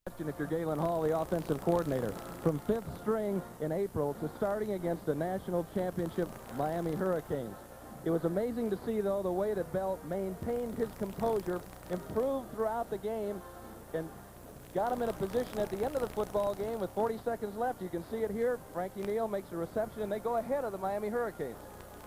If you're Galen Hall, the offensive coordinator, from fifth string in April to starting against the national championship Miami Hurricanes. It was amazing to see, though, the way that Bell maintained his composure, improved throughout the game, and got him in a position at the end of the football game with 40 seconds left. You can see it here. Frankie Neal makes a reception, and they go ahead of the Miami Hurricanes.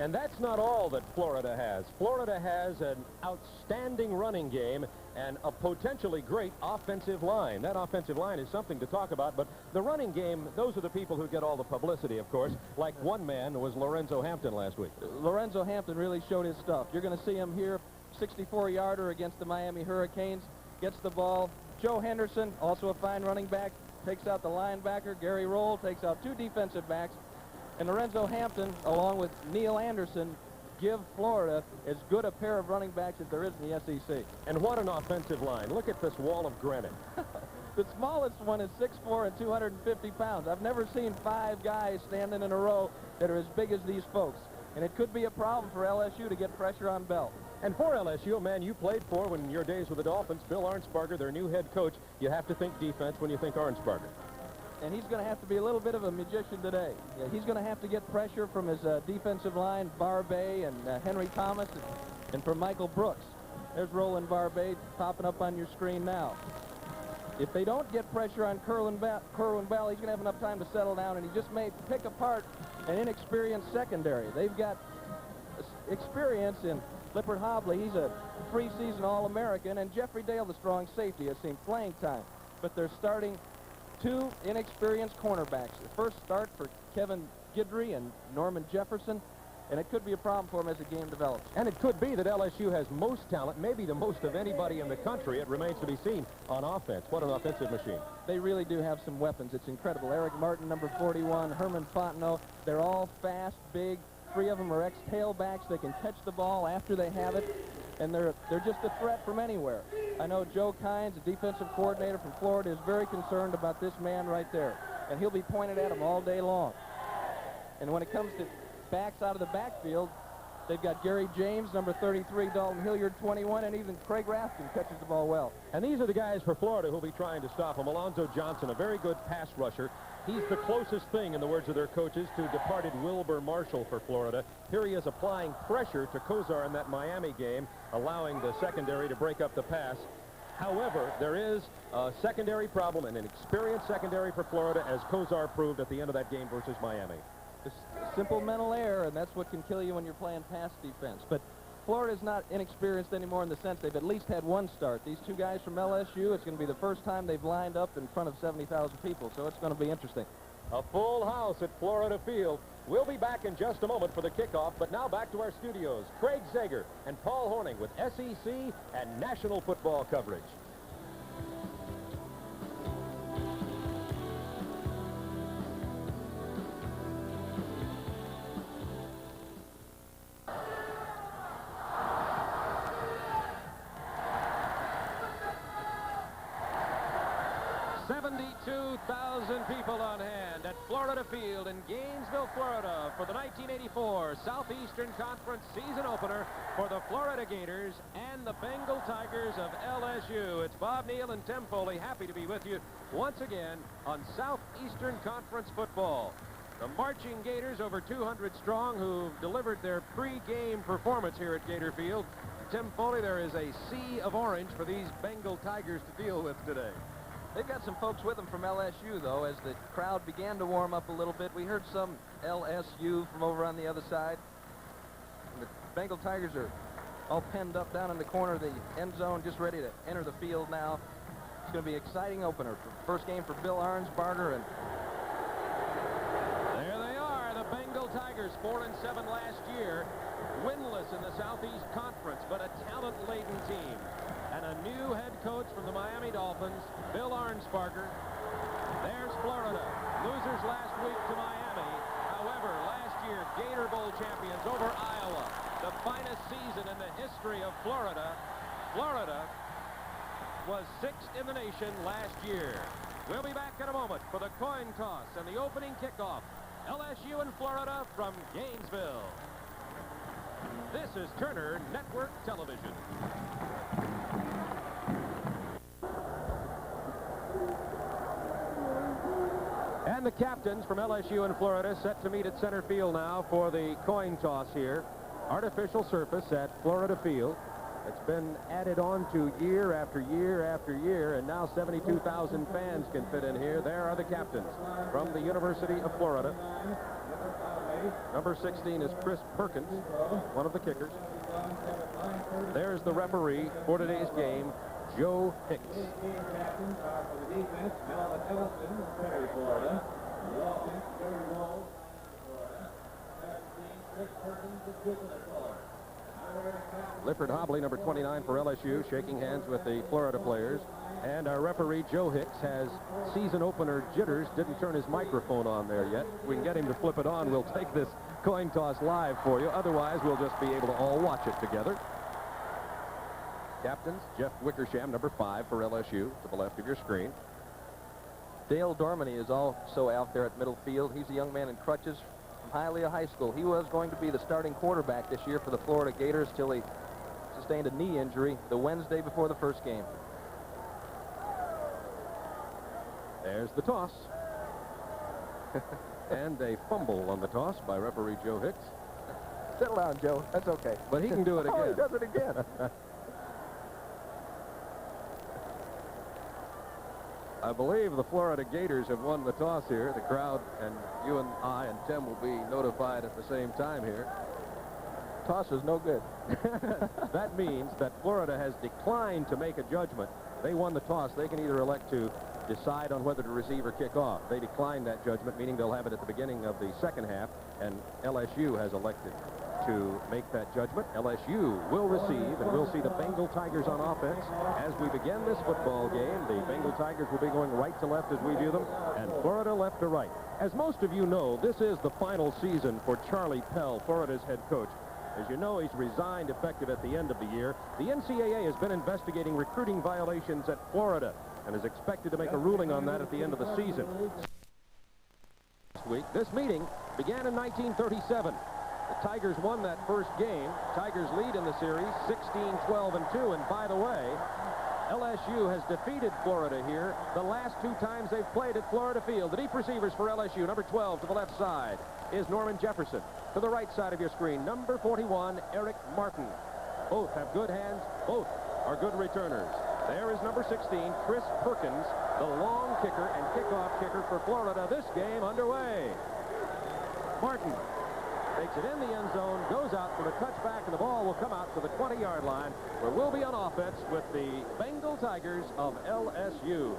And that's not all that Florida has. Florida has an outstanding running game and a potentially great offensive line. That offensive line is something to talk about, but the running game, those are the people who get all the publicity, of course. Like one man was Lorenzo Hampton last week. Lorenzo Hampton really showed his stuff. You're going to see him here, 64-yarder against the Miami Hurricanes, gets the ball. Joe Henderson, also a fine running back, takes out the linebacker. Gary Roll takes out two defensive backs. And Lorenzo Hampton, along with Neil Anderson, give Florida as good a pair of running backs as there is in the SEC. And what an offensive line. Look at this wall of granite. The smallest one is 6'4" and 250 pounds. I've never seen 5 guys standing in a row that are as big as these folks. And it could be a problem for LSU to get pressure on Bell. And for LSU, a man you played for when in your days with the Dolphins, Bill Arnsparger, their new head coach, you have to think defense when you think Arnsparger. And he's going to have to be a little bit of a magician today. Yeah, he's going to have to get pressure from his defensive line, Barbay and Henry Thomas, and from Michael Brooks. There's Roland Barbay popping up on your screen now. If they don't get pressure on Kerwin Bell, he's going to have enough time to settle down, and he just may pick apart an inexperienced secondary. They've got experience in Lippert Hobley. He's a preseason All-American, and Jeffrey Dale, the strong safety, has seen playing time. But they're starting 2 inexperienced cornerbacks. The first start for Kevin Guidry and Norman Jefferson, and it could be a problem for him as the game develops. And it could be that LSU has most talent, maybe the most of anybody in the country. It remains to be seen on offense. What an offensive machine. They really do have some weapons. It's incredible. Eric Martin, number 41, Herman Fontenot, they're all fast, big. 3 of them are ex-tailbacks. They can catch the ball after they have it, and they're just a threat from anywhere. I know Joe Kynes, the defensive coordinator from Florida, is very concerned about this man right there, and he'll be pointed at him all day long. And when it comes to backs out of the backfield, they've got Gary James, number 33, Dalton Hilliard, 21, and even Craig Raskin catches the ball well. And these are the guys for Florida who'll be trying to stop him. Alonzo Johnson, a very good pass rusher. He's the closest thing, in the words of their coaches, to departed Wilbur Marshall for Florida. Here he is applying pressure to Kozar in that Miami game, allowing the secondary to break up the pass. However, there is a secondary problem and an experienced secondary for Florida, as Kozar proved at the end of that game versus Miami. It's simple mental error, and that's what can kill you when you're playing pass defense. But Florida's not inexperienced anymore in the sense they've at least had one start. These 2 guys from LSU, it's going to be the first time they've lined up in front of 70,000 people, so it's going to be interesting. A full house at Florida Field. We'll be back in just a moment for the kickoff, but now back to our studios. Craig Zager and Paul Horning with SEC and national football coverage. People on hand at Florida Field in Gainesville, Florida for the 1984 Southeastern Conference season opener for the Florida Gators and the Bengal Tigers of LSU. It's Bob Neal and Tim Foley, happy to be with you once again on Southeastern Conference football. The marching Gators, over 200 strong, who've delivered their pre-game performance here at Gator Field. Tim Foley, there is a sea of orange for these Bengal Tigers to deal with today. They've got some folks with them from LSU, though, as the crowd began to warm up a little bit. We heard some LSU from over on the other side. And the Bengal Tigers are all penned up down in the corner of the end zone, just ready to enter the field now. It's going to be an exciting opener. First game for Bill Arnsparger. And there they are, the Bengal Tigers, 4-7 last year. Winless in the Southeast Conference, but a talent-laden team. And a new head coach from the Miami Dolphins, Bill Arnsparger. There's Florida, losers last week to Miami. However, last year, Gator Bowl champions over Iowa. The finest season in the history of Florida. Florida was 6th in the nation last year. We'll be back in a moment for the coin toss and the opening kickoff. LSU and Florida from Gainesville. This is Turner Network Television. And the captains from LSU and Florida set to meet at center field now for the coin toss here. Artificial surface at Florida Field. It's been added on to year after year after year, and now 72,000 fans can fit in here. There are the captains from the University of Florida. Number 16 is Chris Perkins, one of the kickers. There's the referee for today's game, Joe Hicks. Lifford Hobley, number 29 for LSU, shaking hands with the Florida players. And our referee, Joe Hicks, has season opener jitters. Didn't turn his microphone on there yet. If we can get him to flip it on, we'll take this coin toss live for you. Otherwise, we'll just be able to all watch it together. Captains, Jeff Wickersham, number 5 for LSU, to the left of your screen. Dale Dormany is also out there at middle field. He's a young man in crutches from Hialeah High School. He was going to be the starting quarterback this year for the Florida Gators till he sustained a knee injury the Wednesday before the first game. There's the toss. And a fumble on the toss by referee Joe Hicks. Settle down, Joe. That's okay. But he can do it again. Oh, he does it again. I believe the Florida Gators have won the toss here. The crowd and you and I and Tim will be notified at the same time here. Toss is no good. That means that Florida has declined to make a judgment. They won the toss. They can either elect to decide on whether to receive or kick off. They declined that judgment, meaning they'll have it at the beginning of the second half, and LSU has elected to make that judgment. LSU will receive, and we'll see the Bengal Tigers on offense. As we begin this football game, the Bengal Tigers will be going right to left as we view them, and Florida left to right. As most of you know, this is the final season for Charlie Pell, Florida's head coach. As you know, he's resigned effective at the end of the year. The NCAA has been investigating recruiting violations at Florida and is expected to make a ruling on that at the end of the season. This meeting began in 1937. The Tigers won that first game. Tigers lead in the series 16-12-2. And by the way, LSU has defeated Florida here the last 2 times they've played at Florida Field. The deep receivers for LSU, number 12 to the left side is Norman Jefferson. To the right side of your screen, number 41, Eric Martin. Both have good hands. Both are good returners. There is number 16, Chris Perkins, the long kicker and kickoff kicker for Florida. This game underway. Martin takes it in the end zone, goes out for a touchback, and the ball will come out to the 20-yard line, where we'll be on offense with the Bengal Tigers of LSU.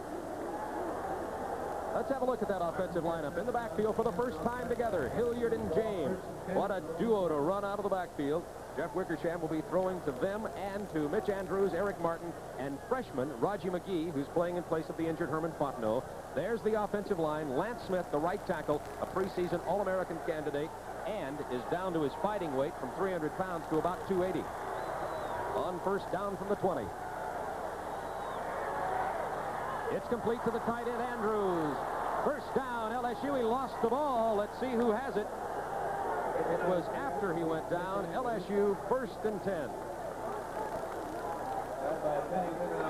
Let's have a look at that offensive lineup in the backfield for the first time together. Hilliard and James. What a duo to run out of the backfield. Jeff Wickersham will be throwing to them and to Mitch Andrews, Eric Martin, and freshman Raji McGee, who's playing in place of the injured Herman Fontenot. There's the offensive line. Lance Smith, the right tackle, a preseason All-American candidate, and is down to his fighting weight from 300 pounds to about 280. On first down from the 20. It's complete to the tight end, Andrews. First down, LSU. He lost the ball. Let's see who has it. It was after he went down. LSU first and 10.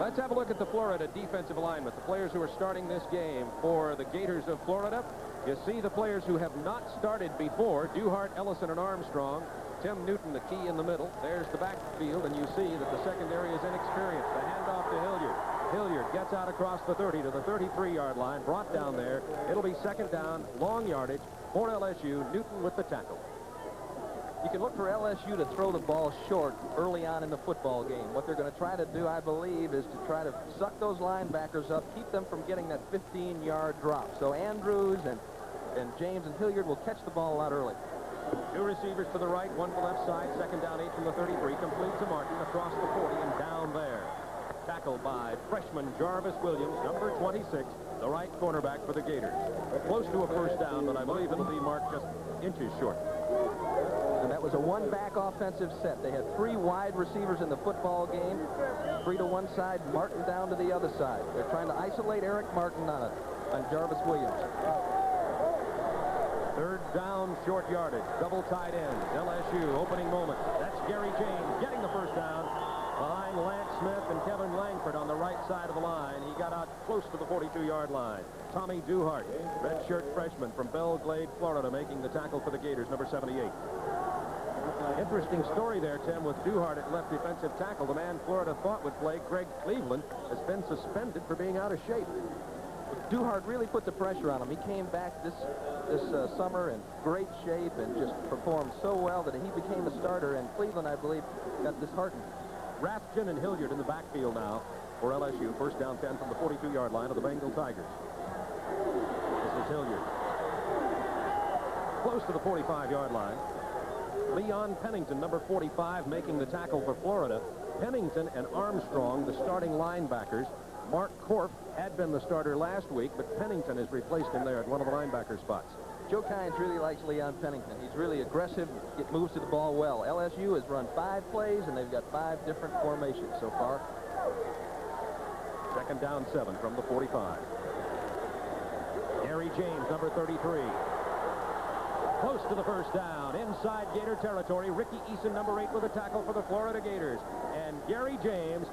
Let's have a look at the Florida defensive alignment. The players who are starting this game for the Gators of Florida. You see the players who have not started before. Duhart, Ellison, and Armstrong. Tim Newton, the key in the middle. There's the backfield, and you see that the secondary is inexperienced. The handoff to Hilliard. Hilliard gets out across the 30 to the 33-yard line, brought down there. It'll be second down, long yardage for LSU. Newton with the tackle. You can look for LSU to throw the ball short early on in the football game. What they're going to try to do, I believe, is to try to suck those linebackers up, keep them from getting that 15-yard drop. So Andrews and James and Hilliard will catch the ball out early. 2 receivers to the right, 1 to the left side. Second down, 8 from the 33. Complete to Martin across the 40 and down there. Tackled by freshman Jarvis Williams, number 26, the right cornerback for the Gators. Close to a first down, but I believe it'll be marked just inches short. And that was a one-back offensive set. They had 3 wide receivers in the football game. 3 to one side, Martin down to the other side. They're trying to isolate Eric Martin on Jarvis Williams. Third down, short yardage, double tight end. LSU opening moment. That's Gary James getting the first down. Behind Lance Smith and Kevin Langford on the right side of the line. He got out close to the 42-yard line. Tommy Duhart, redshirt freshman from Belle Glade, Florida, making the tackle for the Gators, number 78. Interesting story there, Tim, with Duhart at left defensive tackle. The man Florida thought would play, Craig Cleveland, has been suspended for being out of shape. Duhart really put the pressure on him. He came back this summer in great shape and just performed so well that he became a starter, and Cleveland, I believe, got disheartened. Rathjen and Hilliard in the backfield now for LSU. First down 10 from the 42-yard line of the Bengal Tigers. This is Hilliard. Close to the 45-yard line. Leon Pennington, number 45, making the tackle for Florida. Pennington and Armstrong, the starting linebackers. Mark Korf had been the starter last week, but Pennington has replaced him there at one of the linebacker spots. Joe Kynes really likes Leon Pennington. He's really aggressive, moves to the ball well. LSU has run 5 plays, and they've got 5 different formations so far. Second down 7 from the 45. Gary James, number 33. Close to the first down. Inside Gator territory. Ricky Eason, number 8, with a tackle for the Florida Gators. And Gary James,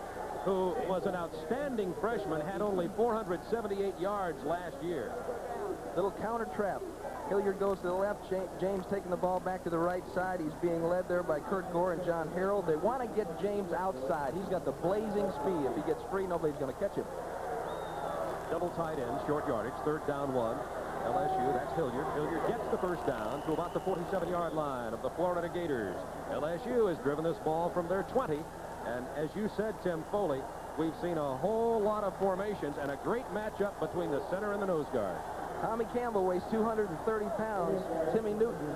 who was an outstanding freshman, had only 478 yards last year. Little counter trap. Hilliard goes to the left. James taking the ball back to the right side. He's being led there by Kurt Gore and John Harrell. They want to get James outside. He's got the blazing speed. If he gets free, nobody's going to catch him. Double tight end, short yardage, third down 1. LSU, that's Hilliard. Hilliard gets the first down to about the 47-yard line of the Florida Gators. LSU has driven this ball from their 20. And as you said, Tim Foley, we've seen a whole lot of formations and a great matchup between the center and the nose guard. Tommy Campbell weighs 230 pounds. Timmy Newton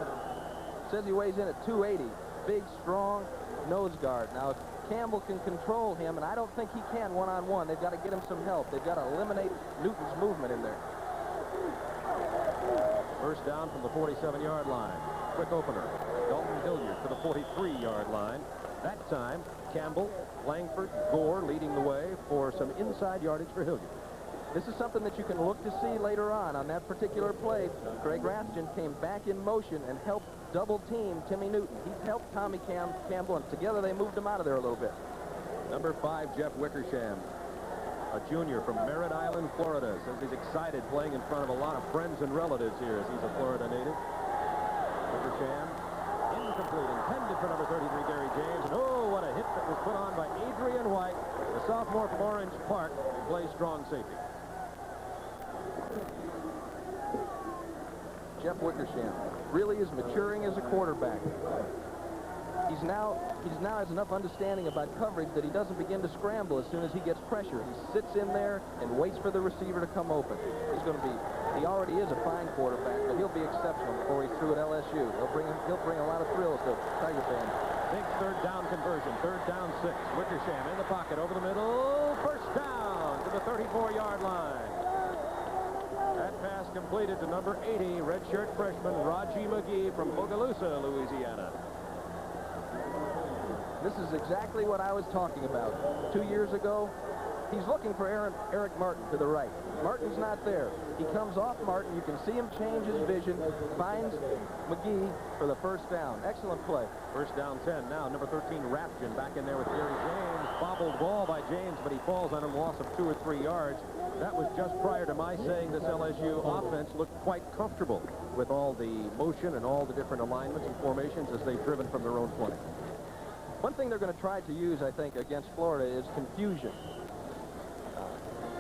says he weighs in at 280. Big, strong nose guard. Now, if Campbell can control him, and I don't think he can one-on-one, they've got to get him some help. They've got to eliminate Newton's movement in there. First down from the 47-yard line. Quick opener. Dalton Hilliard to the 43-yard line. That time, Campbell, Langford, Gore leading the way for some inside yardage for Hilliard. This is something that you can look to see later on that particular play. Greg Rathjen came back in motion and helped double team Timmy Newton. He helped Tommy Campbell, and together they moved him out of there a little bit. Number 5, Jeff Wickersham, a junior from Merritt Island, Florida, says he's excited playing in front of a lot of friends and relatives here as he's a Florida native. Wickersham, incomplete, intended for number 33, Gary James. And oh, what a hit that was put on by Adrian White, the sophomore from Orange Park, who plays strong safety. Jeff Wickersham really is maturing as a quarterback. He's now has enough understanding about coverage that he doesn't begin to scramble as soon as he gets pressure. He sits in there and waits for the receiver to come open. He already is a fine quarterback, but he'll be exceptional before he's through at LSU. He'll bring a lot of thrills to Tiger fans. Big third down conversion, third down 6. Wickersham in the pocket over the middle, first down to the 34-yard line. That pass completed to number 80, redshirt freshman Raji McGee from Bogalusa, Louisiana. This is exactly what I was talking about. 2 years ago, he's looking for Eric Martin to the right. Martin's not there. He comes off Martin. You can see him change his vision, finds McGee for the first down. Excellent play. First down 10 now. Number 13, Rathjen back in there with Gary James. Bobbled ball by James, but he falls on a loss of 2 or 3 yards. That was just prior to my saying this LSU offense looked quite comfortable with all the motion and all the different alignments and formations as they've driven from their own 20. One thing they're going to try to use, I think, against Florida is confusion.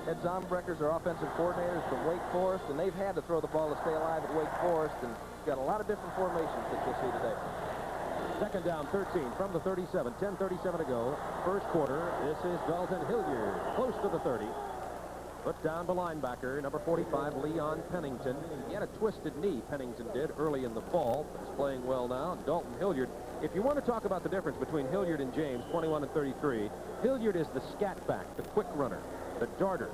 Ed Zombreckers are offensive coordinators from Wake Forest, and they've had to throw the ball to stay alive at Wake Forest, and got a lot of different formations that you'll see today. Second down 13 from the 37. 10:37 to go. First quarter. This is Dalton Hilliard, close to the 30. Put down the linebacker, number 45, Leon Pennington. He had a twisted knee, Pennington did, early in the fall, but is playing well now. Dalton Hilliard, if you want to talk about the difference between Hilliard and James, 21 and 33, Hilliard is the scat back, the quick runner, the darter.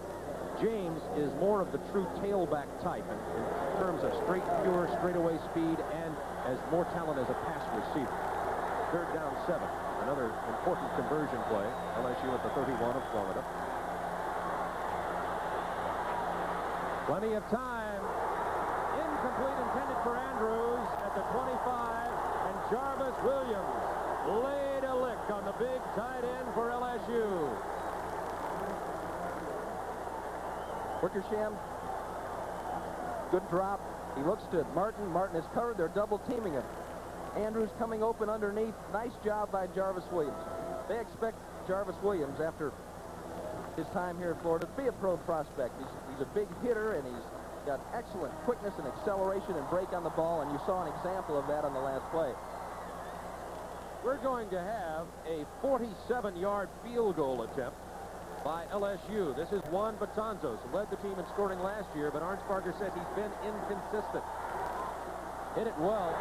James is more of the true tailback type in terms of straight, pure, straightaway speed and has more talent as a pass receiver. Third down 7, another important conversion play. LSU at the 31 of Florida. Plenty of time. Incomplete, intended for Andrews at the 25, and Jarvis Williams laid a lick on the big tight end for LSU. Wickersham, good drop. He looks to Martin. Martin is covered. They're double teaming him. Andrews coming open underneath. Nice job by Jarvis Williams. They expect Jarvis Williams, after his time here at Florida, to be a pro prospect. He's a big hitter, and he's got excellent quickness and acceleration and break on the ball, and you saw an example of that on the last play. We're going to have a 47-yard field goal attempt by LSU. This is Juan Betanzos, who led the team in scoring last year, but Arnsparger says he's been inconsistent. Hit it well.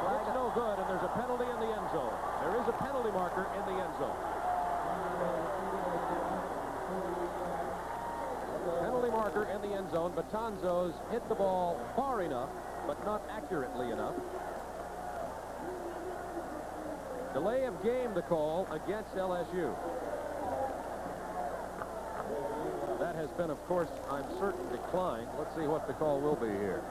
It's no good, and there's a penalty in the end zone. There is a penalty marker in the end zone. Penalty marker in the end zone. Betanzos hit the ball far enough, but not accurately enough. Delay of game, the call against LSU. That has been, of course, I'm certain, declined. Let's see what the call will be here.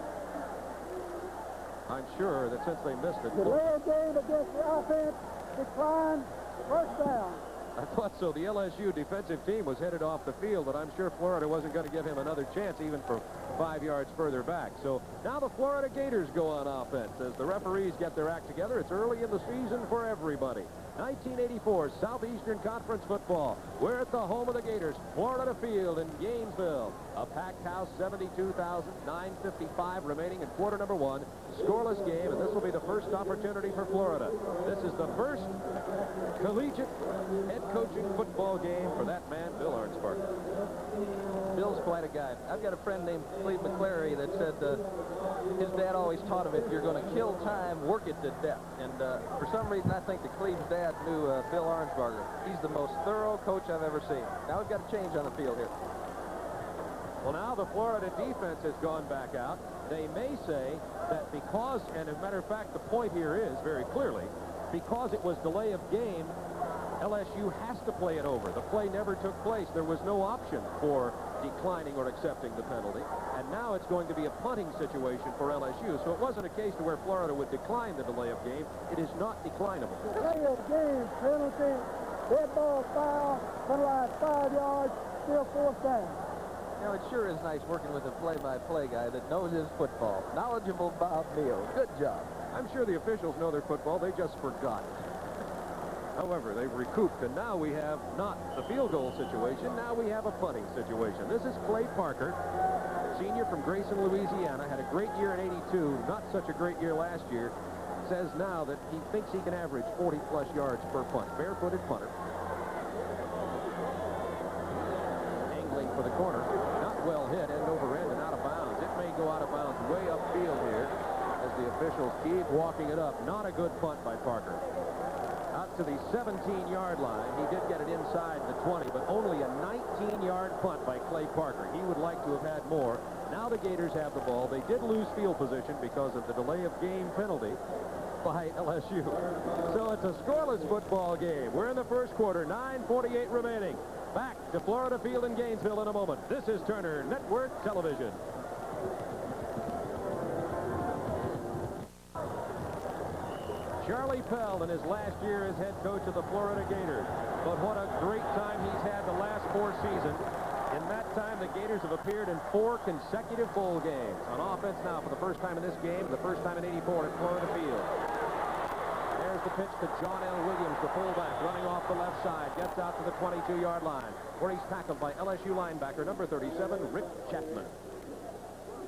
I'm sure that since they missed it... Delay of game against the offense, decline, first down. I thought so. The LSU defensive team was headed off the field, but I'm sure Florida wasn't going to give him another chance even for 5 yards further back. So now the Florida Gators go on offense as the referees get their act together. It's early in the season for everybody. 1984 Southeastern Conference football. We're at the home of the Gators, Florida Field in Gainesville. A packed house, 72,955 remaining in quarter number one. Scoreless game, and this will be the first opportunity for Florida. This is the first collegiate head coaching football game for that man, Bill Arnsparger. Bill's quite a guy. I've got a friend named Cleve McClary that said his dad always taught him, if you're going to kill time, work it to death. And for some reason, I think that Cleve's dad knew Bill Arnsparger. He's the most thorough coach I've ever seen. Now we've got a change on the field here. Well, now the Florida defense has gone back out. They may say that because, and as a matter of fact, the point here is very clearly, because it was delay of game, LSU has to play it over. The play never took place. There was no option for declining or accepting the penalty. And now it's going to be a punting situation for LSU. So it wasn't a case to where Florida would decline the delay of game. It is not declinable. Delay of game, penalty, dead ball foul, penalized 5 yards, still fourth down. You know, it sure is nice working with a play-by-play guy that knows his football. Knowledgeable Bob Neal. Good job. I'm sure the officials know their football. They just forgot. However, they've recouped, and now we have not the field goal situation. Now we have a punting situation. This is Clay Parker, senior from Grayson, Louisiana. Had a great year in '82. Not such a great year last year. Says now that he thinks he can average 40-plus yards per punt. Barefooted punter. Angling for the corner. Not well hit, end over end and out of bounds. It may go out of bounds way upfield here as the officials keep walking it up. Not a good punt by Parker. Out to the 17-yard line. He did get it inside the 20, but only a 19-yard punt by Clay Parker. He would like to have had more. Now the Gators have the ball. They did lose field position because of the delay of game penalty by LSU. So it's a scoreless football game. We're in the first quarter, 9:48 remaining. Back to Florida Field in Gainesville in a moment. This is Turner Network Television. Charlie Pell in his last year as head coach of the Florida Gators. But what a great time he's had the last 4 seasons. In that time, the Gators have appeared in 4 consecutive bowl games. On offense now for the first time in this game, the first time in '84 at Florida Field. There's the pitch to John L. Williams, the fullback, running off the left side. Gets out to the 22-yard line, where he's tackled by LSU linebacker number 37, Rick Chapman.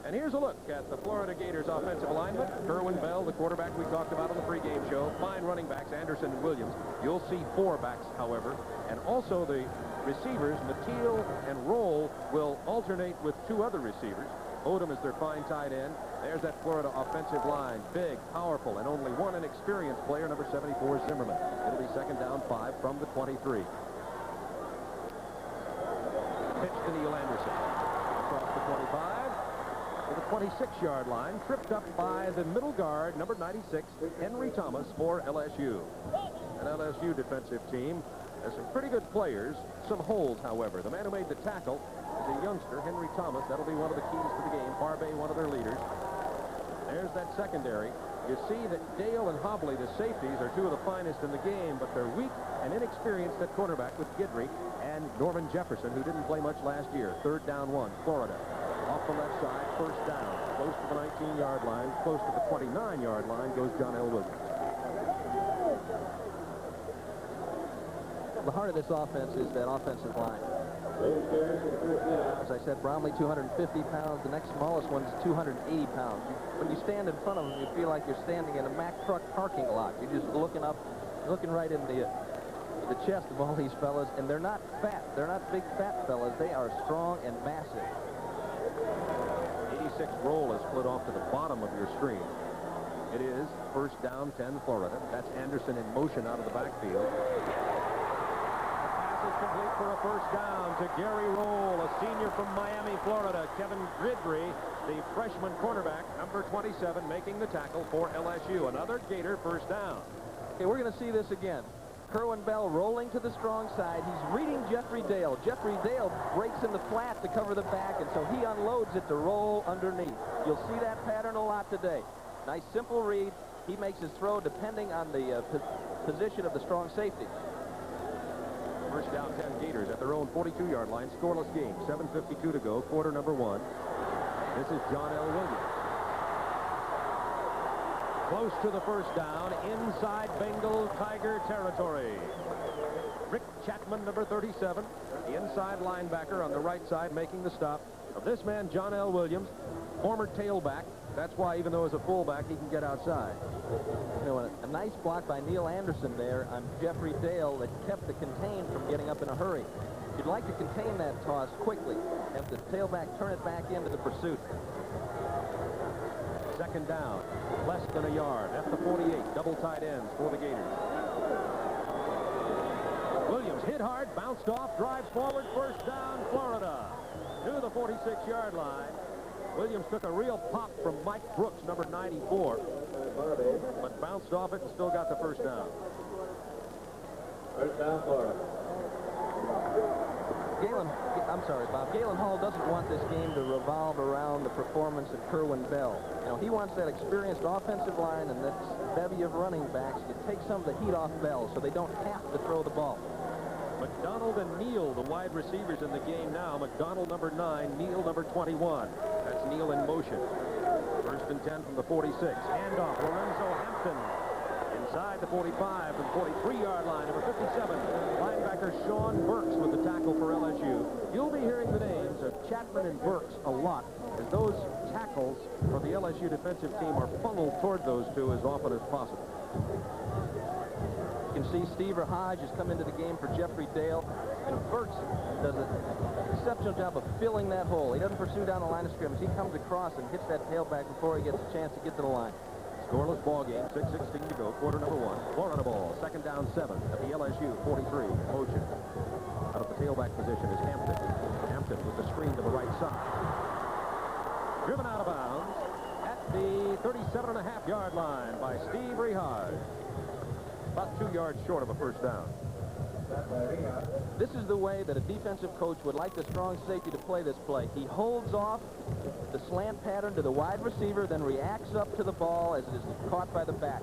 And here's a look at the Florida Gators offensive alignment. Kerwin Bell, the quarterback we talked about on the pregame show. Fine running backs, Anderson and Williams. You'll see 4 backs, however. And also the receivers, Mateel and Roll, will alternate with 2 other receivers. Odom is their fine tight end. There's that Florida offensive line. Big, powerful, and only one inexperienced player, number 74, Zimmerman. It'll be second down 5 from the 23. Pitch to Neil Anderson. Across the 25. To the 26-yard line, tripped up by the middle guard, number 96, Henry Thomas for LSU. An LSU defensive team has some pretty good players, some holes, however. The man who made the tackle is a youngster, Henry Thomas. That'll be one of the keys to the game. Barbay, one of their leaders. There's that secondary. You see that Dale and Hobley, the safeties, are two of the finest in the game, but they're weak and inexperienced at quarterback with Guidry and Norman Jefferson, who didn't play much last year. 3rd down 1, Florida. Off the left side, 1st down. Close to the 19-yard line, close to the 29-yard line goes John L. Williams. The heart of this offense is that offensive line. As I said, Bromley 250 pounds. The next smallest one's 280 pounds. When you stand in front of them, you feel like you're standing in a Mack truck parking lot. You're just looking up, looking right in the chest of all these fellas, and they're not fat. They're not big fat fellas. They are strong and massive. 86 roll is split off to the bottom of your screen. It is 1st down 10 Florida. That's Anderson in motion out of the backfield. Complete for a 1st down to Gary Roll, a senior from Miami, Florida. Kevin Guidry, the freshman cornerback, number 27, making the tackle for LSU. Another Gator 1st down. Okay, we're going to see this again. Kerwin Bell rolling to the strong side. He's reading Jeffrey Dale. Jeffrey Dale breaks in the flat to cover the back, and so he unloads it to roll underneath. You'll see that pattern a lot today. Nice, simple read. He makes his throw depending on the position of the strong safety. 1st down 10 Gators at their own 42-yard line. Scoreless game. 7:52 to go. Quarter number 1. This is John L. Williams. Close to the 1st down. Inside Bengal Tiger territory. Rick Chapman, number 37. The inside linebacker on the right side making the stop of this man, John L. Williams, former tailback. That's why, even though as a fullback, he can get outside. You know, a nice block by Neil Anderson there on Jeffrey Dale that kept the contain from getting up in a hurry. You'd like to contain that toss quickly. Have the tailback turn it back into the pursuit. 2nd down, less than a yard. At the 48, double tight ends for the Gators. Williams hit hard, bounced off, drives forward, 1st down, Florida. To the 46-yard line. Williams took a real pop from Mike Brooks, number 94, but bounced off it and still got the 1st down. 1st down, Florida. Bob. Galen Hall doesn't want this game to revolve around the performance of Kerwin Bell. You know, he wants that experienced offensive line and that bevy of running backs to take some of the heat off Bell so they don't have to throw the ball. McDonald and Neal, the wide receivers in the game now. McDonald, number 9, Neal, number 21. That's Neal in motion. 1st and 10 from the 46. Handoff, Lorenzo Hampton. Inside the 45 and 43-yard line, number 57. Linebacker Sean Burks with the tackle for LSU. You'll be hearing the names of Chapman and Burks a lot, as those tackles for the LSU defensive team are funneled toward those two as often as possible. You can see Steve Hodge has come into the game for Jeffrey Dale, and Burks does an exceptional job of filling that hole. He doesn't pursue down the line of scrimmage. He comes across and hits that tailback before he gets a chance to get to the line. Scoreless ball game, 6:16 to go, quarter number 1. Florida ball, 2nd down 7 at the LSU 43. Motion. Out of the tailback position is Hampton. Hampton with the screen to the right side. Driven out of bounds at the 37.5-yard line by Steve Rehard. About 2 yards short of a 1st down. This is the way that a defensive coach would like the strong safety to play this play. He holds off the slant pattern to the wide receiver, then reacts up to the ball as it is caught by the back.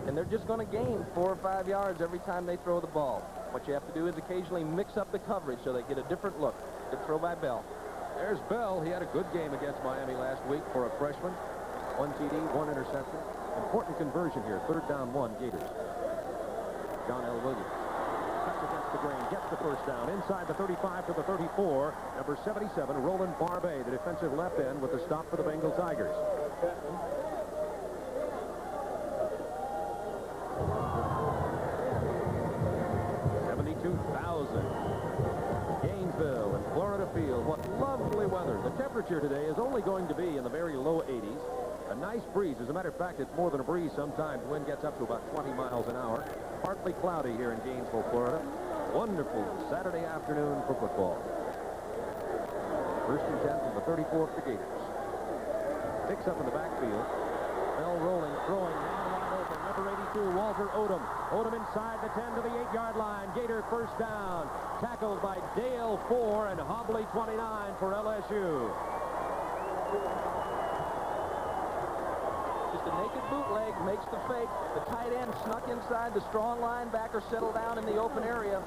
And they're just going to gain 4 or 5 yards every time they throw the ball. What you have to do is occasionally mix up the coverage so they get a different look. Good throw by Bell. There's Bell. He had a good game against Miami last week for a freshman. 1 TD, 1 interception. Important conversion here. 3rd down 1, Gators. John L. Williams cuts against the grain, gets the 1st down inside the 35 to the 34. Number 77, Roland Barbay, the defensive left end, with the stop for the Bengal Tigers. Gainesville and Florida Field. What lovely weather. The temperature today is only going to be in the very low 80s. A nice breeze. As a matter of fact, it's more than a breeze sometimes. Wind gets up to about 20 miles an hour. Partly cloudy here in Gainesville, Florida. Wonderful Saturday afternoon for football. 1st and 10 from the 34 of the Gators. Picks up in the backfield. Bell rolling, throwing, wide open. Number 82, Walter Odom. Odom inside the 10 to the 8-yard line. Gator 1st down. Tackled by Dale 4 and Hobley 29 for LSU. Just a naked bootleg, makes the fake. The tight end snuck inside. The strong linebacker settled down in the open area.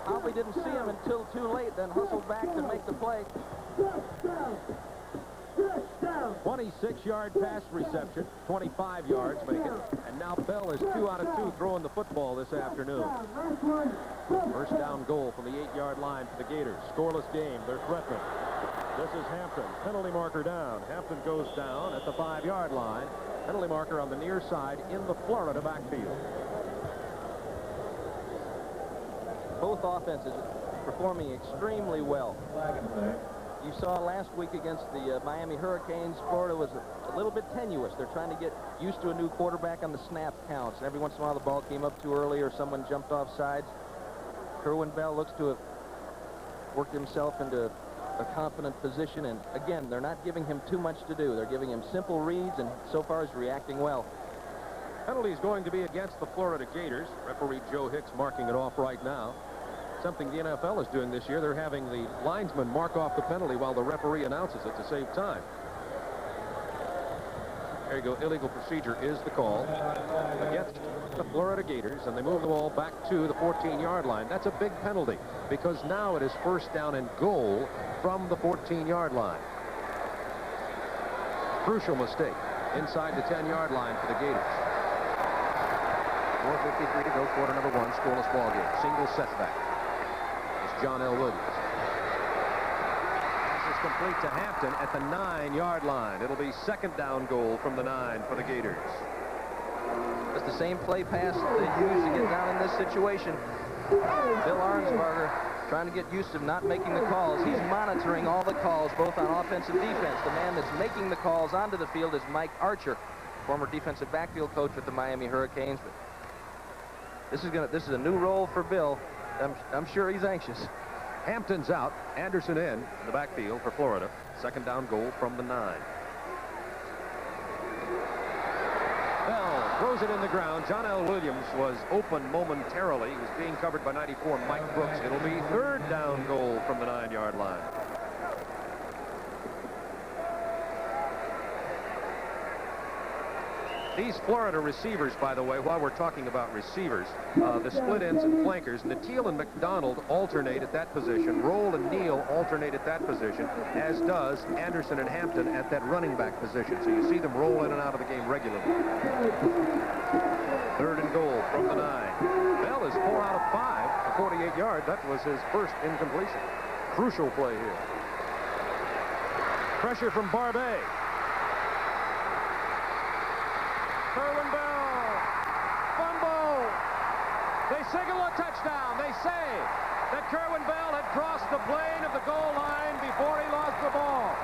Probably didn't see him until too late, then hustled back to make the play. 26-yard pass reception, 25 yards make it. And now Bell is 2 out of 2 throwing the football this afternoon. First down goal from the 8-yard line for the Gators. Scoreless game. They're threatening. This is Hampton. Penalty marker down. Hampton goes down at the 5-yard line. Penalty marker on the near side in the Florida backfield. Both offenses performing extremely well. You saw last week against the Miami Hurricanes, Florida was a little bit tenuous. They're trying to get used to a new quarterback on the snap counts. Every once in a while the ball came up too early or someone jumped off sides. Kerwin Bell looks to have worked himself into a confident position, and again, they're not giving him too much to do. They're giving him simple reads, and so far he's reacting well. Penalty is going to be against the Florida Gators. Referee Joe Hicks marking it off right now. Something the NFL is doing this year. They're having the linesman mark off the penalty while the referee announces it to save time. There you go. Illegal procedure is the call against the Florida Gators, and they move the ball back to the 14-yard line. That's a big penalty because now it is first down and goal from the 14-yard line. Crucial mistake inside the 10-yard line for the Gators. 4:53 to go, quarter number 1, scoreless ball game. Single setback. It's John L. Williams. This is complete to Hampton at the 9-yard line. It'll be second down goal from the 9 for the Gators. It's the same play pass they used to get down in this situation. Bill Arnsparger trying to get used to not making the calls. He's monitoring all the calls, both on offense and defense. The man that's making the calls onto the field is Mike Archer, former defensive backfield coach with the Miami Hurricanes. But this is a new role for Bill. I'm sure he's anxious. Hampton's out. Anderson in the backfield for Florida. Second down goal from the 9. Bell throws it in the ground. John L. Williams was open momentarily. He was being covered by 94 Mike Brooks. It'll be third down goal from the 9-yard line. These Florida receivers, by the way, while we're talking about receivers, the split ends and flankers, Natil and McDonald alternate at that position. Roll and Neal alternate at that position, as does Anderson and Hampton at that running back position. So you see them roll in and out of the game regularly. Third and goal from the 9. Bell is 4 out of 5 for 48 yards. That was his first incompletion. Crucial play here. Pressure from Barbet. Kerwin Bell, fumble. They signal a touchdown. They say that Kerwin Bell had crossed the plane of the goal line before he lost the ball.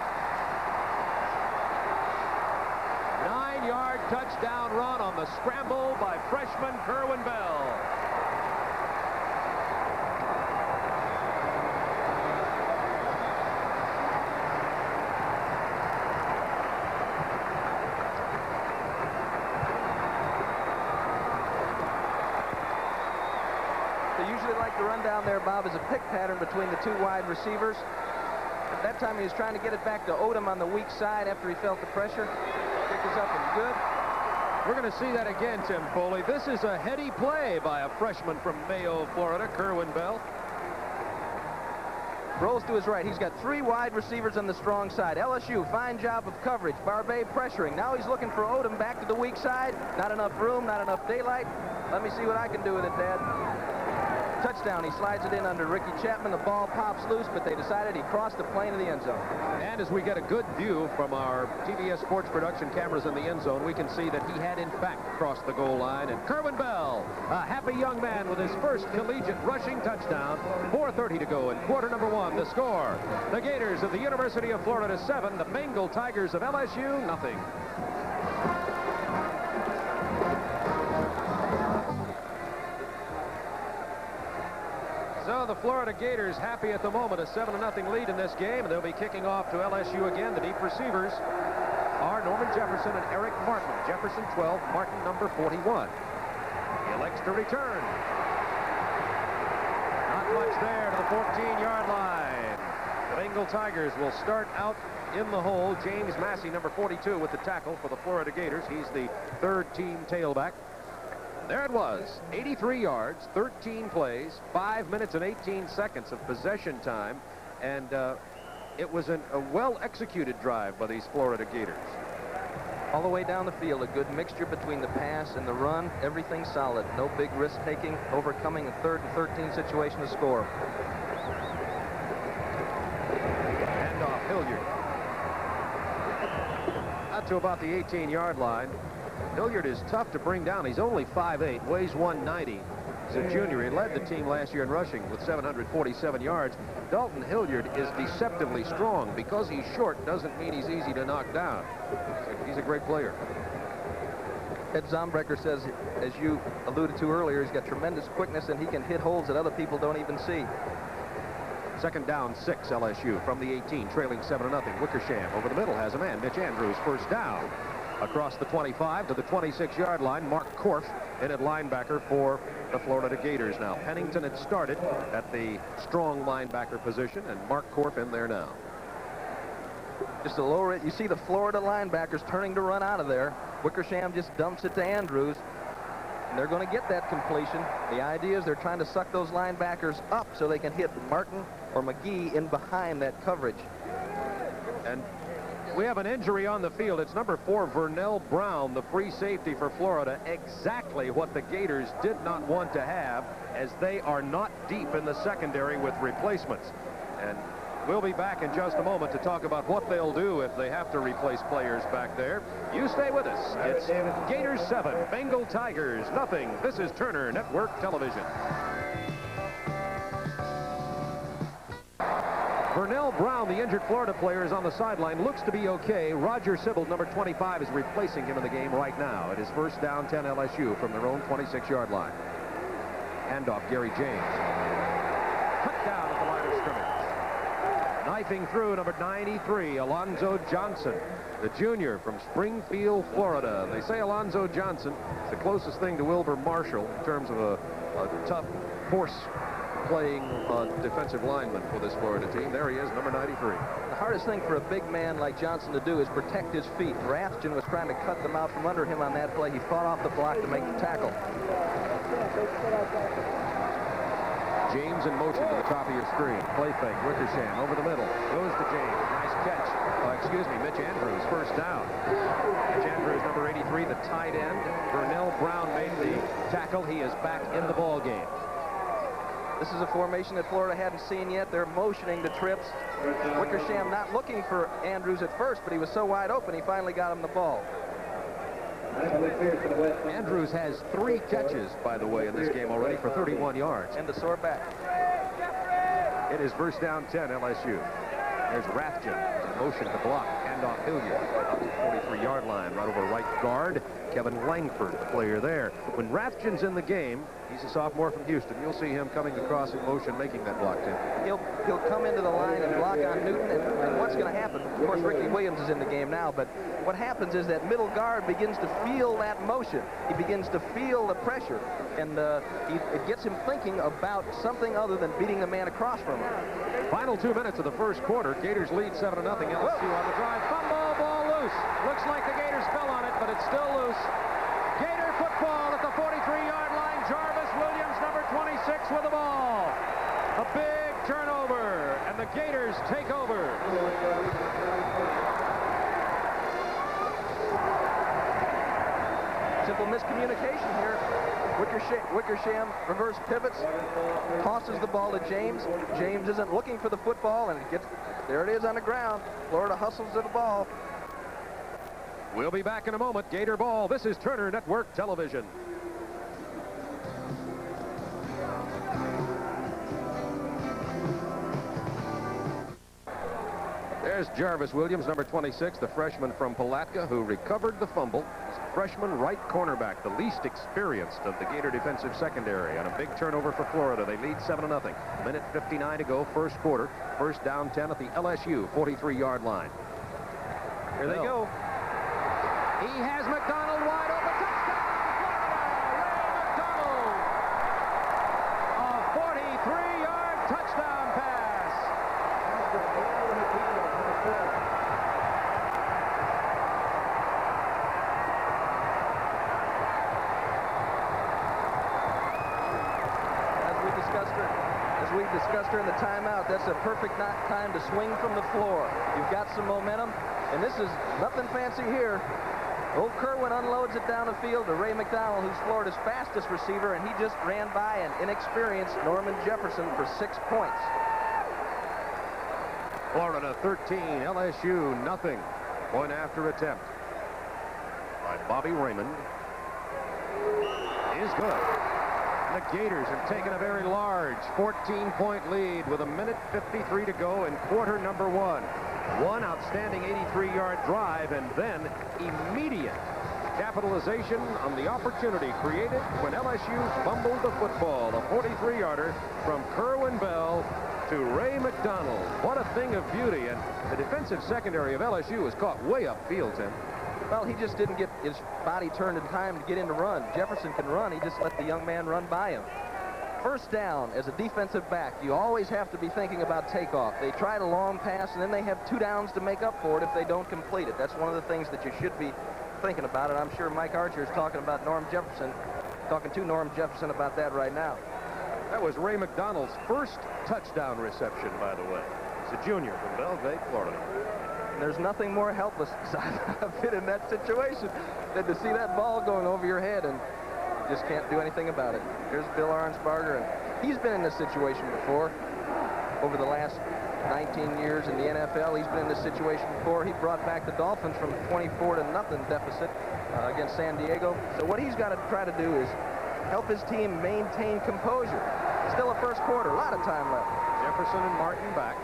9-yard touchdown run on the scramble by freshman Kerwin Bell. Like to run down there, Bob, is a pick pattern between the 2 wide receivers. At that time, he was trying to get it back to Odom on the weak side after he felt the pressure. Kick is up and good. We're going to see that again, Tim Foley. This is a heady play by a freshman from Mayo, Florida, Kerwin Bell. Rolls to his right. He's got 3 wide receivers on the strong side. LSU, fine job of coverage. Barbet pressuring. Now he's looking for Odom back to the weak side. Not enough room, not enough daylight. Let me see what I can do with it, Dad. Touchdown. He slides it in under Ricky Chapman. The ball pops loose, but they decided he crossed the plane of the end zone. And as we get a good view from our TBS Sports Production cameras in the end zone, we can see that he had, in fact, crossed the goal line. And Kerwin Bell, a happy young man with his first collegiate rushing touchdown. 4:30 to go in quarter number 1. The score, the Gators of the University of Florida 7, the Bengal Tigers of LSU 0. So the Florida Gators happy at the moment, a 7-0 lead in this game. They'll be kicking off to LSU again. The deep receivers are Norman Jefferson and Eric Martin. Jefferson 12, Martin number 41. He elects to return. Not much there to the 14-yard line. Bengal Tigers will start out in the hole. James Massey, number 42, with the tackle for the Florida Gators. He's the third-team tailback. There it was, 83 yards, 13 plays, 5 minutes and 18 seconds of possession time, and it was a well-executed drive by these Florida Gators. All the way down the field, a good mixture between the pass and the run. Everything solid. No big risk-taking, overcoming a 3rd and 13 situation to score. Handoff, Hilliard. Out to about the 18-yard line. Hilliard is tough to bring down. He's only 5'8", weighs 190. He's a junior. He led the team last year in rushing with 747 yards. Dalton Hilliard is deceptively strong. Because he's short doesn't mean he's easy to knock down. He's a great player. Ed Zombrecker says, as you alluded to earlier, he's got tremendous quickness and he can hit holes that other people don't even see. Second down, 6, LSU from the 18, trailing 7-0. Wickersham over the middle has a man. Mitch Andrews, first down. Across the 25 to the 26-yard line, Mark Korf in at linebacker for the Florida Gators now. Pennington had started at the strong linebacker position, and Mark Korf in there now. Just to lower it, you see the Florida linebackers turning to run out of there. Wickersham just dumps it to Andrews, and they're going to get that completion. The idea is they're trying to suck those linebackers up so they can hit Martin or McGee in behind that coverage. And we have an injury on the field. It's number 4, Vernell Brown, the free safety for Florida. Exactly what the Gators did not want to have, as they are not deep in the secondary with replacements. And we'll be back in just a moment to talk about what they'll do if they have to replace players back there. You stay with us. It's Gators 7, Bengal Tigers nothing. This is Turner Network Television. Vernell Brown, the injured Florida player, is on the sideline. Looks to be okay. Roger Sibbald, number 25, is replacing him in the game right now. It is first down, 10 LSU from their own 26-yard line. Handoff, Gary James. Cut down at the line of scrimmage. Knifing through, number 93, Alonzo Johnson, the junior from Springfield, Florida. They say Alonzo Johnson is the closest thing to Wilbur Marshall in terms of a tough horse playing defensive lineman for this Florida team. There he is, number 93. The hardest thing for a big man like Johnson to do is protect his feet. Rathjen was trying to cut them out from under him on that play. He fought off the block to make the tackle. James in motion to the top of your screen. Play fake, Wickersham over the middle. Goes to James. Nice catch. Mitch Andrews, first down. Mitch Andrews, number 83, the tight end. Vernell Brown made the tackle. He is back in the ball game. This is a formation that Florida hadn't seen yet. They're motioning to trips. Wickersham not looking for Andrews at first, but he was so wide open, he finally got him the ball. Andrews has 3 catches, by the way, in this game already for 31 yards. And the sore back. It is first down, 10, LSU. There's Rathjen in motion to block. Handoff Hilliard up to the 43-yard line, right over right guard. Kevin Langford, the player there. When Rathjen's in the game, he's a sophomore from Houston. You'll see him coming across in motion, making that block, Tim. He'll come into the line and block on Newton, and what's going to happen? Of course, Ricky Williams is in the game now, but what happens is that middle guard begins to feel that motion. He begins to feel the pressure, and it gets him thinking about something other than beating the man across from him. Final 2 minutes of the first quarter. Gators lead 7-0. LSU on the drive. Fumble, ball loose. Looks like the Gators fell on it, but it's still loose. Gator football at the 43-yard line. Jarvis Williams, number 26, with the ball. A big turnover, and the Gators take over. Simple miscommunication here. Wickersham reverse pivots, tosses the ball to James. James isn't looking for the football, and there it is on the ground. Florida hustles to the ball. We'll be back in a moment. Gator ball. This is Turner Network Television. There's Jarvis Williams, number 26, the freshman from Palatka, who recovered the fumble. Freshman right cornerback, the least experienced of the Gator defensive secondary, and a big turnover for Florida. They lead 7-0. Minute 59 to go, first quarter. First down, 10 at the LSU 43-yard line. Here they go. He has McDonald wide open. Touchdown, Florida! Ray McDonald! A 43-yard touchdown pass. discussed during the timeout, that's a perfect time to swing from the floor. You've got some momentum, and this is nothing fancy here. Old Kerwin unloads it down the field to Ray McDonald, who's Florida's fastest receiver, and he just ran by an inexperienced Norman Jefferson for 6 points. Florida 13, LSU nothing. Point after attempt by Bobby Raymond is good. The Gators have taken a very large 14-point lead with 1:53 to go in quarter number 1. One outstanding 83-yard drive, and then immediate capitalization on the opportunity created when LSU fumbled the football. A 43-yarder from Kerwin Bell to Ray McDonald. What a thing of beauty, and the defensive secondary of LSU was caught way upfield, Tim. Well, he just didn't get his body turned in time to get in to run. Jefferson can run. He just let the young man run by him. First down, as a defensive back, you always have to be thinking about takeoff. They tried a long pass, and then they have 2 downs to make up for it if they don't complete it. That's one of the things that you should be thinking about, and I'm sure Mike Archer is talking to Norm Jefferson about that right now. That was Ray McDonald's first touchdown reception, by the way. He's a junior from Belgrade, Florida. And there's nothing more helpless I've been in that situation than to see that ball going over your head and just can't do anything about it. Here's Bill Arnsparger, and he's been in this situation before. Over the last 19 years in the NFL, he's been in this situation before. He brought back the Dolphins from 24-0 deficit against San Diego. So what he's got to try to do is help his team maintain composure. Still a first quarter, a lot of time left. Jefferson and Martin back.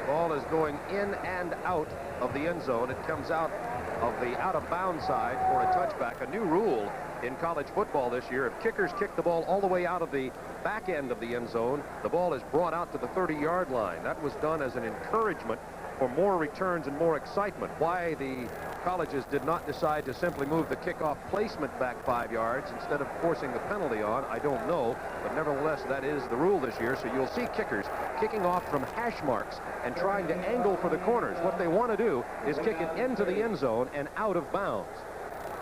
Ball is going in and out of the end zone. It comes out of the out-of-bounds side for a touchback. A new rule in college football this year: if kickers kick the ball all the way out of the back end of the end zone, the ball is brought out to the 30-yard line. That was done as an encouragement for more returns and more excitement. Why the colleges did not decide to simply move the kickoff placement back 5 yards instead of forcing the penalty on, I don't know. But nevertheless, that is the rule this year. So you'll see kickers kicking off from hash marks and trying to angle for the corners. What they want to do is kick it into the end zone and out of bounds.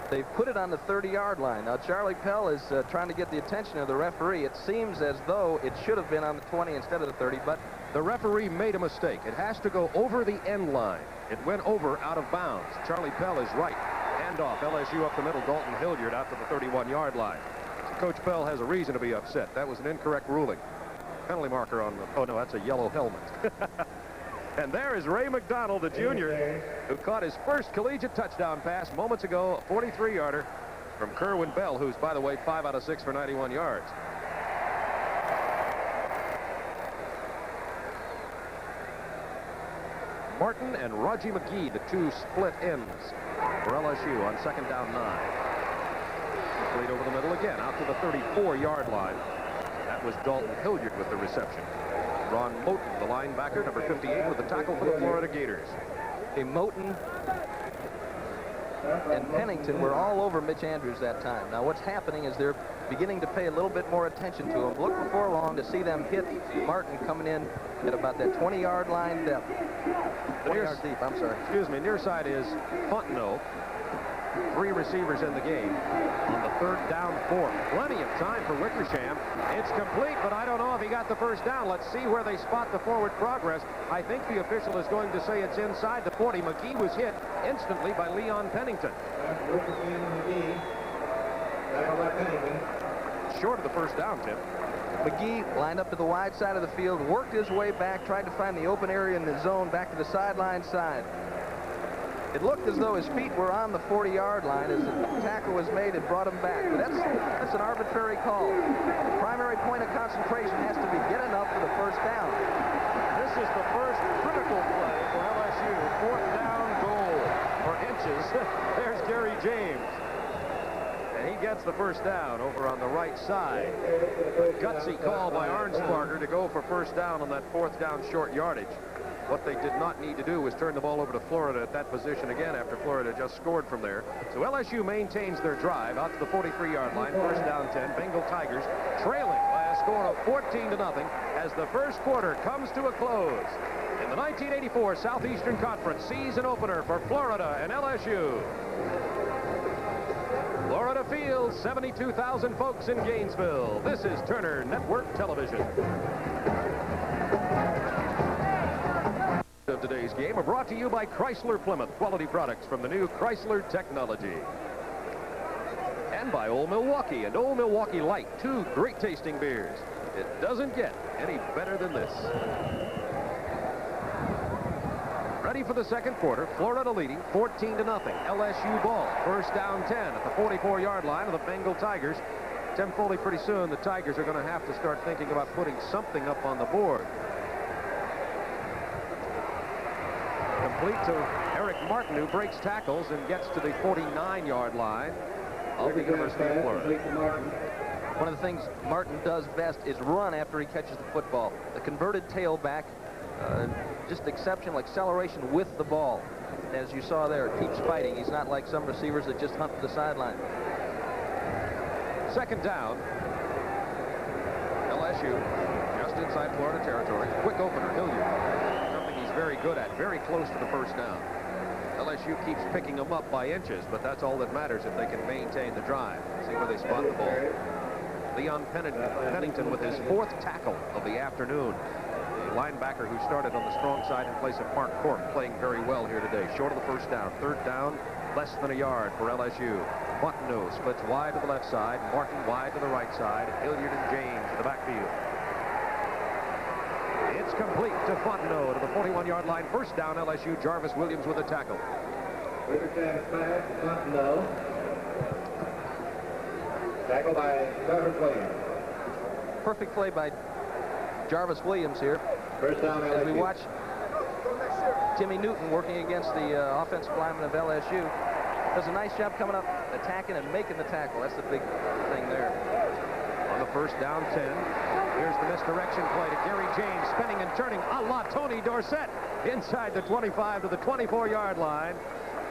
They've put it on the 30-yard line. Now, Charlie Pell is trying to get the attention of the referee. It seems as though it should have been on the 20 instead of the 30, but the referee made a mistake. It has to go over the end line. It went over out of bounds. Charlie Pell is right. Handoff, LSU up the middle, Dalton Hilliard out to the 31-yard line. So Coach Pell has a reason to be upset. That was an incorrect ruling. Penalty marker on the, oh no, that's a yellow helmet. And there is Ray McDonald, the junior, who caught his first collegiate touchdown pass moments ago, a 43-yarder from Kerwin Bell, who's, by the way, 5 out of 6 for 91 yards. Martin and Raji McGee, the 2 split ends for LSU on 2nd down 9. Complete over the middle again, out to the 34-yard line. That was Dalton Hilliard with the reception. Ron Moten, the linebacker, number 58, with the tackle for the Florida Gators. Okay, Moten and Pennington were all over Mitch Andrews that time. Now what's happening is they're beginning to pay a little bit more attention to him. Look before long to see them hit Martin coming in at about that 20-yard line depth. 20 yards deep, I'm sorry. Excuse me, near side is Fontenot. 3 receivers in the game on the 3rd down 4. Plenty of time for Wickersham. It's complete, but I don't know if he got the first down. Let's see where they spot the forward progress. I think the official is going to say it's inside the 40. McGee was hit instantly by Leon Pennington. Short of the first down, Tim. McGee lined up to the wide side of the field, worked his way back, tried to find the open area in the zone back to the sideline side. It looked as though his feet were on the 40-yard line as the tackle was made and brought him back. But that's an arbitrary call. The primary point of concentration has to be get enough for the first down. This is the first critical play for LSU. 4th down goal for inches. There's Gary James. And he gets the first down over on the right side. A gutsy call by Arnsparger to go for first down on that 4th down short yardage. What they did not need to do was turn the ball over to Florida at that position again after Florida just scored from there. So LSU maintains their drive out to the 43-yard line. First down 10. Bengal Tigers trailing by a score of 14-0 as the first quarter comes to a close. In the 1984 Southeastern Conference season opener for Florida and LSU. Florida Field, 72,000 folks in Gainesville. This is Turner Network Television. today's game are brought to you by Chrysler Plymouth. Quality products from the new Chrysler technology. And by Old Milwaukee and Old Milwaukee Light, 2 great tasting beers. It doesn't get any better than this. Ready for the second quarter. Florida leading 14-0. LSU ball. First down 10 at the 44-yard line of the Bengal Tigers. Tim Foley, pretty soon the Tigers are going to have to start thinking about putting something up on the board. Complete to Eric Martin, who breaks tackles and gets to the 49-yard line of the University of Florida. One of the things Martin does best is run after he catches the football. The converted tailback, just exceptional acceleration with the ball. As you saw there, keeps fighting. He's not like some receivers that just hunt for the sideline. Second down. LSU just inside Florida territory. Quick opener, Hilliard. Something he's very good at, very close to the first down. LSU keeps picking them up by inches, but that's all that matters if they can maintain the drive. See where they spot the ball. Leon Pennington with his 4th tackle of the afternoon. The linebacker who started on the strong side in place of Mark Corp, playing very well here today. Short of the first down. Third down, less than a yard for LSU. Fontenot splits wide to the left side. Martin wide to the right side. Hilliard and James in the backfield. It's complete to Fontenot to the 41-yard line. First down, LSU. Jarvis Williams with a tackle. Tackle by Jarvis Williams. Perfect play by Jarvis Williams here. First down, LSU. As we watch Timmy Newton working against the offensive lineman of LSU. Does a nice job coming up, attacking and making the tackle. That's the big thing there. On the first down 10, here's the misdirection play to Gary James, spinning and turning a la Tony Dorsett inside the 25 to the 24-yard line.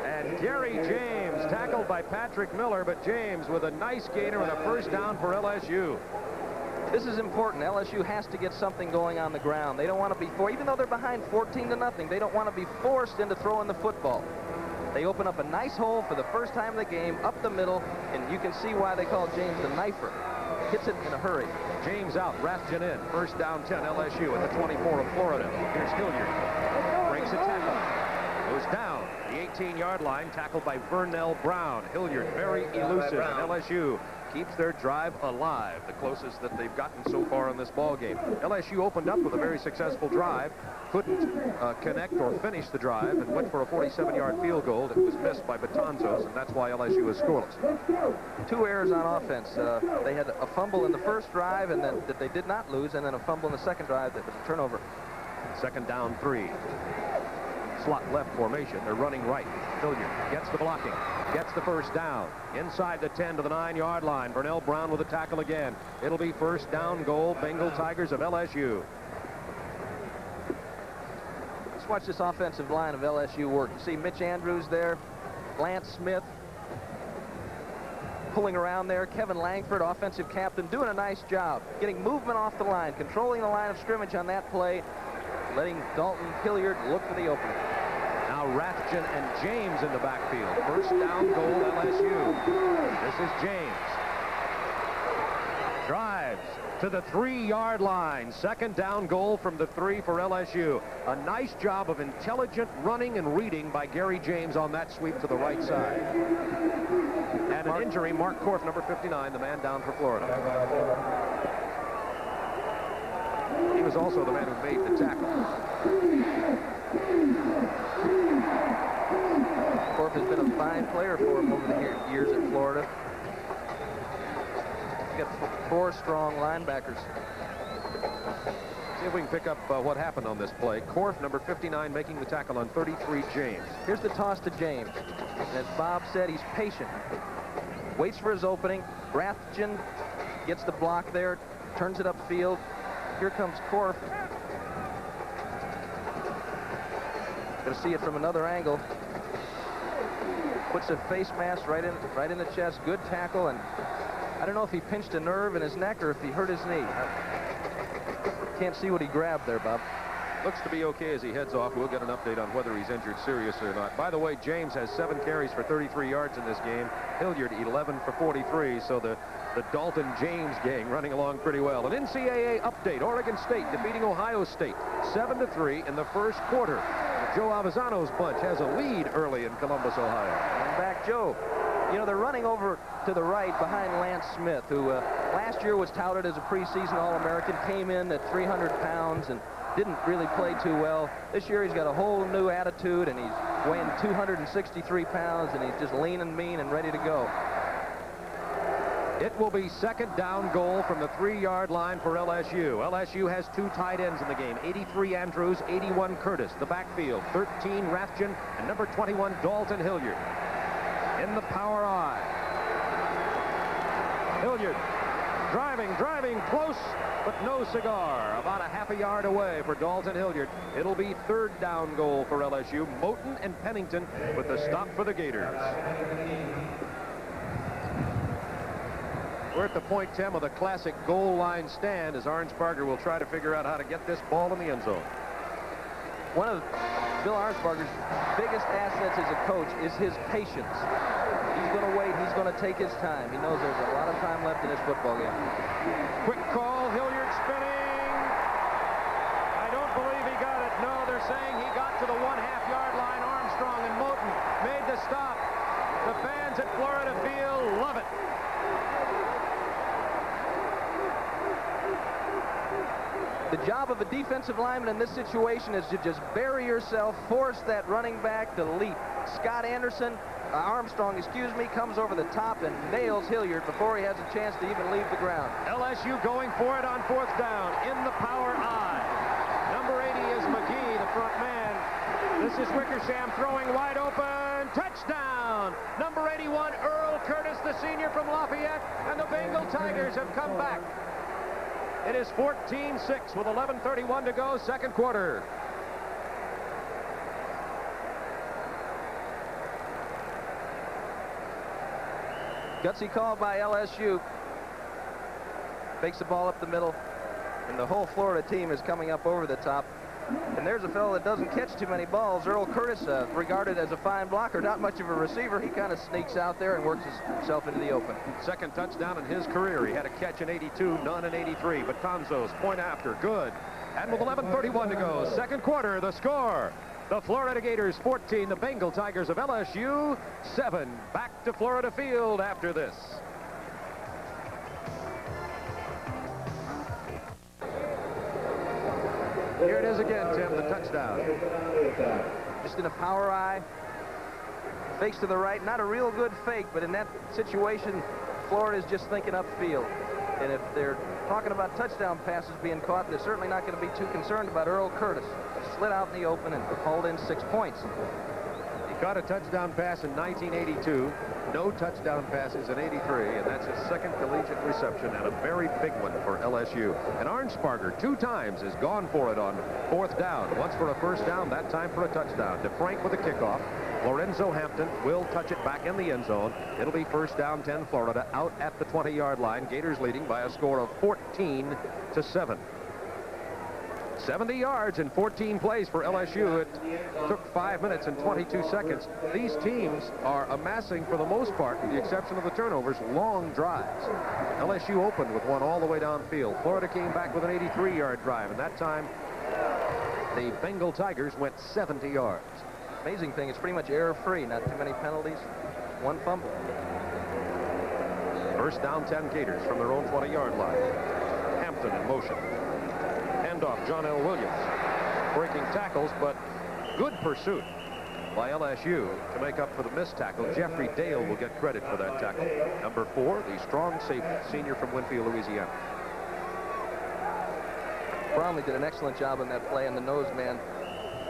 And Gary James tackled by Patrick Miller, but James with a nice gainer and a first down for LSU. This is important. LSU has to get something going on the ground. They don't want to be even though they're behind 14-0, they don't want to be forced into throwing the football. They open up a nice hole for the first time in the game, up the middle, and you can see why they call James the knifer. Hits it in a hurry. James out, Rathjen in. First down 10, LSU at the 24 of Florida. Here's Hilliard. Breaks a tackle. Goes down the 18-yard line, tackled by Vernell Brown. Hilliard very elusive, and LSU keeps their drive alive, the closest that they've gotten so far in this ball game. LSU opened up with a very successful drive, couldn't connect or finish the drive, and went for a 47-yard field goal that was missed by Betanzos, and that's why LSU is scoreless. 2 errors on offense. They had a fumble in the first drive and then that they did not lose, and then a fumble in the second drive that was a turnover. Second down 3. Slot left formation. They're running right. Hilliard gets the blocking, gets the first down. Inside the 10 to the 9-yard line. Vernell Brown with a tackle again. It'll be first down goal, Bengal Tigers of LSU. Let's watch this offensive line of LSU work. You see Mitch Andrews there, Lance Smith pulling around there. Kevin Langford, offensive captain, doing a nice job. Getting movement off the line, controlling the line of scrimmage on that play, letting Dalton Hilliard look for the opening. Now Rathjen and James in the backfield. First down goal, LSU. This is James. Drives to the 3-yard line. Second down goal from the 3 for LSU. A nice job of intelligent running and reading by Gary James on that sweep to the right side. And an injury, Mark Korf, number 59, the man down for Florida. He was also the man who made the tackle. Korf has been a fine player for him over the years at Florida. He's got 4 strong linebackers. See if we can pick up what happened on this play. Korf, number 59, making the tackle on 33, James. Here's the toss to James. As Bob said, he's patient. Waits for his opening. Rathjen gets the block there, turns it upfield. Here comes Korf. Going to see it from another angle. Puts a face mask right in the chest. Good tackle, and I don't know if he pinched a nerve in his neck or if he hurt his knee. Can't see what he grabbed there, Bob. Looks to be okay as he heads off. We'll get an update on whether he's injured seriously or not. By the way, James has 7 carries for 33 yards in this game. Hilliard 11 for 43. So the Dalton James gang running along pretty well. An NCAA update. Oregon State defeating Ohio State 7-3 in the first quarter. Joe Avizano's bunch has a lead early in Columbus, Ohio. And back Joe. You know, they're running over to the right behind Lance Smith, who last year was touted as a preseason All-American, came in at 300 pounds and didn't really play too well. This year he's got a whole new attitude, and he's weighing 263 pounds, and he's just lean and mean and ready to go. It will be second down goal from the 3-yard line for LSU. LSU has 2 tight ends in the game, 83 Andrews, 81 Curtis. The backfield, 13 Rathjen, and number 21 Dalton Hilliard. In the power I. Hilliard driving close, but no cigar. About a half a yard away for Dalton Hilliard. It'll be third down goal for LSU. Moten and Pennington with the stop for the Gators. We're at the point, Tim, of the classic goal line stand as Arnsparger will try to figure out how to get this ball in the end zone. One of Bill Arnsparger's biggest assets as a coach is his patience. He's going to wait. He's going to take his time. He knows there's a lot of time left in this football game. Quick call, Hilliard spinning. I don't believe he got it. No, they're saying he got to the 1/2-yard line. Armstrong and Moten made the stop. The fans at Florida Field love it. The job of a defensive lineman in this situation is to just bury yourself, force that running back to leap. Scott Armstrong, comes over the top and nails Hilliard before he has a chance to even leave the ground. LSU going for it on 4th down in the power I. Number 80 is McGee, the front man. This is Wickersham throwing wide open. Touchdown! Number 81, Earl Curtis, the senior from Lafayette, and the Bengal Tigers have come back. It is 14-6 with 11:31 to go, second quarter. Gutsy call by LSU. Fakes the ball up the middle, and the whole Florida team is coming up over the top. And there's a fellow that doesn't catch too many balls. Earl Curtis, regarded as a fine blocker, not much of a receiver. He kind of sneaks out there and works himself into the open. Second touchdown in his career. He had a catch in 82, none in 83. But Conzo's point after, good. And with 11:31 to go, second quarter, the score. The Florida Gators 14, the Bengal Tigers of LSU 7. Back to Florida Field after this. Here it is again, Tim, the touchdown. Just in a power I. Fakes to the right. Not a real good fake, but in that situation, Florida's just thinking upfield. And if they're talking about touchdown passes being caught, they're certainly not going to be too concerned about Earl Curtis. Slid out in the open and hauled in 6 points. He caught a touchdown pass in 1982. No touchdown passes in 83, and that's his second collegiate reception and a very big one for LSU. And Arnsparger 2 times has gone for it on 4th down. Once for a first down, that time for a touchdown. DeFrank with a kickoff. Lorenzo Hampton will touch it back in the end zone. It'll be first down 10 Florida out at the 20-yard line. Gators leading by a score of 14-7. 70 yards in 14 plays for LSU. It took 5 minutes and 22 seconds. These teams are amassing, for the most part, with the exception of the turnovers, long drives. LSU opened with one all the way downfield. Florida came back with an 83-yard drive, and that time the Bengal Tigers went 70 yards. Amazing thing, it's pretty much error-free. Not too many penalties. 1 fumble. First down 10 Gators from their own 20-yard line. Hampton in motion. Handoff, John L. Williams. Breaking tackles, but good pursuit by LSU to make up for the missed tackle. Jeffrey Dale will get credit for that tackle. Number 4, the strong safety, senior from Winfield, Louisiana. Bromley did an excellent job on that play, and the nose man,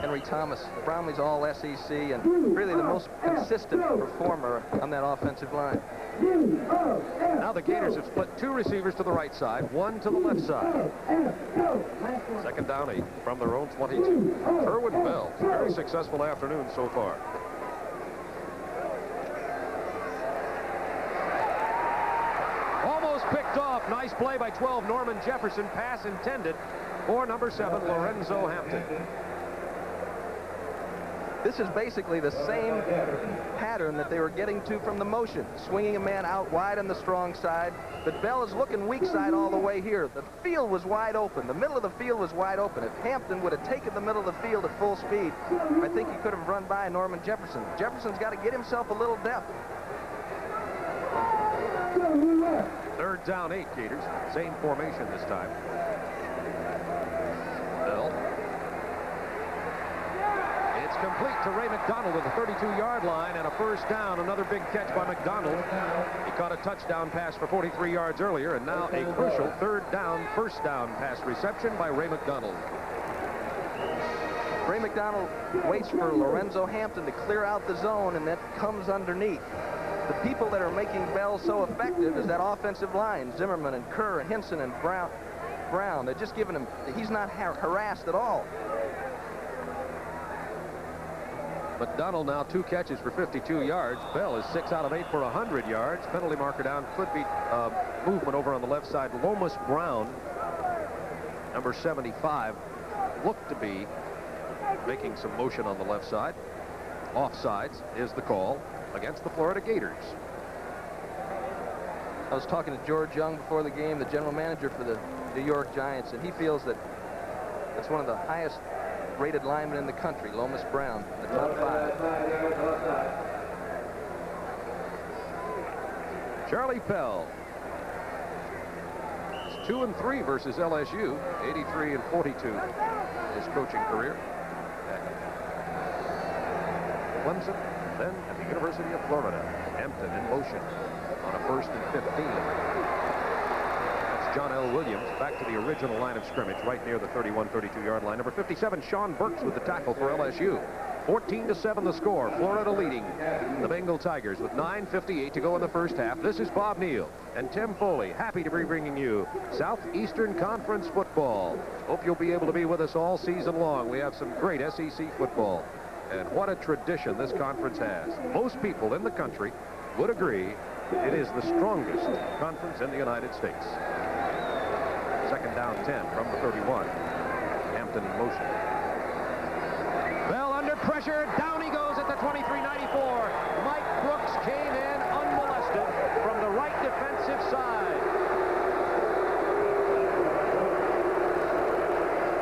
Henry Thomas. Bromley's all SEC and really the most consistent performer on that offensive line. Now the Gators have split 2 receivers to the right side, 1 to the left side. Second down 8 from their own 22. Kerwin Bell, very successful afternoon so far. Almost picked off. Nice play by 12 Norman Jefferson. Pass intended for number 7 Lorenzo Hampton. This is basically the same pattern that they were getting to from the motion, swinging a man out wide on the strong side. But Bell is looking weak side all the way here. The field was wide open. The middle of the field was wide open. If Hampton would have taken the middle of the field at full speed, I think he could have run by Norman Jefferson. Jefferson's got to get himself a little depth. Third down, 8, Gators. Same formation this time. Bell. It's complete to Ray McDonald at the 32-yard line, and a first down. Another big catch by McDonald. He caught a touchdown pass for 43 yards earlier, and now a crucial third down, first down pass reception by Ray McDonald. Ray McDonald waits for Lorenzo Hampton to clear out the zone, and that comes underneath. The people that are making Bell so effective is that offensive line, Zimmerman and Kerr and Hinson and Brown. They're just giving him, he's not harassed at all. McDonald now 2 catches for 52 yards. Bell is 6 out of 8 for 100 yards. Penalty marker down. Could be movement over on the left side. Lomas Brown, number 75, looked to be making some motion on the left side. Offsides is the call against the Florida Gators. I was talking to George Young before the game, the general manager for the New York Giants, and he feels that it's one of the highest rated linemen in the country, Lomas Brown, in the top 5. Charlie Pell. It's 2-3 versus LSU, 83 and 42 his coaching career at Clemson, then at the University of Florida. Hampton in motion on a 1st and 15. That's John L. Williams back to the original line of scrimmage right near the 31-32 yard line. Number 57, Sean Burks with the tackle for LSU. 14-7 the score. Florida leading the Bengal Tigers with 9:58 to go in the first half. This is Bob Neal and Tim Foley, happy to be bringing you Southeastern Conference football. Hope you'll be able to be with us all season long. We have some great SEC football, and what a tradition this conference has. Most people in the country would agree it is the strongest conference in the United States. Second down 10 from the 31. Hampton in motion. Bell under pressure. Down he goes at the 23-94. Mike Brooks came in unmolested from the right defensive side.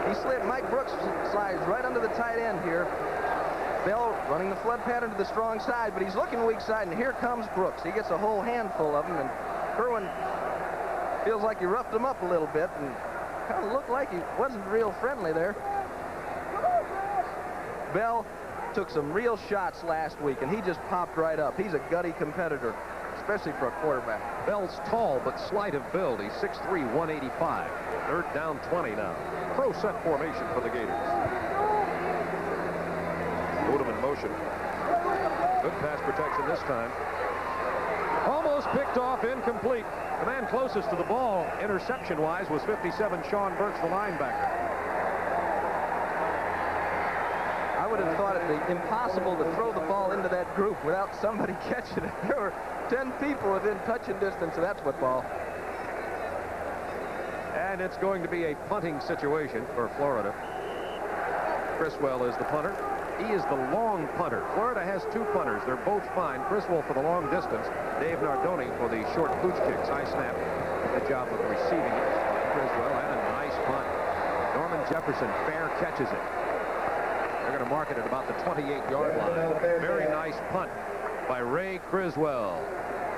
He slid. Mike Brooks slides right under the tight end here. Bell running the flood pattern to the strong side, but he's looking weak side, and here comes Brooks. He gets a whole handful of them, and Kerwin feels like he roughed him up a little bit, and kind of looked like he wasn't real friendly there. Bell took some real shots last week, and he just popped right up. He's a gutty competitor, especially for a quarterback. Bell's tall but slight of build. He's 6'3", 185. Third down 20 now. Pro set formation for the Gators. Odom in motion. Good pass protection this time. Almost picked off, incomplete. The man closest to the ball, interception-wise, was 57, Sean Burks, the linebacker. I would have thought it'd be impossible to throw the ball into that group without somebody catching it. There were 10 people within touching distance of that football. And it's going to be a punting situation for Florida. Criswell is the punter. He is the long punter. Florida has 2 punters. They're both fine. Criswell for the long distance. Dave Nardoni for the short pooch kicks. High snap. Good job of receiving it. Criswell and a nice punt. Norman Jefferson fair catches it. They're going to mark it at about the 28-yard line. Very nice punt by Ray Criswell.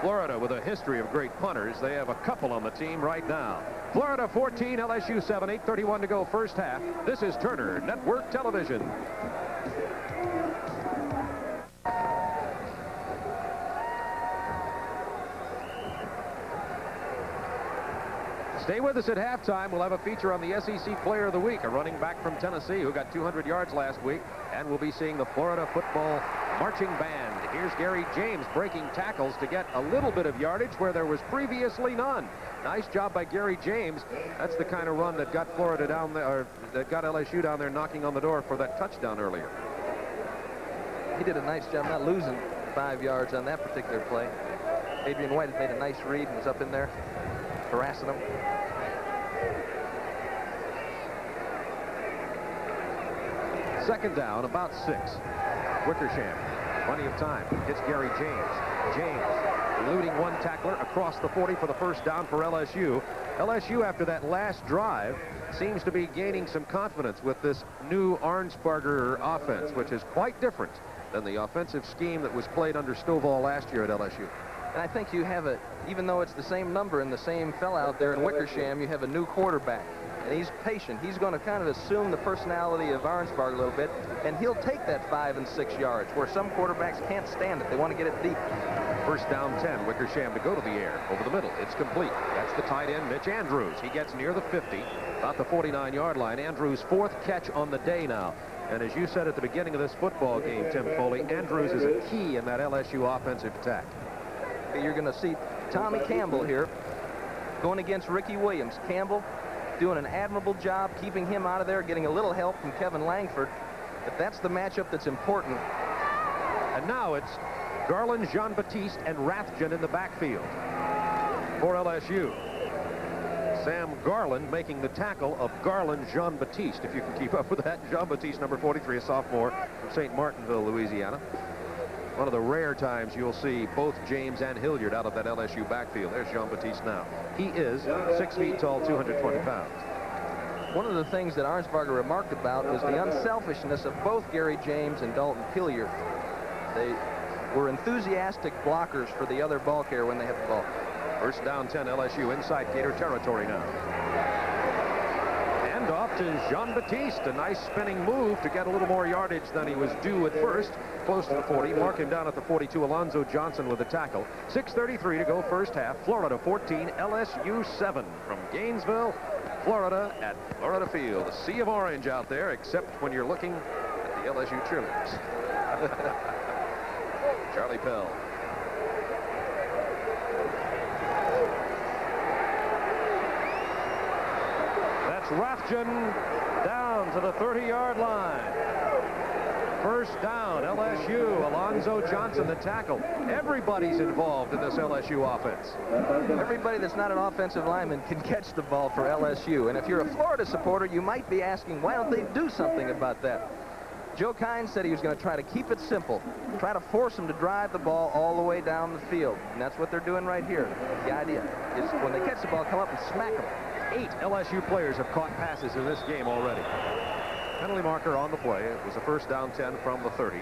Florida with a history of great punters. They have a couple on the team right now. Florida 14, LSU 7, 8:31 to go first half. This is Turner Network Television. Stay with us at halftime. We'll have a feature on the SEC Player of the Week, a running back from Tennessee who got 200 yards last week, and we'll be seeing the Florida football marching band. Here's Gary James breaking tackles to get a little bit of yardage where there was previously none. Nice job by Gary James. That's the kind of run that got Florida down there, or that got LSU down there knocking on the door for that touchdown earlier. He did a nice job not losing 5 yards on that particular play. Adrian White had made a nice read and was up in there harassing him. Second down, about 6. Wickersham, plenty of time. Hits Gary James. James eluding one tackler across the 40 for the first down for LSU. LSU, after that last drive, seems to be gaining some confidence with this new Arnsparger offense, which is quite different than the offensive scheme that was played under Stovall last year at LSU. And I think you have even though it's the same number and the same fella out there in Wickersham, you have a new quarterback. And he's patient. He's going to kind of assume the personality of Arnsparger a little bit, and he'll take that 5 and 6 yards, where some quarterbacks can't stand it. They want to get it deep. First down 10, Wickersham to go to the air. Over the middle, it's complete. That's the tight end, Mitch Andrews. He gets near the 50, about the 49-yard line. Andrews' 4th catch on the day now. And as you said at the beginning of this football game, Tim Foley, Andrews is a key in that LSU offensive attack. You're going to see Tommy Campbell here going against Ricky Williams. Campbell doing an admirable job keeping him out of there, getting a little help from Kevin Langford. But that's the matchup that's important. And now it's Garland, Jean-Baptiste, and Rathjen in the backfield for LSU. Sam Garland making the tackle of Garland, Jean-Baptiste, if you can keep up with that. Jean-Baptiste, number 43, a sophomore from St. Martinville, Louisiana. One of the rare times you'll see both James and Hilliard out of that LSU backfield. There's Jean-Baptiste now. He is 6 feet tall, 220 pounds. One of the things that Arnsparger remarked about was the unselfishness of both Gary James and Dalton Hilliard. They were enthusiastic blockers for the other ball carrier when they had the ball. First down 10, LSU inside Gator territory now. And off to Jean-Baptiste. A nice spinning move to get a little more yardage than he was due at first. Close to the 40. Mark him down at the 42. Alonzo Johnson with the tackle. 6:33 to go first half. Florida 14, LSU 7 from Gainesville, Florida at Florida Field. A sea of orange out there, except when you're looking at the LSU cheerleaders. Charlie Pell. That's Rathjen down to the 30-yard line. First down, LSU. Alonzo Johnson, the tackle. Everybody's involved in this LSU offense. Everybody that's not an offensive lineman can catch the ball for LSU. And if you're a Florida supporter, you might be asking, why don't they do something about that? Joe Kines said he was going to try to keep it simple, try to force them to drive the ball all the way down the field. And that's what they're doing right here. The idea is when they catch the ball, come up and smack them. 8 LSU players have caught passes in this game already. Penalty marker on the play. It was a first down 10 from the 30.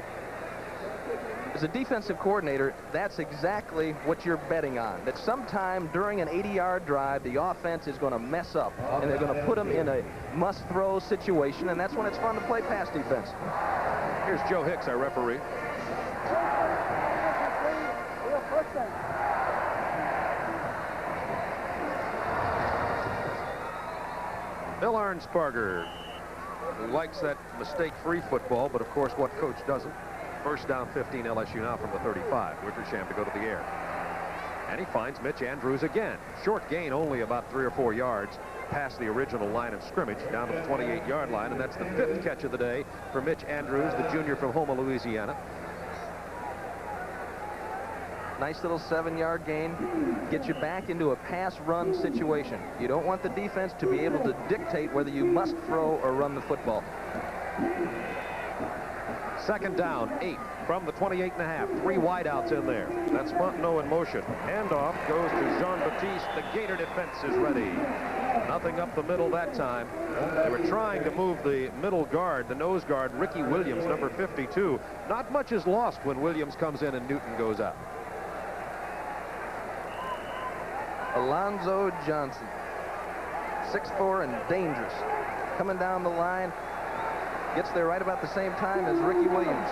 As a defensive coordinator, that's exactly what you're betting on. That sometime during an 80-yard drive, the offense is going to mess up, and they're going to put them in a must-throw situation, and that's when it's fun to play pass defense. Here's Joe Hicks, our referee. Bill Arnsparger, who likes that mistake-free football, but of course what coach doesn't. First down 15, LSU now from the 35. Wickersham to go to the air. And he finds Mitch Andrews again. Short gain, only about 3 or 4 yards past the original line of scrimmage, down to the 28-yard line, and that's the 5th catch of the day for Mitch Andrews, the junior from Houma, Louisiana. Nice little 7-yard gain. Get you back into a pass-run situation. You don't want the defense to be able to dictate whether you must throw or run the football. Second down, 8 from the 28.5. 3 wideouts in there. That's Fontenot in motion. Handoff goes to Jean-Baptiste. The Gator defense is ready. Nothing up the middle that time. They were trying to move the middle guard, the nose guard, Ricky Williams, number 52. Not much is lost when Williams comes in and Newton goes out. Alonzo Johnson, 6'4" and dangerous. Coming down the line, gets there right about the same time as Ricky Williams.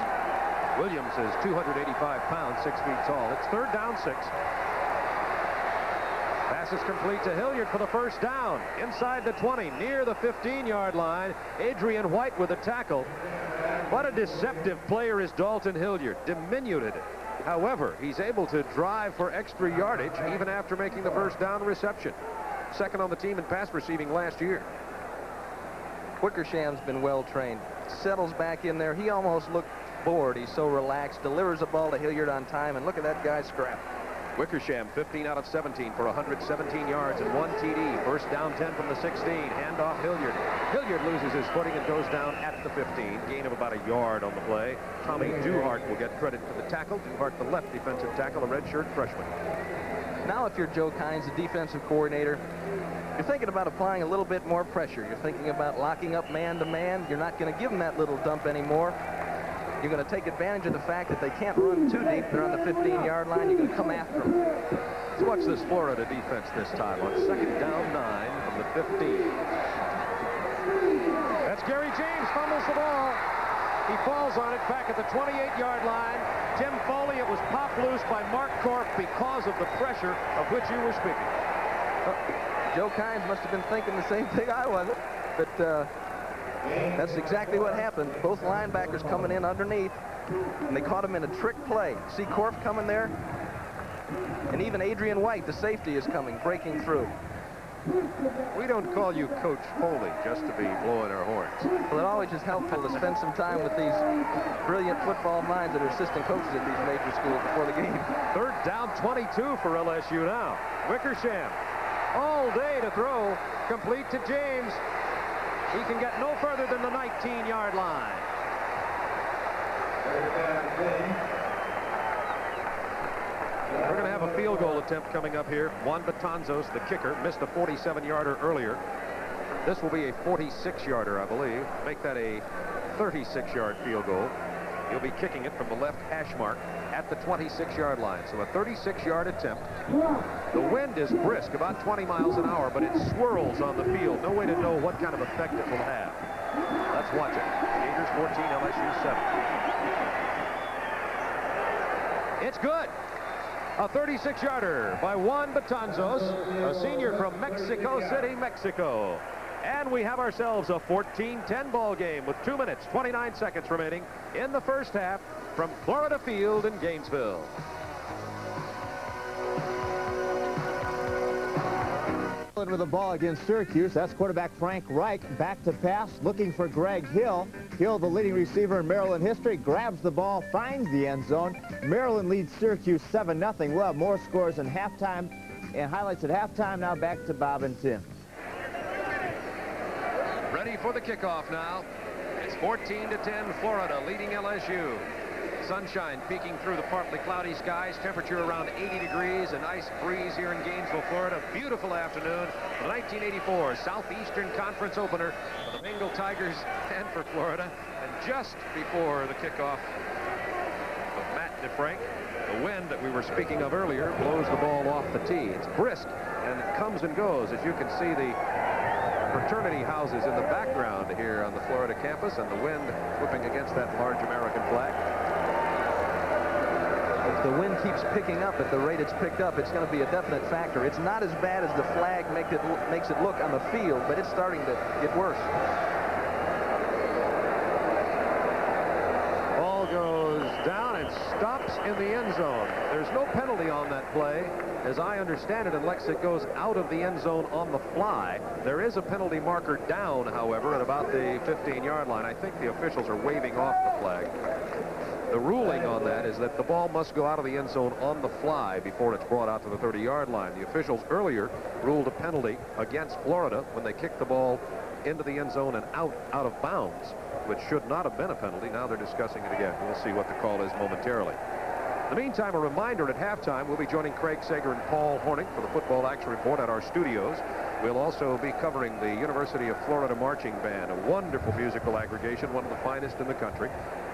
Williams is 285 pounds, 6 feet tall. It's third down 6. Pass is complete to Hilliard for the first down. Inside the 20, near the 15-yard line. Adrian White with a tackle. What a deceptive player is Dalton Hilliard. Diminuted it. However, he's able to drive for extra yardage even after making the first down reception. Second on the team in pass receiving last year. Wickersham's been well trained. Settles back in there. He almost looked bored. He's so relaxed. Delivers the ball to Hilliard on time, and look at that guy scrap. Wickersham, 15 out of 17 for 117 yards and 1 TD. First down 10 from the 16. Handoff Hilliard. Hilliard loses his footing and goes down at the 15. Gain of about a yard on the play. Tommy Duhart will get credit for the tackle. Duhart, the left defensive tackle, a redshirt freshman. Now if you're Joe Kynes, the defensive coordinator, you're thinking about applying a little bit more pressure. You're thinking about locking up man-to-man. You're not going to give them that little dump anymore. You're going to take advantage of the fact that they can't run too deep. They're on the 15-yard line. You're going to come after them. Let's watch this Florida defense this time on second down 9 from the 15. That's Gary James, fumbles the ball. He falls on it back at the 28-yard line. Tim Foley, it was popped loose by Mark Corp because of the pressure of which you were speaking. Joe Kynes must have been thinking the same thing I was, but that's exactly what happened. Both linebackers coming in underneath, and they caught him in a trick play. See Corp coming there? And even Adrian White, the safety, is coming, breaking through. We don't call you Coach Foley just to be blowing our horns. Well, it always is helpful to spend some time with these brilliant football minds that are assistant coaches at these major schools before the game. Third down 22 for LSU now. Wickersham all day to throw, complete to James. He can get no further than the 19-yard line. We're going to have a field goal attempt coming up here. Juan Betanzos, the kicker, missed a 47-yarder earlier. This will be a 46-yarder, I believe. Make that a 36-yard field goal. He'll be kicking it from the left hash mark at the 26-yard line. So a 36-yard attempt. The wind is brisk, about 20 miles an hour, but it swirls on the field. No way to know what kind of effect it will have. Let's watch it. Gators 14, LSU 7. It's good. A 36-yarder by Juan Betanzos, a senior from Mexico City, Mexico. And we have ourselves a 14-10 ball game with 2 minutes, 29 seconds remaining in the first half from Florida Field in Gainesville. With the ball against Syracuse, that's quarterback Frank Reich, back to pass, looking for Greg Hill. Hill, the leading receiver in Maryland history, grabs the ball, finds the end zone. Maryland leads Syracuse 7-0. We'll have more scores in halftime and highlights at halftime. Now back to Bob and Tim. Ready for the kickoff now. It's 14-10, Florida leading LSU. Sunshine peeking through the partly cloudy skies. Temperature around 80 degrees. A nice breeze here in Gainesville, Florida. Beautiful afternoon. The 1984 Southeastern Conference opener for the Bengal Tigers and for Florida. And just before the kickoff of Matt DeFrank, the wind that we were speaking of earlier blows the ball off the tee. It's brisk and it comes and goes. As you can see, the fraternity houses in the background here on the Florida campus, and the wind whipping against that large American flag. If the wind keeps picking up at the rate it's picked up, it's going to be a definite factor. It's not as bad as the flag makes it look on the field, but it's starting to get worse. Ball goes down and stops in the end zone. There's no penalty on that play. As I understand it, unless it goes out of the end zone on the fly. There is a penalty marker down, however, at about the 15-yard line. I think the officials are waving off the flag. The ruling on that is that the ball must go out of the end zone on the fly before it's brought out to the 30-yard line. The officials earlier ruled a penalty against Florida when they kicked the ball into the end zone and out of bounds, which should not have been a penalty. Now they're discussing it again. We'll see what the call is momentarily. In the meantime, a reminder at halftime, we'll be joining Craig Sager and Paul Hornick for the Football Action Report at our studios. We'll also be covering the University of Florida Marching Band, a wonderful musical aggregation, one of the finest in the country.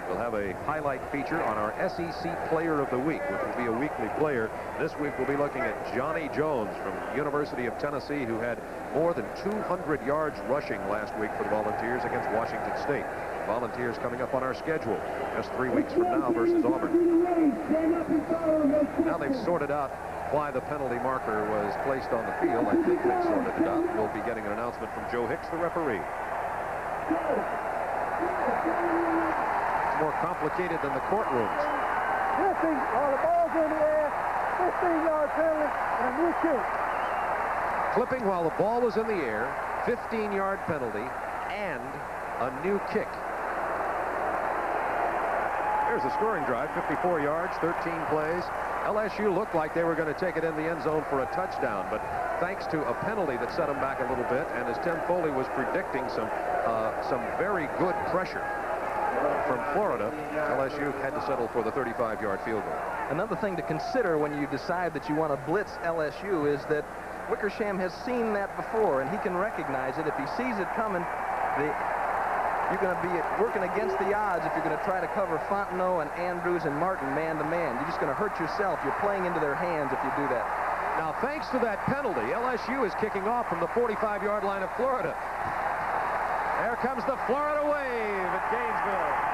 We'll have a highlight feature on our SEC Player of the Week, which will be a weekly player. This week we'll be looking at Johnny Jones from University of Tennessee, who had more than 200 yards rushing last week for the Volunteers against Washington State. Volunteers coming up on our schedule just 3 weeks from now versus Auburn. Now they've sorted out why the penalty marker was placed on the field. I think they've sorted it out. We'll be getting an announcement from Joe Hicks, the referee. It's more complicated than the courtrooms. While the ball's in the air, 15-yard penalty and a new kick. Clipping while the ball was in the air, 15-yard penalty, and a new kick. There's a scoring drive, 54 yards, 13 plays. LSU looked like they were going to take it in the end zone for a touchdown, but thanks to a penalty that set them back a little bit, and as Tim Foley was predicting some very good pressure from Florida, LSU had to settle for the 35-yard field goal. Another thing to consider when you decide that you want to blitz LSU is that Wickersham has seen that before, and he can recognize it. If he sees it coming, you're going to be working against the odds if you're going to try to cover Fontenot and Andrews and Martin man-to-man. You're just going to hurt yourself. You're playing into their hands if you do that. Now, thanks to that penalty, LSU is kicking off from the 45-yard line of Florida. There comes the Florida wave at Gainesville.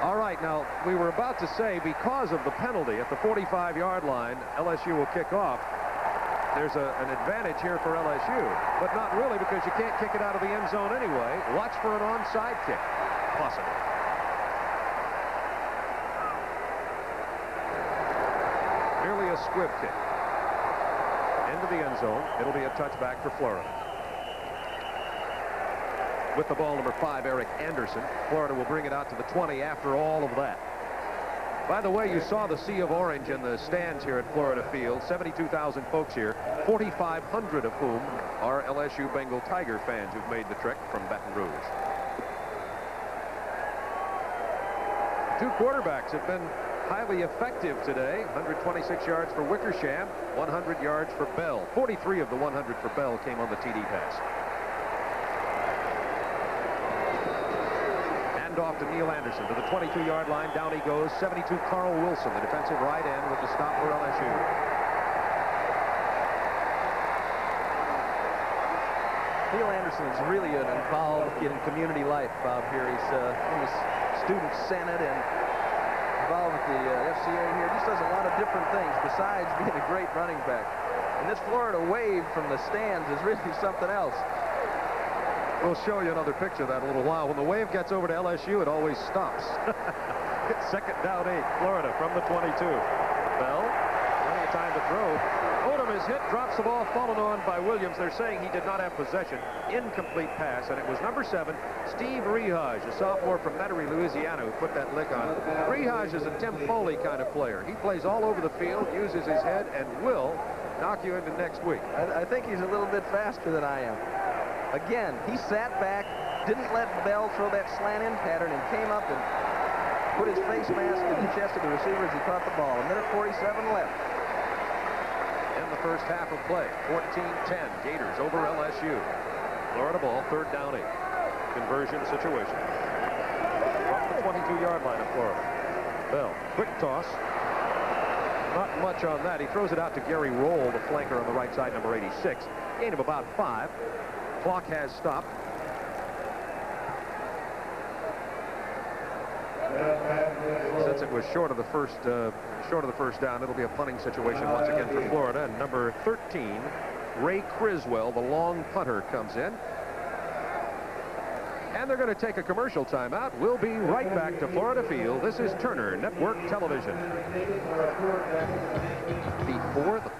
All right, now, we were about to say, because of the penalty at the 45-yard line, LSU will kick off. There's an advantage here for LSU, but not really, because you can't kick it out of the end zone anyway. Watch for an onside kick, possible. Merely a squib kick. Into the end zone. It'll be a touchback for Florida. With the ball, number 5, Eric Anderson. Florida will bring it out to the 20 after all of that. By the way, you saw the sea of orange in the stands here at Florida Field. 72,000 folks here, 4,500 of whom are LSU Bengal Tiger fans who've made the trek from Baton Rouge. Two quarterbacks have been highly effective today. 126 yards for Wickersham, 100 yards for Bell. 43 of the 100 for Bell came on the TD pass. Off to Neil Anderson to the 22-yard line. Down he goes. 72 Carl Wilson, the defensive right end, with the stop for LSU. Neil Anderson is really involved in community life, Bob, here. He's in the student senate and involved with the FCA here. Just does a lot of different things besides being a great running back. And this Florida wave from the stands is really something else. We'll show you another picture of that in a little while. When the wave gets over to LSU, it always stops. It's second down 8, Florida from the 22. Bell, plenty of time to throw. Odom is hit, drops the ball, fallen on by Williams. They're saying he did not have possession. Incomplete pass, and it was number 7, Steve Rehage, a sophomore from Metairie, Louisiana, who put that lick on. Rehage is a Tim Foley kind of player. He plays all over the field, uses his head, and will knock you into next week. I think he's a little bit faster than I am. Again, he sat back, didn't let Bell throw that slant-in pattern, and came up and put his face mask in the chest of the receiver as he caught the ball. 1:47 left. In the first half of play, 14-10, Gators over LSU. Florida ball, third down 8. Conversion situation. Off the 22-yard line of Florida. Bell, quick toss. Not much on that. He throws it out to Gary Roll, the flanker on the right side, number 86. Gain of about 5. Clock has stopped. Since it was short of the first down, it'll be a punting situation once again for Florida. And number 13, Ray Criswell, the long punter, comes in. And they're going to take a commercial timeout. We'll be right back to Florida Field. This is Turner Network Television. Before the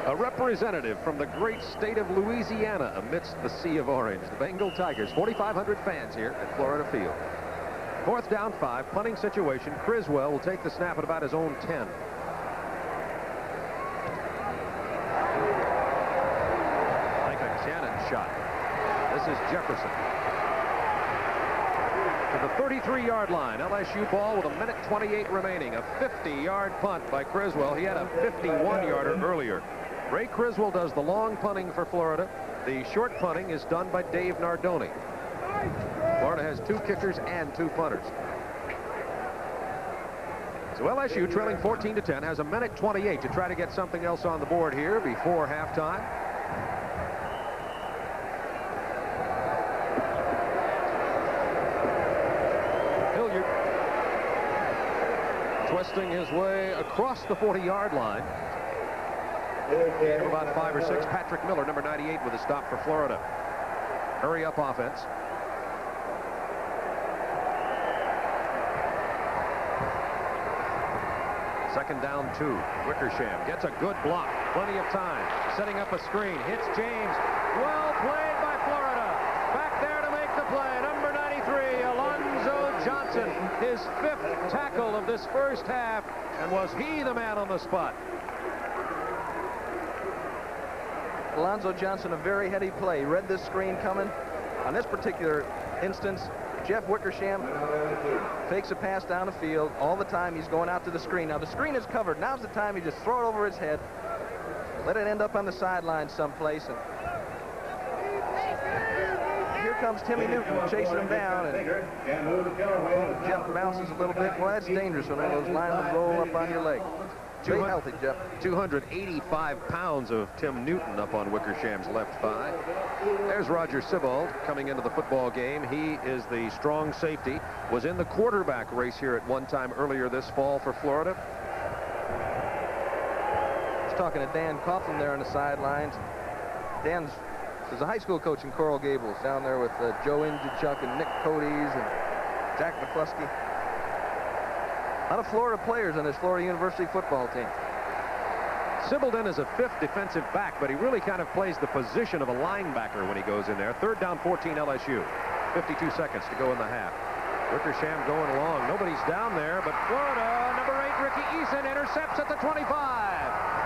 a representative from the great state of Louisiana amidst the sea of orange. The Bengal Tigers, 4,500 fans here at Florida Field. Fourth down 5, punting situation. Criswell will take the snap at about his own 10. Like a cannon shot. This is Jefferson. To the 33-yard line. LSU ball with 1:28 remaining. A 50-yard punt by Criswell. He had a 51-yarder earlier. Ray Criswell does the long punting for Florida. The short punting is done by Dave Nardoni. Florida has 2 kickers and 2 punters. So LSU, trailing 14-10, has 1:28 to try to get something else on the board here before halftime. Hilliard twisting his way across the 40-yard line. Gain of about 5 or 6. Patrick Miller, number 98, with a stop for Florida. Hurry up offense. Second down 2. Wickersham gets a good block. Plenty of time. Setting up a screen. Hits James. Well played by Florida. Back there to make the play. Number 93, Alonzo Johnson. His 5th tackle of this first half. And was he the man on the spot? Alonzo Johnson, a very heady play. He read this screen coming. On this particular instance, Jeff Wickersham fakes a pass down the field. All the time he's going out to the screen. Now the screen is covered. Now's the time you just throw it over his head. Let it end up on the sideline someplace. And here comes Timmy Newton chasing him down. And Jeff bounces a little bit. Well, that's dangerous when one of those linemen roll up on your leg. Stay healthy, Jeff. 285 pounds of Tim Newton up on Wickersham's left thigh. There's Roger Sibbald coming into the football game. He is the strong safety. Was in the quarterback race here at one time earlier this fall for Florida. I was talking to Dan Coughlin there on the sidelines. Dan's is a high school coach in Coral Gables, down there with Joe Injuchuk and Nick Cody's and Jack McCluskey. A lot of Florida players on this Florida University football team. Sibbaldon is a 5th defensive back, but he really kind of plays the position of a linebacker when he goes in there. 3rd down 14 LSU. 52 seconds to go in the half. Wickersham going along. Nobody's down there, but Florida, number 8, Ricky Eason, intercepts at the 25.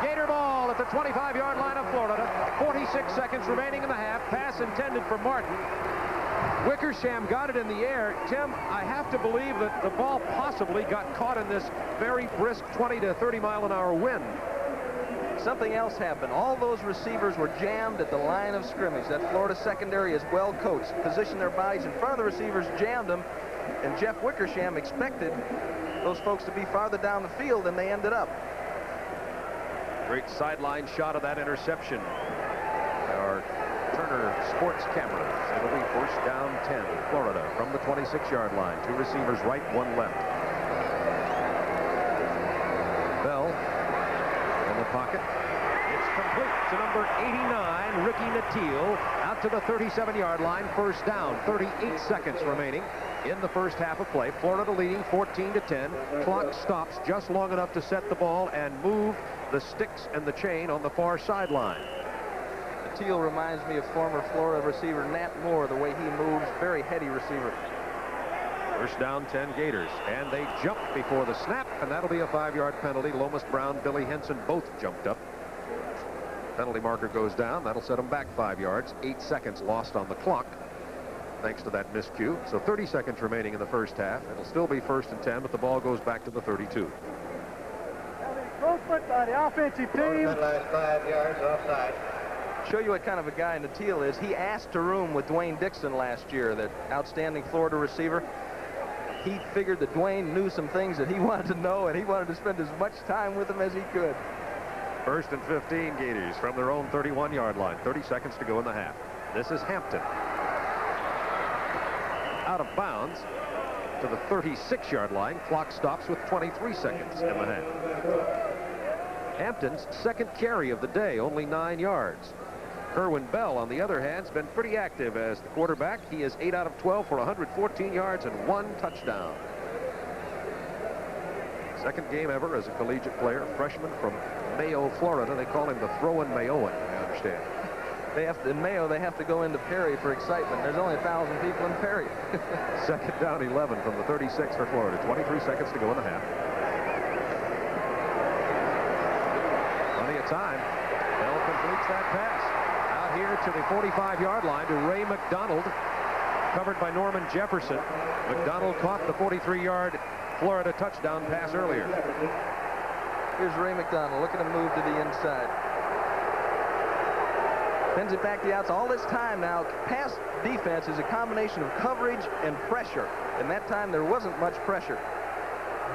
Gator ball at the 25-yard line of Florida. 46 seconds remaining in the half. Pass intended for Martin. Wickersham got it in the air. Tim, I have to believe that the ball possibly got caught in this very brisk 20 to 30 mile an hour wind. Something else happened. All those receivers were jammed at the line of scrimmage. That Florida secondary is well coached. Positioned their bodies in front of the receivers, jammed them, and Jeff Wickersham expected those folks to be farther down the field than they ended up. Great sideline shot of that interception. Our Turner Sports cameras. It'll be 1st down 10, Florida, from the 26-yard line. 2 receivers right, 1 left. Bell in the pocket. It's complete to number 89, Ricky Nattil, out to the 37-yard line. 1st down, 38 seconds remaining in the first half of play. Florida leading 14-10. Clock stops just long enough to set the ball and move the sticks and the chain on the far sideline. Nattil reminds me of former Florida receiver Nat Moore, the way he moves. Very heady receiver. 1st down 10 Gators, and they jump before the snap, and that'll be a 5-yard penalty. Lomas Brown, Billy Henson both jumped up. Penalty marker goes down. That'll set them back 5 yards. 8 seconds lost on the clock thanks to that miscue. So 30 seconds remaining in the first half. It'll still be 1st and 10, but the ball goes back to the 32. Improvement by the offensive team. Last 5 yards offside. Show you what kind of a guy Nattil is. He asked to room with Dwayne Dixon last year, that outstanding Florida receiver. He figured that Dwayne knew some things that he wanted to know, and he wanted to spend as much time with him as he could. 1st and 15 Gators from their own 31-yard line. 30 seconds to go in the half. This is Hampton. Out of bounds to the 36-yard line. Clock stops with 23 seconds in the half. Hampton's 2nd carry of the day, only 9 yards. Kerwin Bell, on the other hand, has been pretty active as the quarterback. He is 8 out of 12 for 114 yards and 1 touchdown. 2nd game ever as a collegiate player, freshman from Mayo, Florida. They call him the Throwin' Mayoan, I understand. They have to, in Mayo, they have to go into Perry for excitement. There's only 1,000 people in Perry. 2nd down 11 from the 36 for Florida. 23 seconds to go in the half. Plenty of time. Bell completes that pass. Out here to the 45-yard line to Ray McDonald, covered by Norman Jefferson. McDonald caught the 43-yard Florida touchdown pass earlier. Here's Ray McDonald. Look at him move to the inside. Sends it back the outside. All this time now, pass defense is a combination of coverage and pressure. And that time there wasn't much pressure.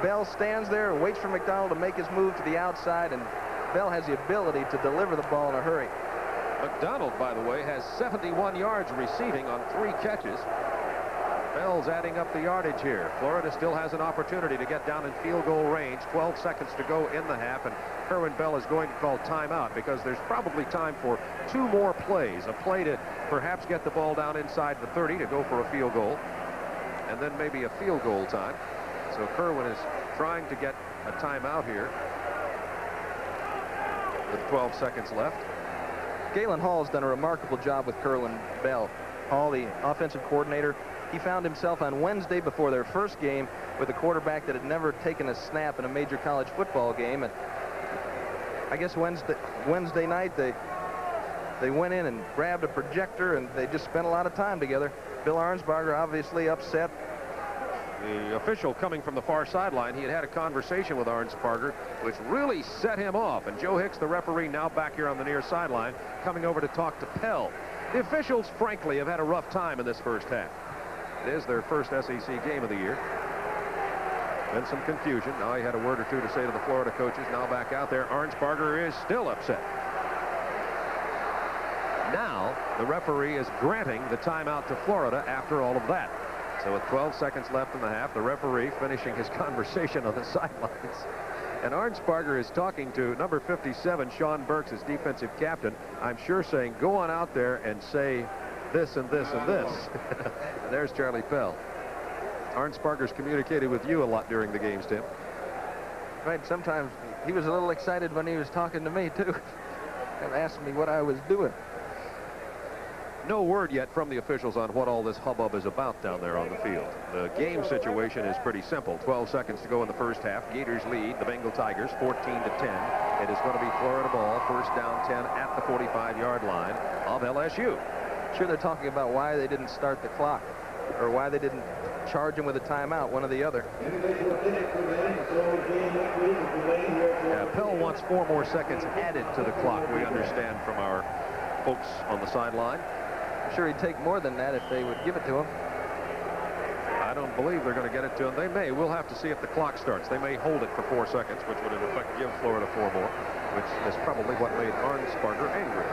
Bell stands there and waits for McDonald to make his move to the outside, and Bell has the ability to deliver the ball in a hurry. McDonald, by the way, has 71 yards receiving on 3 catches. Bell's adding up the yardage here. Florida still has an opportunity to get down in field goal range. 12 seconds to go in the half, and Kerwin Bell is going to call timeout because there's probably time for 2 more plays. A play to perhaps get the ball down inside the 30 to go for a field goal, and then maybe a field goal time. So Kerwin is trying to get a timeout here with 12 seconds left. Galen Hall has done a remarkable job with Kerwin Bell. Hall, the offensive coordinator, he found himself on Wednesday before their first game with a quarterback that had never taken a snap in a major college football game. And I guess Wednesday night they went in and grabbed a projector and they just spent a lot of time together. Bill Arnsparger obviously upset. The official coming from the far sideline, he had a conversation with Arnsparger, which really set him off. And Joe Hicks, the referee, now back here on the near sideline, coming over to talk to Pell. The officials, frankly, have had a rough time in this first half. It is their first SEC game of the year. Been some confusion. Now he had a word or two to say to the Florida coaches. Now back out there. Arnsparger is still upset. Now the referee is granting the timeout to Florida after all of that. So with 12 seconds left in the half, the referee finishing his conversation on the sidelines. And Arnsparger is talking to number 57, Sean Burks, his defensive captain. I'm sure saying, go on out there and say this and this and this. And there's Charlie Pell. Arnsparger's communicated with you a lot during the games, Tim. Right, sometimes he was a little excited when he was talking to me, too. And asked me what I was doing. No word yet from the officials on what all this hubbub is about down there on the field. The game situation is pretty simple. 12 seconds to go in the first half. Gators lead the Bengal Tigers 14-10. It is going to be Florida ball, first down 10 at the 45-yard line of LSU. Sure, they're talking about why they didn't start the clock or why they didn't charge him with a timeout, one or the other. Pell wants 4 more seconds added to the clock, we understand from our folks on the sideline. I'm sure he'd take more than that if they would give it to him. I don't believe they're going to get it to him. They may. We'll have to see if the clock starts. They may hold it for 4 seconds, which would in effect give Florida 4 more, which is probably what made Arnsparger angry.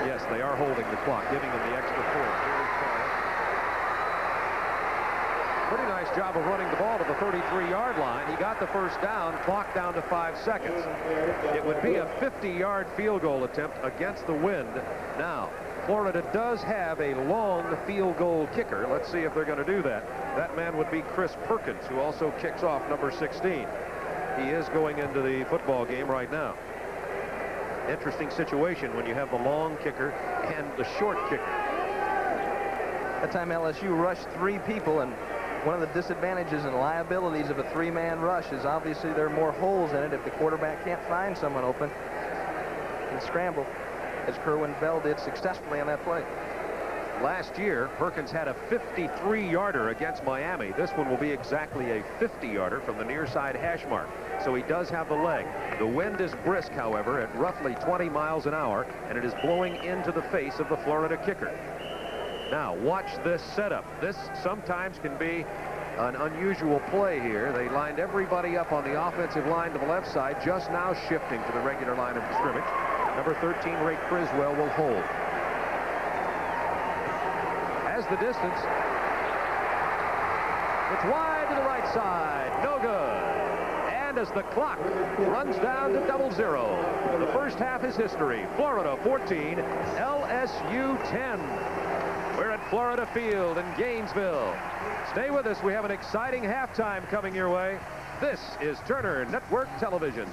Yes, they are holding the clock, giving him the extra 4. Pretty nice job of running the ball to the 33-yard line. He got the first down, clock down to 5 seconds. It would be a 50-yard field goal attempt against the wind. Now, Florida does have a long field goal kicker. Let's see if they're going to do that. That man would be Chris Perkins, who also kicks off number 16. He is going into the football game right now. Interesting situation when you have the long kicker and the short kicker. That time LSU rushed 3 people, and one of the disadvantages and liabilities of a 3-man rush is obviously there are more holes in it if the quarterback can't find someone open and scramble, as Kerwin Bell did successfully on that play. Last year, Perkins had a 53-yarder against Miami. This one will be exactly a 50-yarder from the near side hash mark. So he does have the leg. The wind is brisk, however, at roughly 20 miles an hour, and it is blowing into the face of the Florida kicker. Now, watch this setup. This sometimes can be an unusual play here. They lined everybody up on the offensive line to the left side, just now shifting to the regular line of scrimmage. Number 13, Ray Criswell, will hold. As the distance, it's wide to the right side. No good. And as the clock runs down to 00, the first half is history. Florida 14, LSU 10. We're at Florida Field in Gainesville. Stay with us. We have an exciting halftime coming your way. This is Turner Network Television.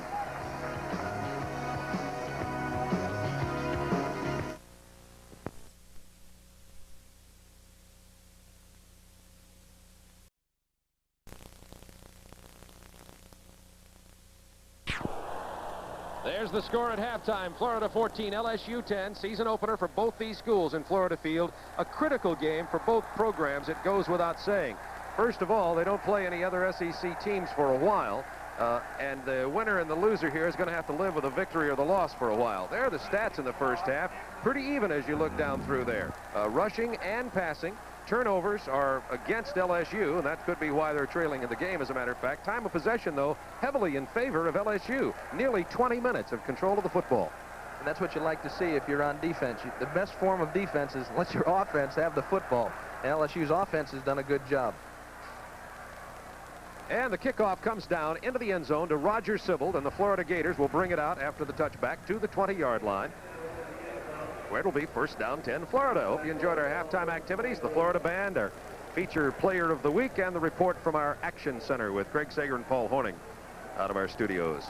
There's the score at halftime. Florida 14, LSU 10. Season opener for both these schools in Florida Field. A critical game for both programs, it goes without saying. First of all, they don't play any other SEC teams for a while. And the winner and the loser here is going to have to live with a victory or the loss for a while. There are the stats in the first half. Pretty even as you look down through there. Rushing and passing. Turnovers are against LSU, and that could be why they're trailing in the game, as a matter of fact. Time of possession, though, heavily in favor of LSU. Nearly 20 minutes of control of the football. That's what you like to see if you're on defense. The best form of defense is let your offense have the football. And LSU's offense has done a good job. And the kickoff comes down into the end zone to Roger Sibbald, and the Florida Gators will bring it out after the touchback to the 20-yard line, where it'll be first down 10 Florida. Hope you enjoyed our halftime activities. The Florida Band, our feature player of the week, and the report from our Action Center with Craig Sager and Paul Horning out of our studios.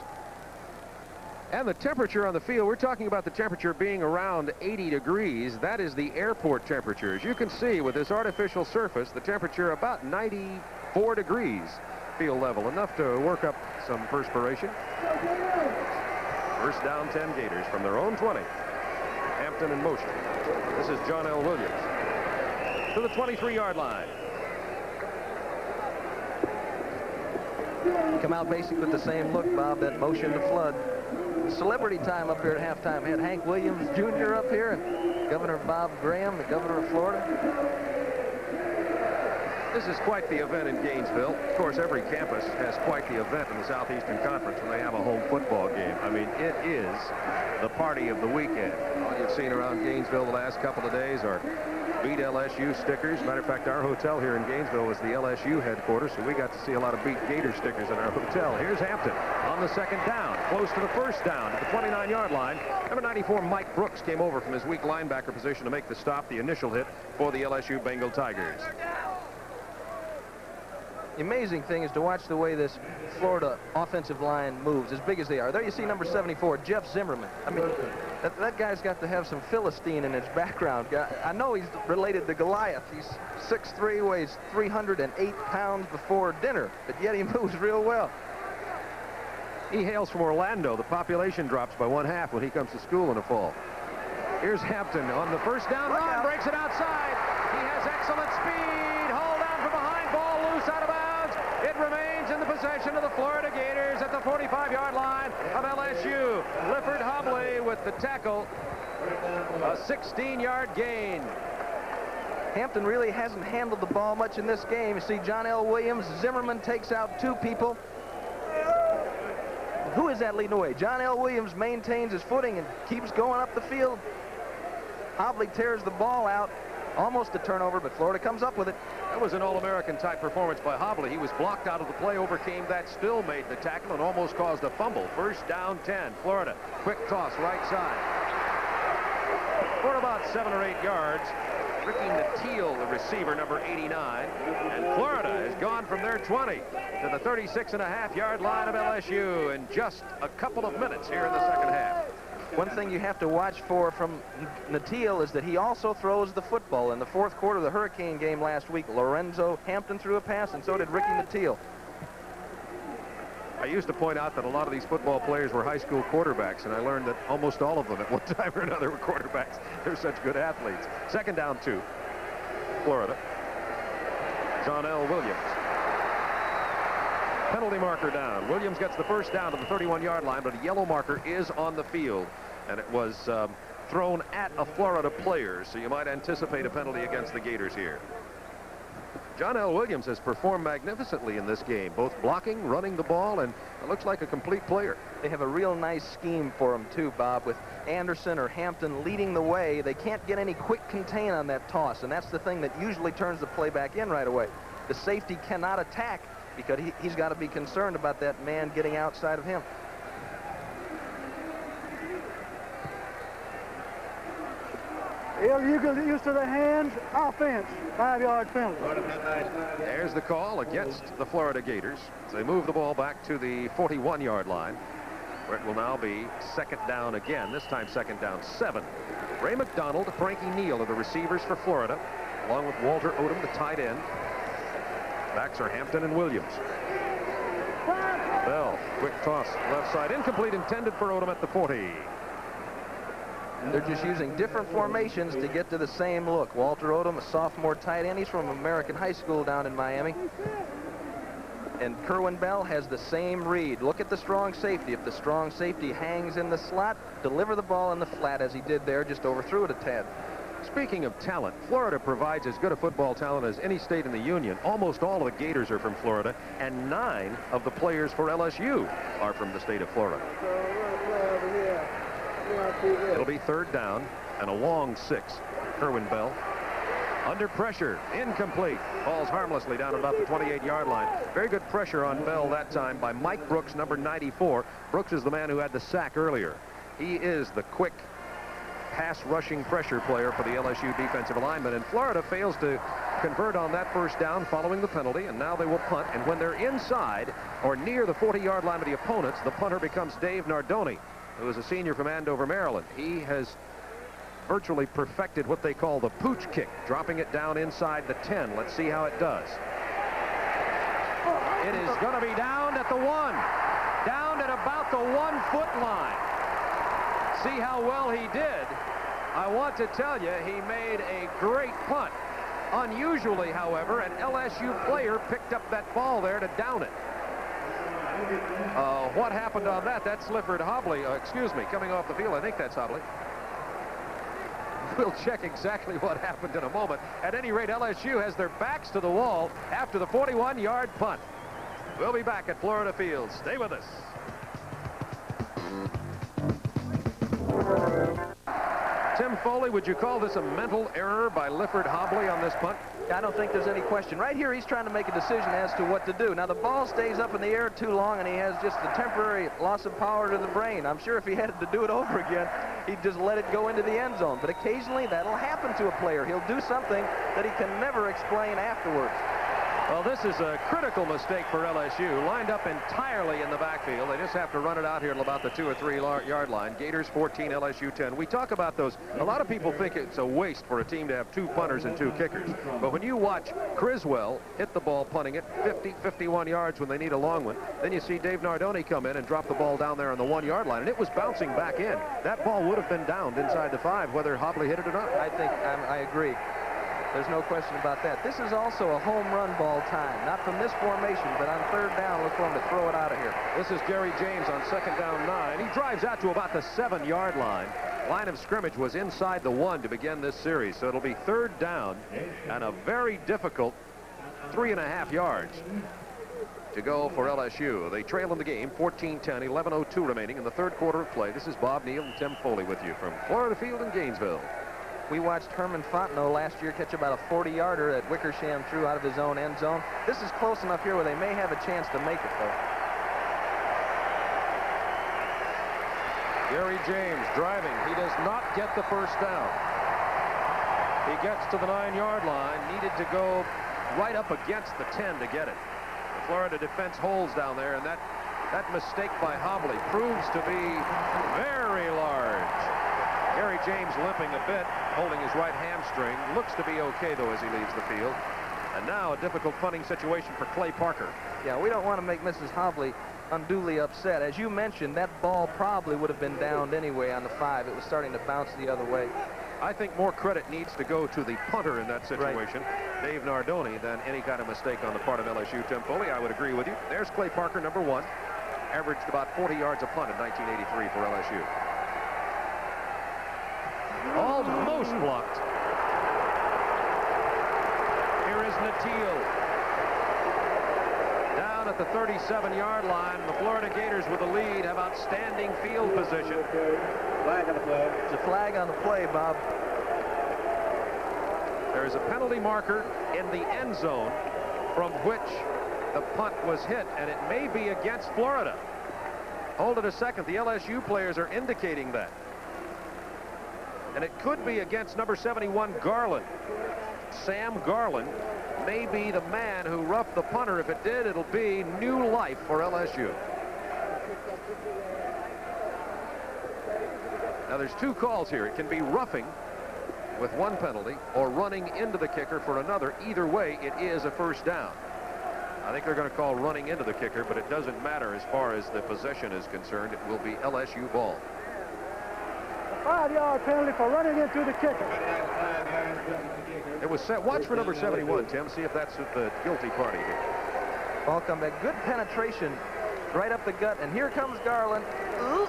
And the temperature on the field, we're talking about the temperature being around 80 degrees. That is the airport temperature. As you can see with this artificial surface, the temperature about 94 degrees field level, enough to work up some perspiration. First down 10 Gators from their own 20. Hampton in motion. This is John L. Williams to the 23-yard line. Come out basically with the same look, Bob, that motion to flood. Celebrity time up here at halftime. Had Hank Williams Jr. up here, and Governor Bob Graham, the governor of Florida. This is quite the event in Gainesville. Of course, every campus has quite the event in the Southeastern Conference when they have a home football game. I mean, it is the party of the weekend. All you've seen around Gainesville the last couple of days are Beat LSU stickers. Matter of fact, our hotel here in Gainesville was the LSU headquarters, so we got to see a lot of Beat Gator stickers in our hotel. Here's Hampton on the second down, close to the first down at the 29-yard line. Number 94, Mike Brooks, came over from his weak linebacker position to make the stop, the initial hit for the LSU Bengal Tigers. The amazing thing is to watch the way this Florida offensive line moves, as big as they are. There you see number 74, Jeff Zimmerman. I mean, that guy's got to have some Philistine in his background. I know he's related to Goliath. He's 6'3", weighs 308 pounds before dinner, but yet he moves real well. He hails from Orlando. The population drops by 1/2 when he comes to school in the fall. Here's Hampton on the first down run, breaks it outside. He has excellent speed. Hold down from behind, ball loose out of bounds. It remains in the possession of the Florida Gators at the 45-yard line of LSU. Clifford Hobley with the tackle. A 16-yard gain. Hampton really hasn't handled the ball much in this game. You see John L. Williams. Zimmerman takes out 2 people. Who is that leading away? John L. Williams maintains his footing and keeps going up the field. Hobley tears the ball out. Almost a turnover, but Florida comes up with it. That was an All-American type performance by Hobley. He was blocked out of the play, overcame that, still made the tackle, and almost caused a fumble. First down 10. Florida. Quick toss right side. For about 7 or 8 yards. Ricky Nattiel, the receiver, number 89. And Florida has gone from their 20 to the 36.5-yard line of LSU in just a couple of minutes here in the second half. One thing you have to watch for from Nattiel is that he also throws the football. In the fourth quarter of the Hurricane game last week, Lorenzo Hampton threw a pass, and so did Ricky Nattiel. I used to point out that a lot of these football players were high school quarterbacks, and I learned that almost all of them at one time or another were quarterbacks. They're such good athletes. Second down 2, Florida. John L. Williams. Penalty marker down. Williams gets the first down to the 31-yard line, but a yellow marker is on the field, and it was thrown at a Florida player, so you might anticipate a penalty against the Gators here. John L. Williams has performed magnificently in this game, both blocking, running the ball, and it looks like a complete player. They have a real nice scheme for him, too, Bob, with Anderson or Hampton leading the way. They can't get any quick contain on that toss, and that's the thing that usually turns the play back in right away. The safety cannot attack because he's got to be concerned about that man getting outside of him. You get used to the hands. Offense, 5-yard penalty. There's the call against the Florida Gators. They move the ball back to the 41-yard line, where it will now be second down again. This time second down 7. Ray McDonald, Frankie Neal are the receivers for Florida, along with Walter Odom, the tight end. Backs are Hampton and Williams. Bell, quick toss, left side, incomplete, intended for Odom at the 40. They're just using different formations to get to the same look. Walter Odom, a sophomore tight end. He's from American High School down in Miami. And Kerwin Bell has the same read. Look at the strong safety. If the strong safety hangs in the slot, deliver the ball in the flat as he did there, just overthrew it a tad. Speaking of talent, Florida provides as good a football talent as any state in the Union. Almost all of the Gators are from Florida, and 9 of the players for LSU are from the state of Florida. It'll be third down and a long 6. Kerwin Bell. Under pressure, incomplete. Falls harmlessly down about the 28-yard line. Very good pressure on Bell that time by Mike Brooks, number 94. Brooks is the man who had the sack earlier. He is the quick pass rushing pressure player for the LSU defensive lineman. And Florida fails to convert on that first down following the penalty, and now they will punt. And when they're inside or near the 40-yard line of the opponents, the punter becomes Dave Nardoni, who is a senior from Andover, Maryland. He has virtually perfected what they call the pooch kick, dropping it down inside the 10. Let's see how it does. It is going to be down at the 1, down at about the 1-foot line. See how well he did. I want to tell you, he made a great punt. Unusually, however, an LSU player picked up that ball there to down it. What happened on that? That's Clifford Hobley, coming off the field. I think that's Hobley. We'll check exactly what happened in a moment. At any rate, LSU has their backs to the wall after the 41-yard punt. We'll be back at Florida Field. Stay with us. Tim Foley, would you call this a mental error by Clifford Hobley on this punt? I don't think there's any question. Right here, he's trying to make a decision as to what to do. Now, the ball stays up in the air too long, and he has just a temporary loss of power to the brain. I'm sure if he had to do it over again, he'd just let it go into the end zone. But occasionally, that'll happen to a player. He'll do something that he can never explain afterwards. Well, this is a critical mistake for LSU. Lined up entirely in the backfield. They just have to run it out here at about the 2 or 3 yard line. Gators 14, LSU 10. We talk about those. A lot of people think it's a waste for a team to have 2 punters and 2 kickers. But when you watch Criswell hit the ball punting it 50, 51 yards when they need a long one, then you see Dave Nardoni come in and drop the ball down there on the 1-yard line, and it was bouncing back in. That ball would have been downed inside the 5, whether Hobley hit it or not. I agree. There's no question about that. This is also a home run ball time. Not from this formation, but on third down, look for him to throw it out of here. This is Gary James on second down 9. He drives out to about the 7-yard line. Line of scrimmage was inside the 1 to begin this series, so it'll be third down and a very difficult 3.5 yards to go for LSU. They trail in the game 14-10, 11:02 remaining in the third quarter of play. This is Bob Neal and Tim Foley with you from Florida Field in Gainesville. We watched Herman Fontenot last year catch about a 40-yarder that Wickersham threw out of his own end zone. This is close enough here where they may have a chance to make it, though. Gary James driving. He does not get the first down. He gets to the 9-yard line. Needed to go right up against the 10 to get it. The Florida defense holds down there, and that mistake by Hobley proves to be very large. Gary James limping a bit, holding his right hamstring. Looks to be okay, though, as he leaves the field. And now a difficult punting situation for Clay Parker. Yeah, we don't want to make Mrs. Hobley unduly upset. As you mentioned, that ball probably would have been downed anyway on the 5. It was starting to bounce the other way. I think more credit needs to go to the punter in that situation, right, Dave Nardoni, than any kind of mistake on the part of LSU. Tim Foley, I would agree with you. There's Clay Parker, number 1. Averaged about 40 yards a punt in 1983 for LSU. Almost blocked. Here is Natil. Down at the 37-yard line. The Florida Gators with the lead have outstanding field position. Flag on the play. It's a flag on the play, Bob. There is a penalty marker in the end zone from which the punt was hit, and it may be against Florida. Hold it a second. The LSU players are indicating that. And it could be against number 71, Garland. Sam Garland may be the man who roughed the punter. If it did, it'll be new life for LSU. Now, there's 2 calls here. It can be roughing with 1 penalty or running into the kicker for another. Either way, it is a first down. I think they're going to call running into the kicker, but it doesn't matter as far as the possession is concerned. It will be LSU ball. 5-yard penalty for running into the kicker. It was set. Watch for number 71, Tim. See if that's the guilty party here. Ball come back. Good penetration right up the gut. And here comes Garland. Ooh.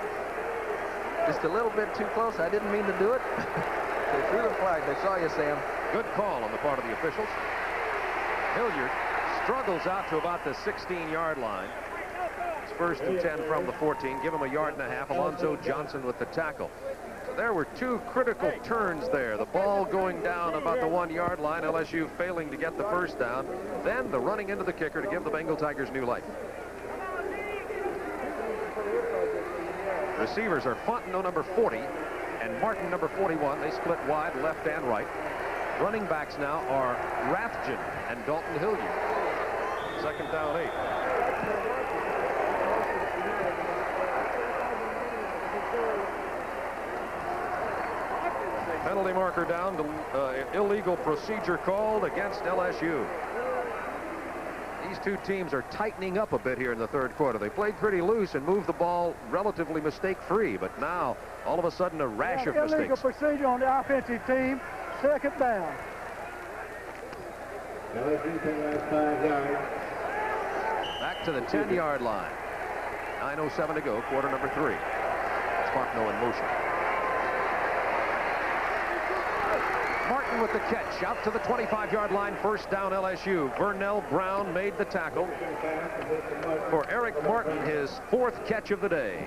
Just a little bit too close. I didn't mean to do it. They threw the flag. They saw you, Sam. Good call on the part of the officials. Hilliard struggles out to about the 16-yard line. It's 1st and 10 from the 14. Give him a 1.5 yards. Alonzo Johnson with the tackle. There were two critical turns there. The ball going down about the 1-yard line, LSU failing to get the first down. Then the running into the kicker to give the Bengal Tigers new life. Receivers are Fontenot, number 40, and Martin, number 41. They split wide, left and right. Running backs now are Rathjen and Dalton Hilliard. Second down 8. Penalty marker down. Illegal procedure called against LSU. These two teams are tightening up a bit here in the third quarter. They played pretty loose and moved the ball relatively mistake-free, but now all of a sudden a rash of mistakes. Illegal procedure on the offensive team. Second down. Back to the 10-yard line. 9:07 to go, quarter number 3. Fontenot in motion. Martin with the catch out to the 25-yard line. First down LSU. Vernell Brown made the tackle for Eric Martin, his 4th catch of the day.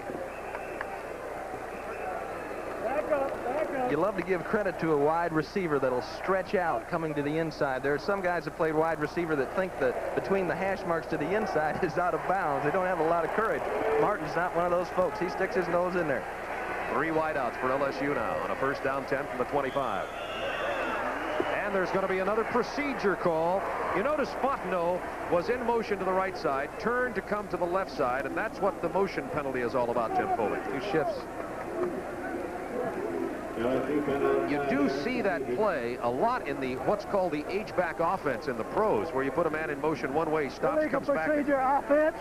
You love to give credit to a wide receiver that'll stretch out coming to the inside. There are some guys that played wide receiver that think that between the hash marks to the inside is out of bounds. They don't have a lot of courage. Martin's not one of those folks. He sticks his nose in there. 3 wideouts for LSU now on a first down 10 from the 25. And there's going to be another procedure call. You notice Fontenot was in motion to the right side, turned to come to the left side, and that's what the motion penalty is all about, Tim Foley. 2 shifts. You do see that play a lot in the what's called the H-back offense in the pros, where you put a man in motion one way, stops, Illegal comes back, procedure, offense,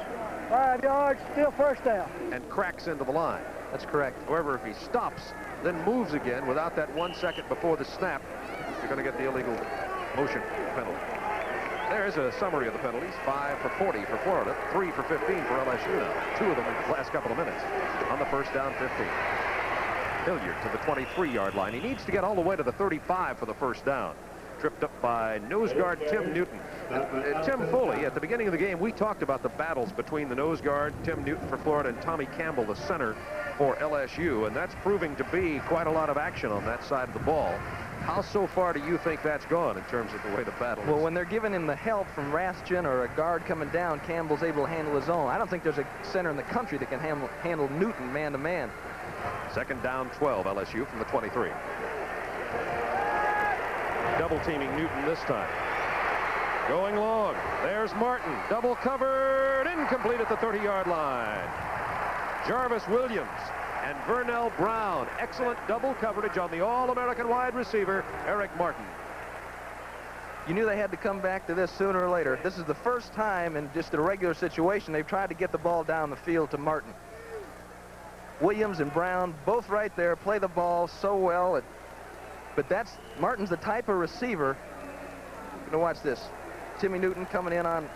5 yards, still first down. and cracks into the line. That's correct. However, if he stops, then moves again without that 1 second before the snap, you're going to get the illegal motion penalty. There's a summary of the penalties. 5 for 40 for Florida, 3 for 15 for LSU now. 2 of them in the last couple of minutes on the first down 15. Hilliard to the 23-yard line. He needs to get all the way to the 35 for the first down. Tripped up by nose guard Tim Newton. Tim Foley, at the beginning of the game, we talked about the battles between the nose guard, Tim Newton for Florida, and Tommy Campbell, the center for LSU, and that's proving to be quite a lot of action on that side of the ball. How so far do you think that's gone in terms of the way the battle is? Well, when they're giving him the help from Rathjen or a guard coming down, Campbell's able to handle his own. I don't think there's a center in the country that can handle Newton man-to-man. Second down 12, LSU from the 23. Double teaming Newton this time. Going long. There's Martin. Double covered. Incomplete at the 30-yard line. Jarvis Williams and Vernell Brown. Excellent double coverage on the All-American wide receiver, Eric Martin. You knew they had to come back to this sooner or later. This is the first time in just a regular situation they've tried to get the ball down the field to Martin. Williams and Brown both right there, play the ball so well. But Martin's the type of receiver. You're gonna watch this. Timmy Newton coming in on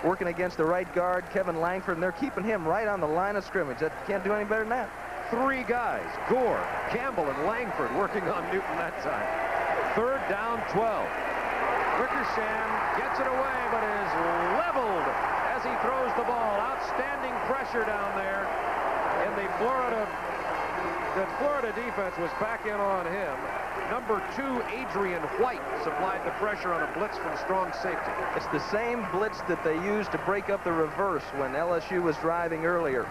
working against the right guard, Kevin Langford, and they're keeping him right on the line of scrimmage. That can't do any better than that. 3 guys, Gore, Campbell, and Langford working on Newton that time. Third down 12. Wickersham gets it away, but is leveled as he throws the ball. Outstanding pressure down there. The Florida defense was back in on him. Number 2, Adrian White, supplied the pressure on a blitz from strong safety. It's the same blitz that they used to break up the reverse when LSU was driving earlier.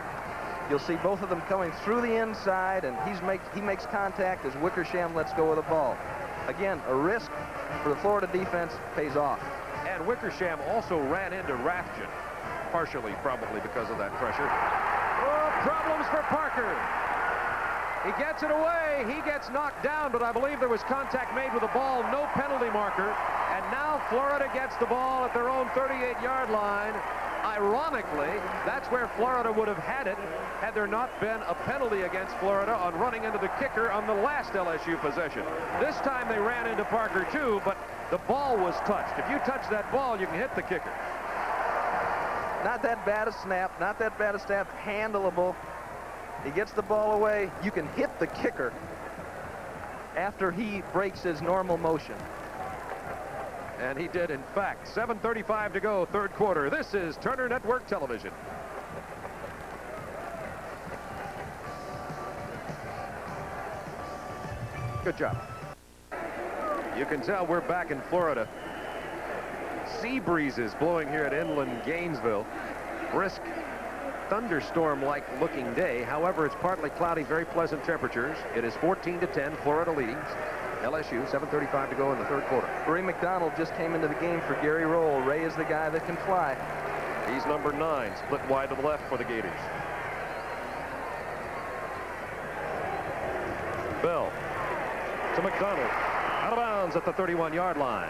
You'll see both of them coming through the inside, and he makes contact as Wickersham lets go of the ball. Again, a risk for the Florida defense pays off. And Wickersham also ran into Rathjen, partially probably because of that pressure. Oh, problems for Parker. He gets it away. He gets knocked down, but I believe there was contact made with the ball. No penalty marker. And now Florida gets the ball at their own 38-yard line. Ironically, that's where Florida would have had it had there not been a penalty against Florida on running into the kicker on the last LSU possession. This time they ran into Parker too, but the ball was touched. If you touch that ball, you can hit the kicker. Not that bad a snap, not that bad a snap, handleable. He gets the ball away. You can hit the kicker after he breaks his normal motion. And he did, in fact. 7:35 to go, third quarter. This is Turner Network Television. Good job. You can tell we're back in Florida. Sea breezes blowing here at inland Gainesville. Brisk thunderstorm-like looking day. However, it's partly cloudy, very pleasant temperatures. It is 14-10, Florida leading. LSU, 7:35 to go in the third quarter. Ray McDonald just came into the game for Gary Roll. Ray is the guy that can fly. He's number 9, split wide to the left for the Gators. Bell to McDonald. Out of bounds at the 31-yard line.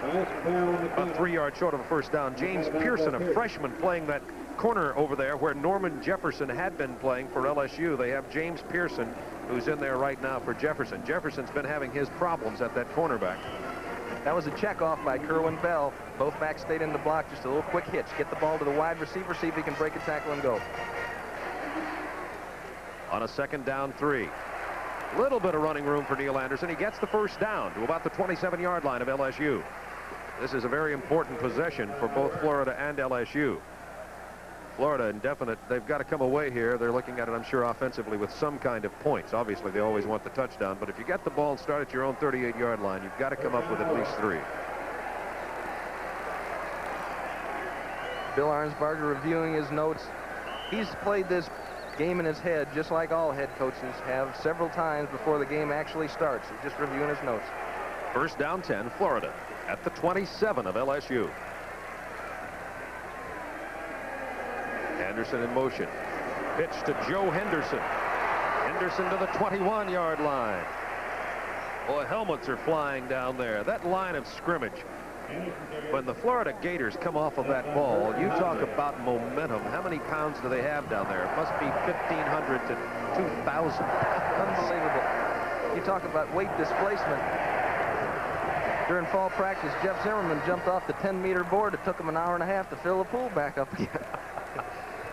About 3 yards short of a first down. James Pearson, a freshman, playing that corner over there where Norman Jefferson had been playing for LSU. They have James Pearson, who's in there right now for Jefferson. Jefferson's been having his problems at that cornerback. That was a check off by Kerwin Bell. Both backs stayed in the block. Just a little quick hitch. Get the ball to the wide receiver, see if he can break a tackle and go. On a 2nd down 3. Little bit of running room for Neil Anderson. He gets the first down to about the 27-yard line of LSU. This is a very important possession for both Florida and LSU. Florida indefinite. They've got to come away here. They're looking at it, I'm sure, offensively with some kind of points. Obviously, they always want the touchdown. But if you get the ball and start at your own 38-yard line, you've got to come up with at least 3. Bill Arnsparger reviewing his notes. He's played this game in his head just like all head coaches have several times before the game actually starts. He's just reviewing his notes. First down 10, Florida at the 27 of LSU. Anderson in motion. Pitch to Joe Henderson. Henderson to the 21-yard line. Boy, helmets are flying down there. That line of scrimmage. When the Florida Gators come off of that ball, you talk about momentum. How many pounds do they have down there? It must be 1,500 to 2,000. Unbelievable. You talk about weight displacement. During fall practice, Jeff Zimmerman jumped off the 10-meter board. It took him an hour and a half to fill the pool back up again.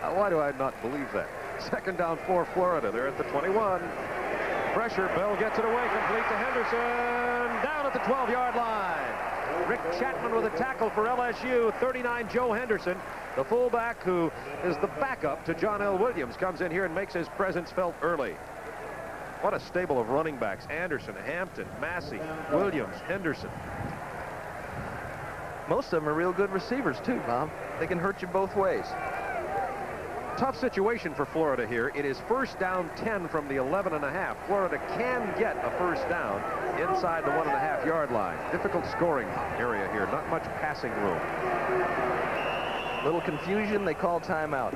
Why do I not believe that? 2nd down 4, Florida. They're at the 21. Pressure. Bell gets it away. Complete to Henderson. Down at the 12-yard line. Rick Chapman with a tackle for LSU. 39, Joe Henderson, the fullback who is the backup to John L. Williams, comes in here and makes his presence felt early. What a stable of running backs. Anderson, Hampton, Massey, Williams, Henderson. Most of them are real good receivers, too, Bob. They can hurt you both ways. Tough situation for Florida here. It is first down 10 from the 11.5. Florida can get a first down inside the 1.5-yard line. Difficult scoring area here. Not much passing room. Little confusion. They call timeout.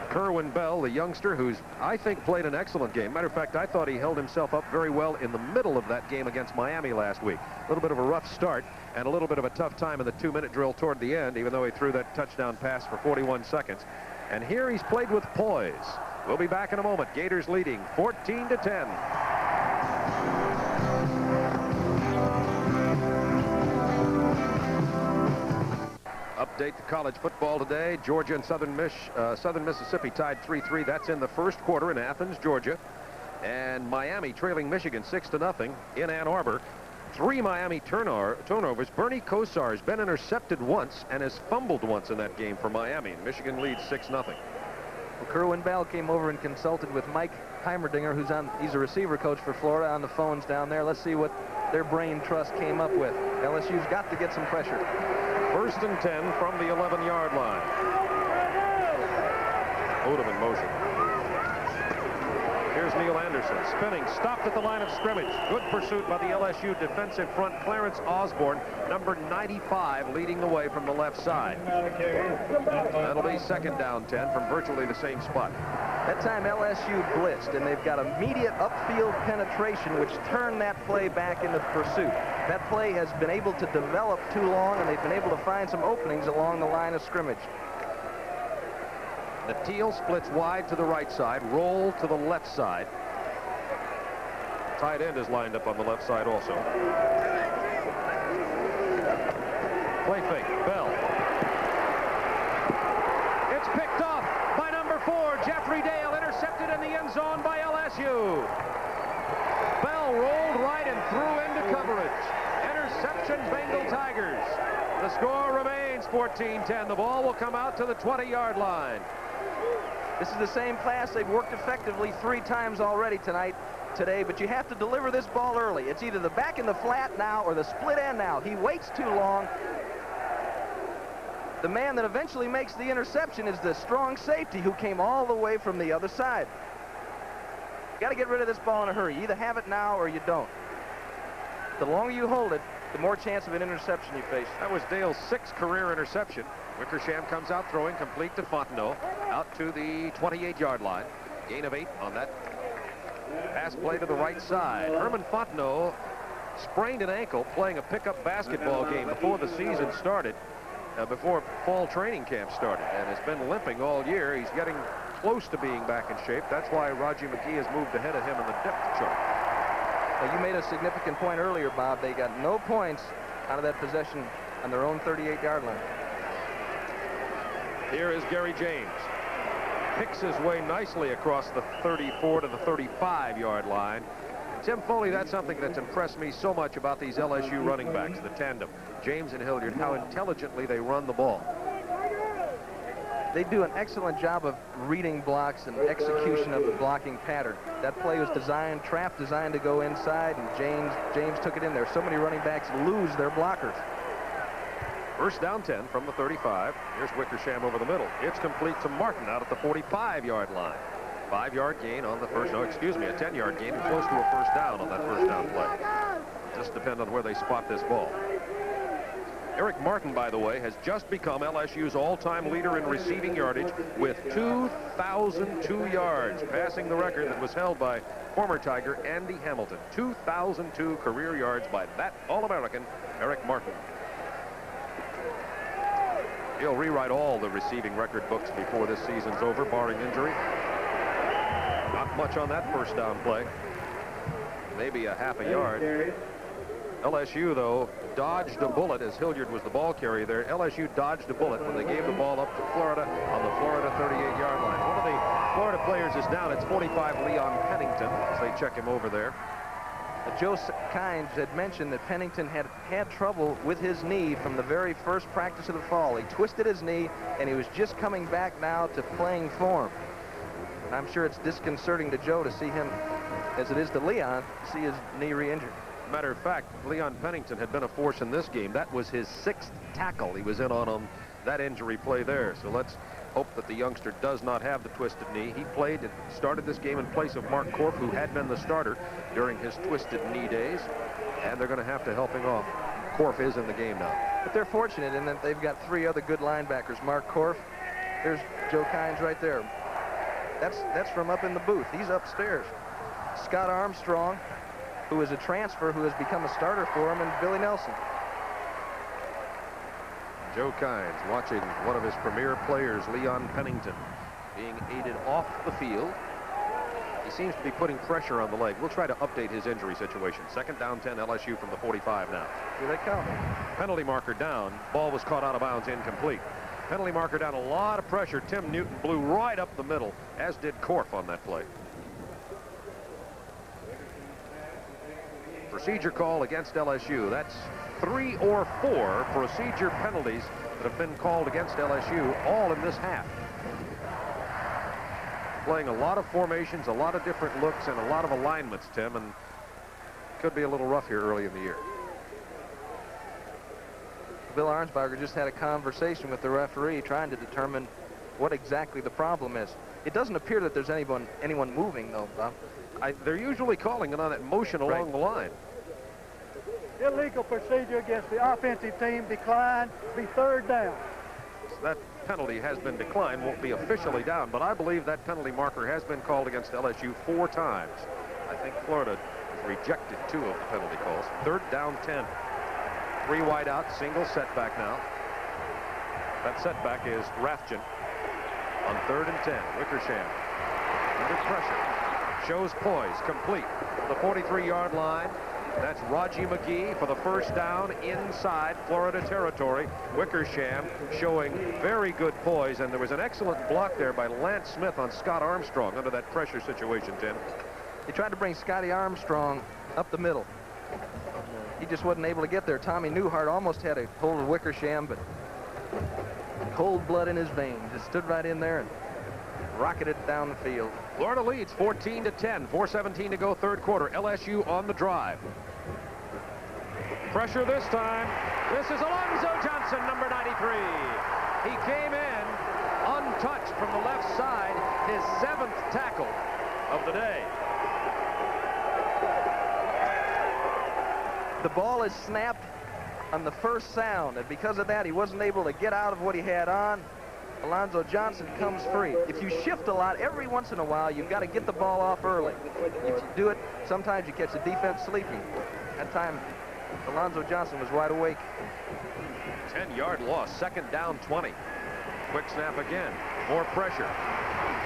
Kerwin Bell, the youngster who's, I think, played an excellent game. Matter of fact, I thought he held himself up very well in the middle of that game against Miami last week. A little bit of a rough start and a little bit of a tough time in the 2-minute drill toward the end, even though he threw that touchdown pass for 41 seconds. And here he's played with poise. We'll be back in a moment. Gators leading 14-10. Update to college football today. Georgia and Southern Mississippi tied 3-3. That's in the first quarter in Athens, Georgia. And Miami trailing Michigan 6-0 in Ann Arbor. 3 Miami turnovers. Bernie Kosar has been intercepted once and has fumbled once in that game for Miami. Michigan leads 6-0. Well, Kerwin Bell came over and consulted with Mike Heimerdinger, he's a receiver coach for Florida, on the phones down there. Let's see what their brain trust came up with. LSU's got to get some pressure. First and 10 from the 11-yard line. Odom in motion. Here's Neil Anderson spinning, stopped at the line of scrimmage. Good pursuit by the LSU defensive front. Clarence Osborne, number 95, leading the way from the left side. That'll be 2nd down 10 from virtually the same spot. That time LSU blitzed, and they've got immediate upfield penetration, which turned that play back into pursuit. That play has been able to develop too long, and they've been able to find some openings along the line of scrimmage. The teal splits wide to the right side, roll to the left side. Tight end is lined up on the left side also. Play fake, Bell. It's picked off by number 4, Jeffrey Dale, intercepted in the end zone by LSU. Bell rolled right and threw into coverage. Interception, Bengal Tigers. The score remains 14-10. The ball will come out to the 20-yard line. This is the same pass. They've worked effectively 3 times already today, but you have to deliver this ball early. It's either the back in the flat now or the split end now. He waits too long. The man that eventually makes the interception is the strong safety who came all the way from the other side. You got to get rid of this ball in a hurry. You either have it now or you don't. The longer you hold it, the more chance of an interception you face. That was Dale's 6th career interception. Wickersham comes out throwing complete to Fontenot out to the 28-yard line. Gain of 8 on that pass play to the right side. Herman Fontenot sprained an ankle playing a pickup basketball game before the season started, before fall training camp started, and has been limping all year. He's getting close to being back in shape. That's why Raji McGee has moved ahead of him in the depth chart. Well, you made a significant point earlier, Bob. They got no points out of that possession on their own 38-yard line. Here is Gary James. Picks his way nicely across the 34 to the 35-yard line. Tim Foley, that's something that's impressed me so much about these LSU running backs, the tandem, James and Hilliard, how intelligently they run the ball. They do an excellent job of reading blocks and execution of the blocking pattern. That play was designed to go inside, and James took it in there. So many running backs lose their blockers. First down 10 from the 35. Here's Wickersham over the middle. It's complete to Martin out at the 45-yard line. 5-yard gain on the first, no, excuse me, a 10-yard gain and close to a first down on that first down play. Just depend on where they spot this ball. Eric Martin, by the way, has just become LSU's all-time leader in receiving yardage with 2,002 yards, passing the record that was held by former Tiger Andy Hamilton. 2,002 career yards by that All-American, Eric Martin. He'll rewrite all the receiving record books before this season's over, barring injury. Not much on that first down play. Maybe a half a yard. LSU, though, dodged a bullet as Hilliard was the ball carrier there. LSU dodged a bullet when they gave the ball up to Florida on the Florida 38-yard line. One of the Florida players is down. It's 45 Leon Pennington as they check him over there. Joe Kynes had mentioned that Pennington had trouble with his knee from the very first practice of the fall. He twisted his knee, and he was just coming back now to playing form. And I'm sure it's disconcerting to Joe to see him, as it is to Leon, see his knee re-injured. Matter of fact, Leon Pennington had been a force in this game. That was his 6th tackle he was in on that injury play there. So let's hope that the youngster does not have the twisted knee. He played and started this game in place of Mark Korf, who had been the starter during his twisted knee days. And they're going to have to help him off. Korf is in the game now. But they're fortunate in that they've got 3 other good linebackers. Mark Korf, here's Joe Kynes right there. That's from up in the booth. He's upstairs. Scott Armstrong, who is a transfer, who has become a starter for him, and Billy Nelson. Joe Kynes watching one of his premier players, Leon Pennington, being aided off the field. He seems to be putting pressure on the leg. We'll try to update his injury situation. 2nd down 10, LSU from the 45 now. Here they come. Penalty marker down. Ball was caught out of bounds, incomplete. Penalty marker down, a lot of pressure. Tim Newton blew right up the middle, as did Korf on that play. Procedure call against LSU. That's 3 or 4 procedure penalties that have been called against LSU, all in this half. Playing a lot of formations, a lot of different looks, and a lot of alignments, Tim, and could be a little rough here early in the year. Bill Arnsberger just had a conversation with the referee trying to determine what exactly the problem is. It doesn't appear that there's anyone moving, though, Bob. They're usually calling it on that motion along the line. Illegal procedure against the offensive team declined, be 3rd down. So that penalty has been declined, won't be officially down, but I believe that penalty marker has been called against LSU 4 times. I think Florida has rejected 2 of the penalty calls. 3rd down 10. 3 wide out, single setback now. That setback is Rathjen on 3rd and 10. Wickersham under pressure. Shows poise, complete. The 43-yard line. That's Raji McGee for the first down inside Florida territory. Wickersham showing very good poise, and there was an excellent block there by Lance Smith on Scott Armstrong under that pressure situation, Tim. He tried to bring Scotty Armstrong up the middle. He just wasn't able to get there. Tommy Newhart almost had a hold of Wickersham, but cold blood in his veins. Just stood right in there and rocketed down the field. Florida leads 14-10, 4:17 to go, third quarter. LSU on the drive. Pressure this time. This is Alonzo Johnson, number 93. He came in untouched from the left side, his 7th tackle of the day. The ball is snapped on the first sound, and because of that, he wasn't able to get out of what he had on. Alonzo Johnson comes free. If you shift a lot, every once in a while, you've got to get the ball off early. If you do it, sometimes you catch the defense sleeping. That time, Alonzo Johnson was wide awake. 10-yard loss, second down 20. Quick snap again. More pressure.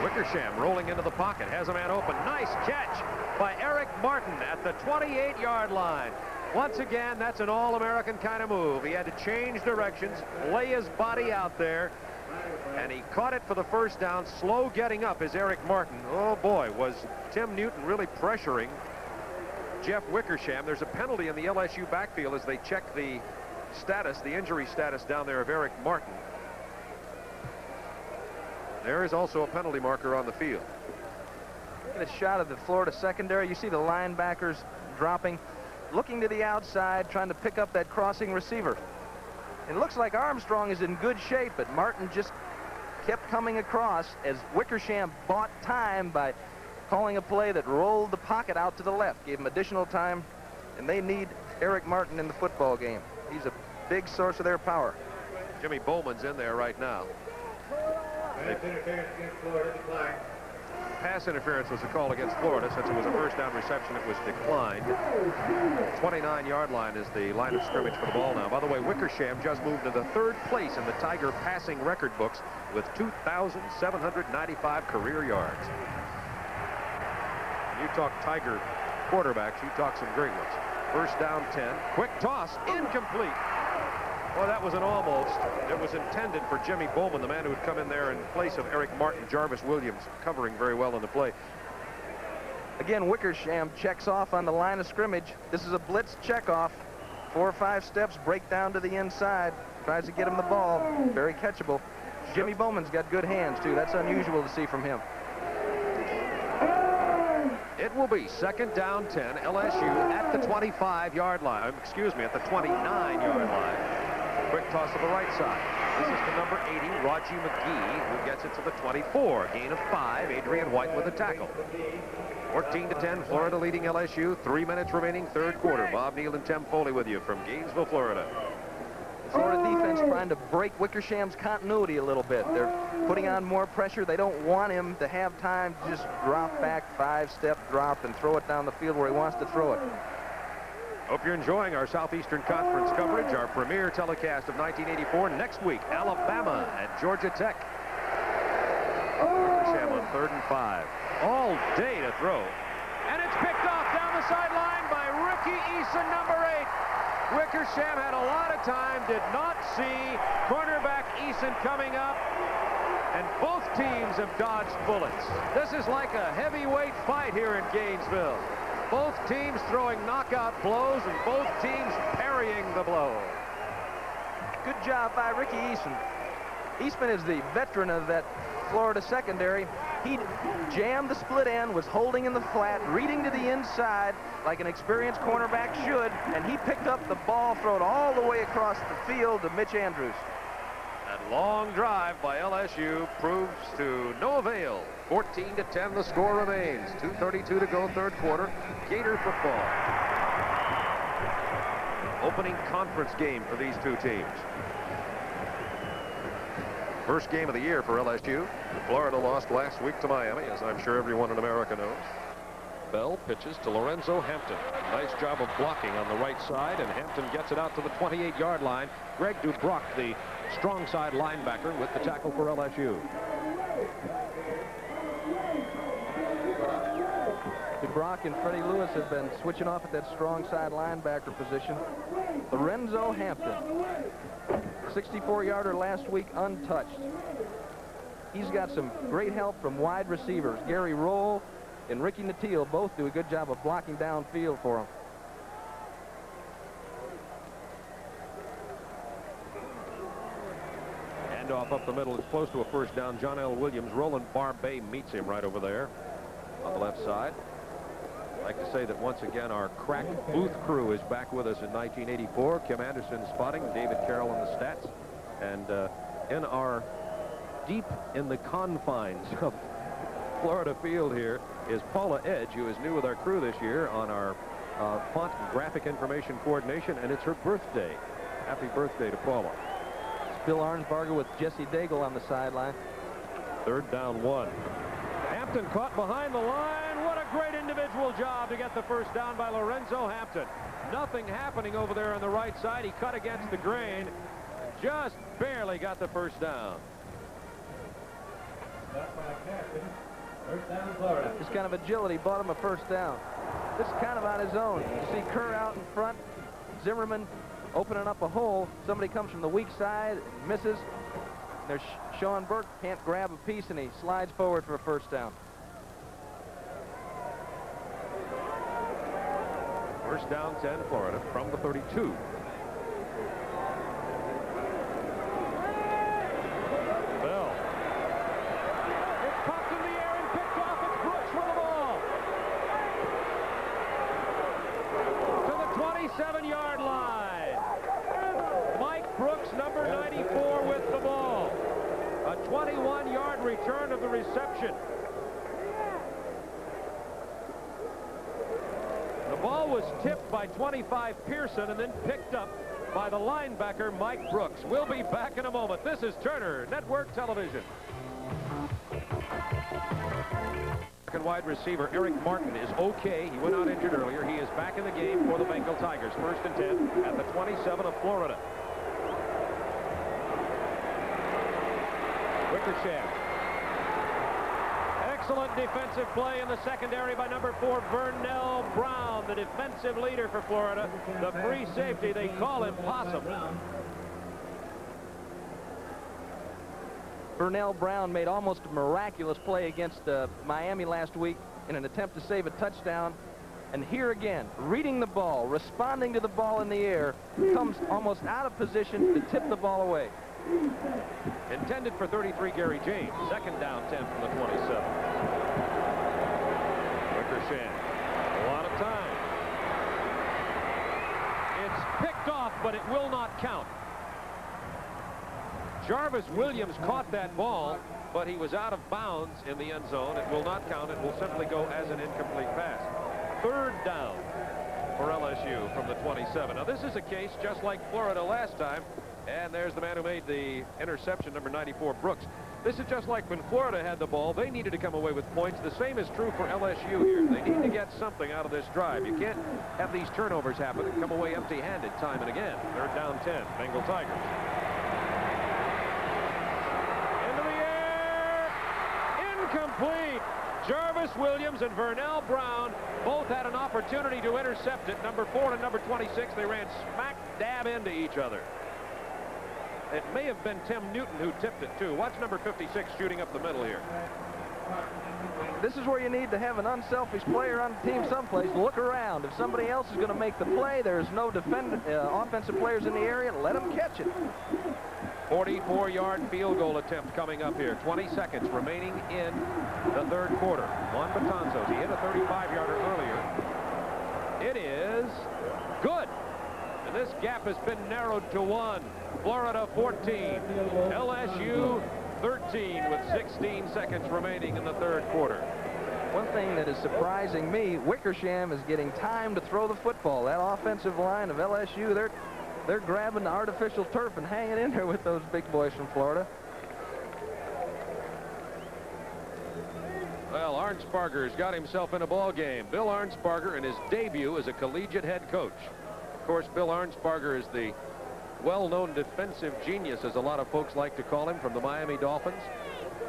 Wickersham rolling into the pocket, has a man open. Nice catch by Eric Martin at the 28-yard line. Once again, that's an all-American kind of move. He had to change directions, lay his body out there, and he caught it for the first down. Slow getting up is Eric Martin. Oh boy, was Tim Newton really pressuring Jeff Wickersham. There's a penalty in the LSU backfield as they check the status, the injury status down there of Eric Martin. There is also a penalty marker on the field. Get a shot of the Florida secondary. You see the linebackers dropping, looking to the outside, trying to pick up that crossing receiver. It looks like Armstrong is in good shape, but Martin just kept coming across as Wickersham bought time by calling a play that rolled the pocket out to the left, gave him additional time, and they need Eric Martin in the football game. He's a big source of their power. Jimmy Bowman's in there right now. Pass interference against Florida declined. Pass interference was a call against Florida. Since it was a first down reception, it was declined. 29-yard line is the line of scrimmage for the ball now. By the way, Wickersham just moved to the 3rd place in the Tiger passing record books with 2,795 career yards. When you talk Tiger quarterbacks, you talk some great ones. First down 10. Quick toss, incomplete. Well, that was an almost. It was intended for Jimmy Bowman, the man who would come in there in place of Eric Martin. Jarvis Williams covering very well in the play. Again, Wickersham checks off on the line of scrimmage. This is a blitz checkoff. 4 or 5 steps, break down to the inside. Tries to get him the ball. Very catchable. Jimmy Bowman's got good hands, too. That's unusual to see from him. It will be second down 10. LSU at the 25-yard line. Excuse me, at the 29-yard line. Quick toss to the right side. This is to number 80, Raji McGee, who gets it to the 24. Gain of 5. Adrian White with a tackle. 14-10, Florida leading LSU. 3 minutes remaining, third quarter. Bob Neal and Tim Foley with you from Gainesville, Florida. Florida defense trying to break Wickersham's continuity a little bit. They're putting on more pressure. They don't want him to have time to just drop back, 5-step drop, and throw it down the field where he wants to throw it. Hope you're enjoying our Southeastern Conference coverage, our premier telecast of 1984. Next week, Alabama at Georgia Tech. Wickersham on 3rd and 5. All day to throw. And it's picked off down the sideline by Ricky Eason, number 8. Wickersham had a lot of time, did not see cornerback Eason coming up, and both teams have dodged bullets. This is like a heavyweight fight here in Gainesville. Both teams throwing knockout blows and both teams parrying the blow. Good job by Ricky Eason. Eastman is the veteran of that Florida secondary. He jammed the split end, was holding in the flat, reading to the inside like an experienced cornerback should, and he picked up the ball, thrown all the way across the field to Mitch Andrews. That long drive by LSU proves to no avail. 14-10, the score remains. 2:32 to go, third quarter. Gator football. Opening conference game for these two teams. First game of the year for LSU. Florida lost last week to Miami, as I'm sure everyone in America knows. Bell pitches to Lorenzo Hampton. Nice job of blocking on the right side, and Hampton gets it out to the 28-yard line. Greg Dubrock, the strong side linebacker, with the tackle for LSU. Dubrock and Freddie Lewis have been switching off at that strong side linebacker position. Lorenzo Hampton, 64-yarder last week, untouched. He's got some great help from wide receivers. Gary Roll and Ricky Natile both do a good job of blocking downfield for him. Handoff up the middle. It's close to a first down. John L. Williams. Roland Barbay meets him right over there on the left side. I'd like to say that once again our crack booth crew is back with us in 1984. Kim Anderson spotting, David Carroll in the stats. And in our deep in the confines of Florida field here is Paula Edge, who is new with our crew this year on our font and graphic information coordination, and it's her birthday. Happy birthday to Paula. It's Bill Arnsparger with Jesse Daigle on the sideline. 3rd down 1. Hampton caught behind the line. What a great individual job to get the first down by Lorenzo Hampton. Nothing happening over there on the right side. He cut against the grain. Just barely got the first down. First down, Florida. This kind of agility bought him a first down. This is kind of on his own. You see Kerr out in front. Zimmerman opening up a hole. Somebody comes from the weak side, misses. There's Sean Burke, can't grab a piece, and he slides forward for a first down. First down 10, Florida, from the 32. Bell. It's popped in the air and picked off. It's Brooks for the ball. To the 27-yard line. Mike Brooks, number 94, with the ball. A 21-yard return of the reception. The ball was tipped by 25 Pearson and then picked up by the linebacker Mike Brooks. We'll be back in a moment. This is Turner Network Television. Second wide receiver Eric Martin is okay. He went out injured earlier. He is back in the game for the Bengal Tigers. 1st and 10 at the 27 of Florida. Wickersham. Excellent defensive play in the secondary by number 4, Vernell Brown, the defensive leader for Florida. The free safety, they call him Possum. Vernell Brown made almost a miraculous play against Miami last week in an attempt to save a touchdown. And here again, reading the ball, responding to the ball in the air, comes almost out of position to tip the ball away. Intended for 33, Gary James. 2nd down 10 from the 27. Wickersham. A lot of time. It's picked off, but it will not count. Jarvis Williams caught that ball, but he was out of bounds in the end zone. It will not count. It will simply go as an incomplete pass. 3rd down for LSU from the 27. Now, this is a case just like Florida last time. And there's the man who made the interception, number 94, Brooks. This is just like when Florida had the ball. They needed to come away with points. The same is true for LSU here. They need to get something out of this drive. You can't have these turnovers happen and come away empty-handed time and again. 3rd down 10, Bengal Tigers. Into the air. Incomplete. Jarvis Williams and Vernell Brown both had an opportunity to intercept it. Number 4 and number 26, they ran smack dab into each other. It may have been Tim Newton who tipped it, too. Watch number 56 shooting up the middle here. This is where you need to have an unselfish player on the team someplace. Look around. If somebody else is going to make the play, there's no offensive players in the area, let them catch it. 44-yard field goal attempt coming up here. 20 seconds remaining in the 3rd quarter. Juan Betanzos, he hit a 35-yarder earlier. It is good. And this gap has been narrowed to 1. Florida 14, LSU 13 with 16 seconds remaining in the 3rd quarter. One thing that is surprising me, Wickersham is getting time to throw the football. That offensive line of LSU, they're grabbing the artificial turf and hanging in there with those big boys from Florida. Well, Arnsparger's got himself in a ball game. Bill Arnsparger in his debut as a collegiate head coach. Of course, Bill Arnsparger is the well-known defensive genius, as a lot of folks like to call him, from the Miami Dolphins.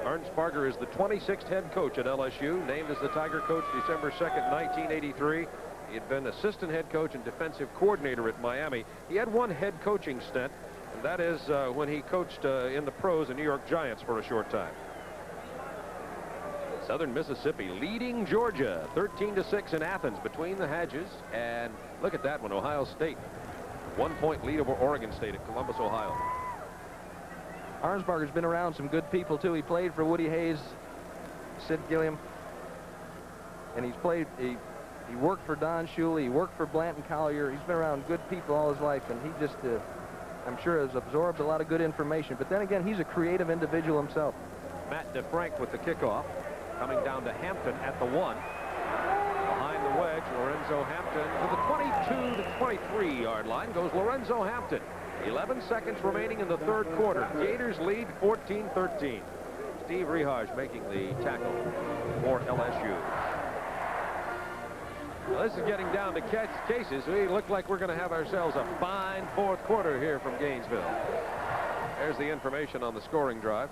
Arnsparger is the 26th head coach at LSU, named as the Tiger coach December 2nd, 1983. He had been assistant head coach and defensive coordinator at Miami. He had one head coaching stint, and that is when he coached in the pros the New York Giants for a short time. Southern Mississippi leading Georgia 13-6 in Athens between the Hedges, and look at that one, Ohio State. 1-point lead over Oregon State at Columbus, Ohio. Arnsparger's been around some good people, too. He played for Woody Hayes, Sid Gilliam, and he's played, he worked for Don Shuley, he worked for Blanton Collier. He's been around good people all his life, and he just, I'm sure, has absorbed a lot of good information. But then again, he's a creative individual himself. Matt DeFrank with the kickoff, coming down to Hampton at the 1. Behind the wedge, Lorenzo Hampton to the 22 to 23-yard line goes Lorenzo Hampton. 11 seconds remaining in the third quarter. Gators lead 14-13. Steve Rehage making the tackle for LSU. Well, this is getting down to cases. We look like we're going to have ourselves a fine fourth quarter here from Gainesville. There's the information on the scoring drive.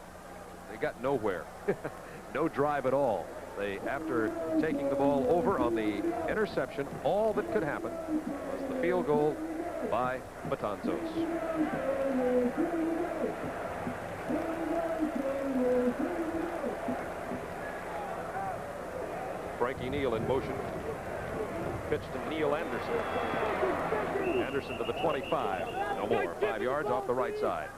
They got nowhere. No drive at all. They, after taking the ball over on the interception, all that could happen was the field goal by Matanzos. Frankie Neal in motion. Pitch to Neil Anderson. Anderson to the 25. No more. 5 yards off the right side.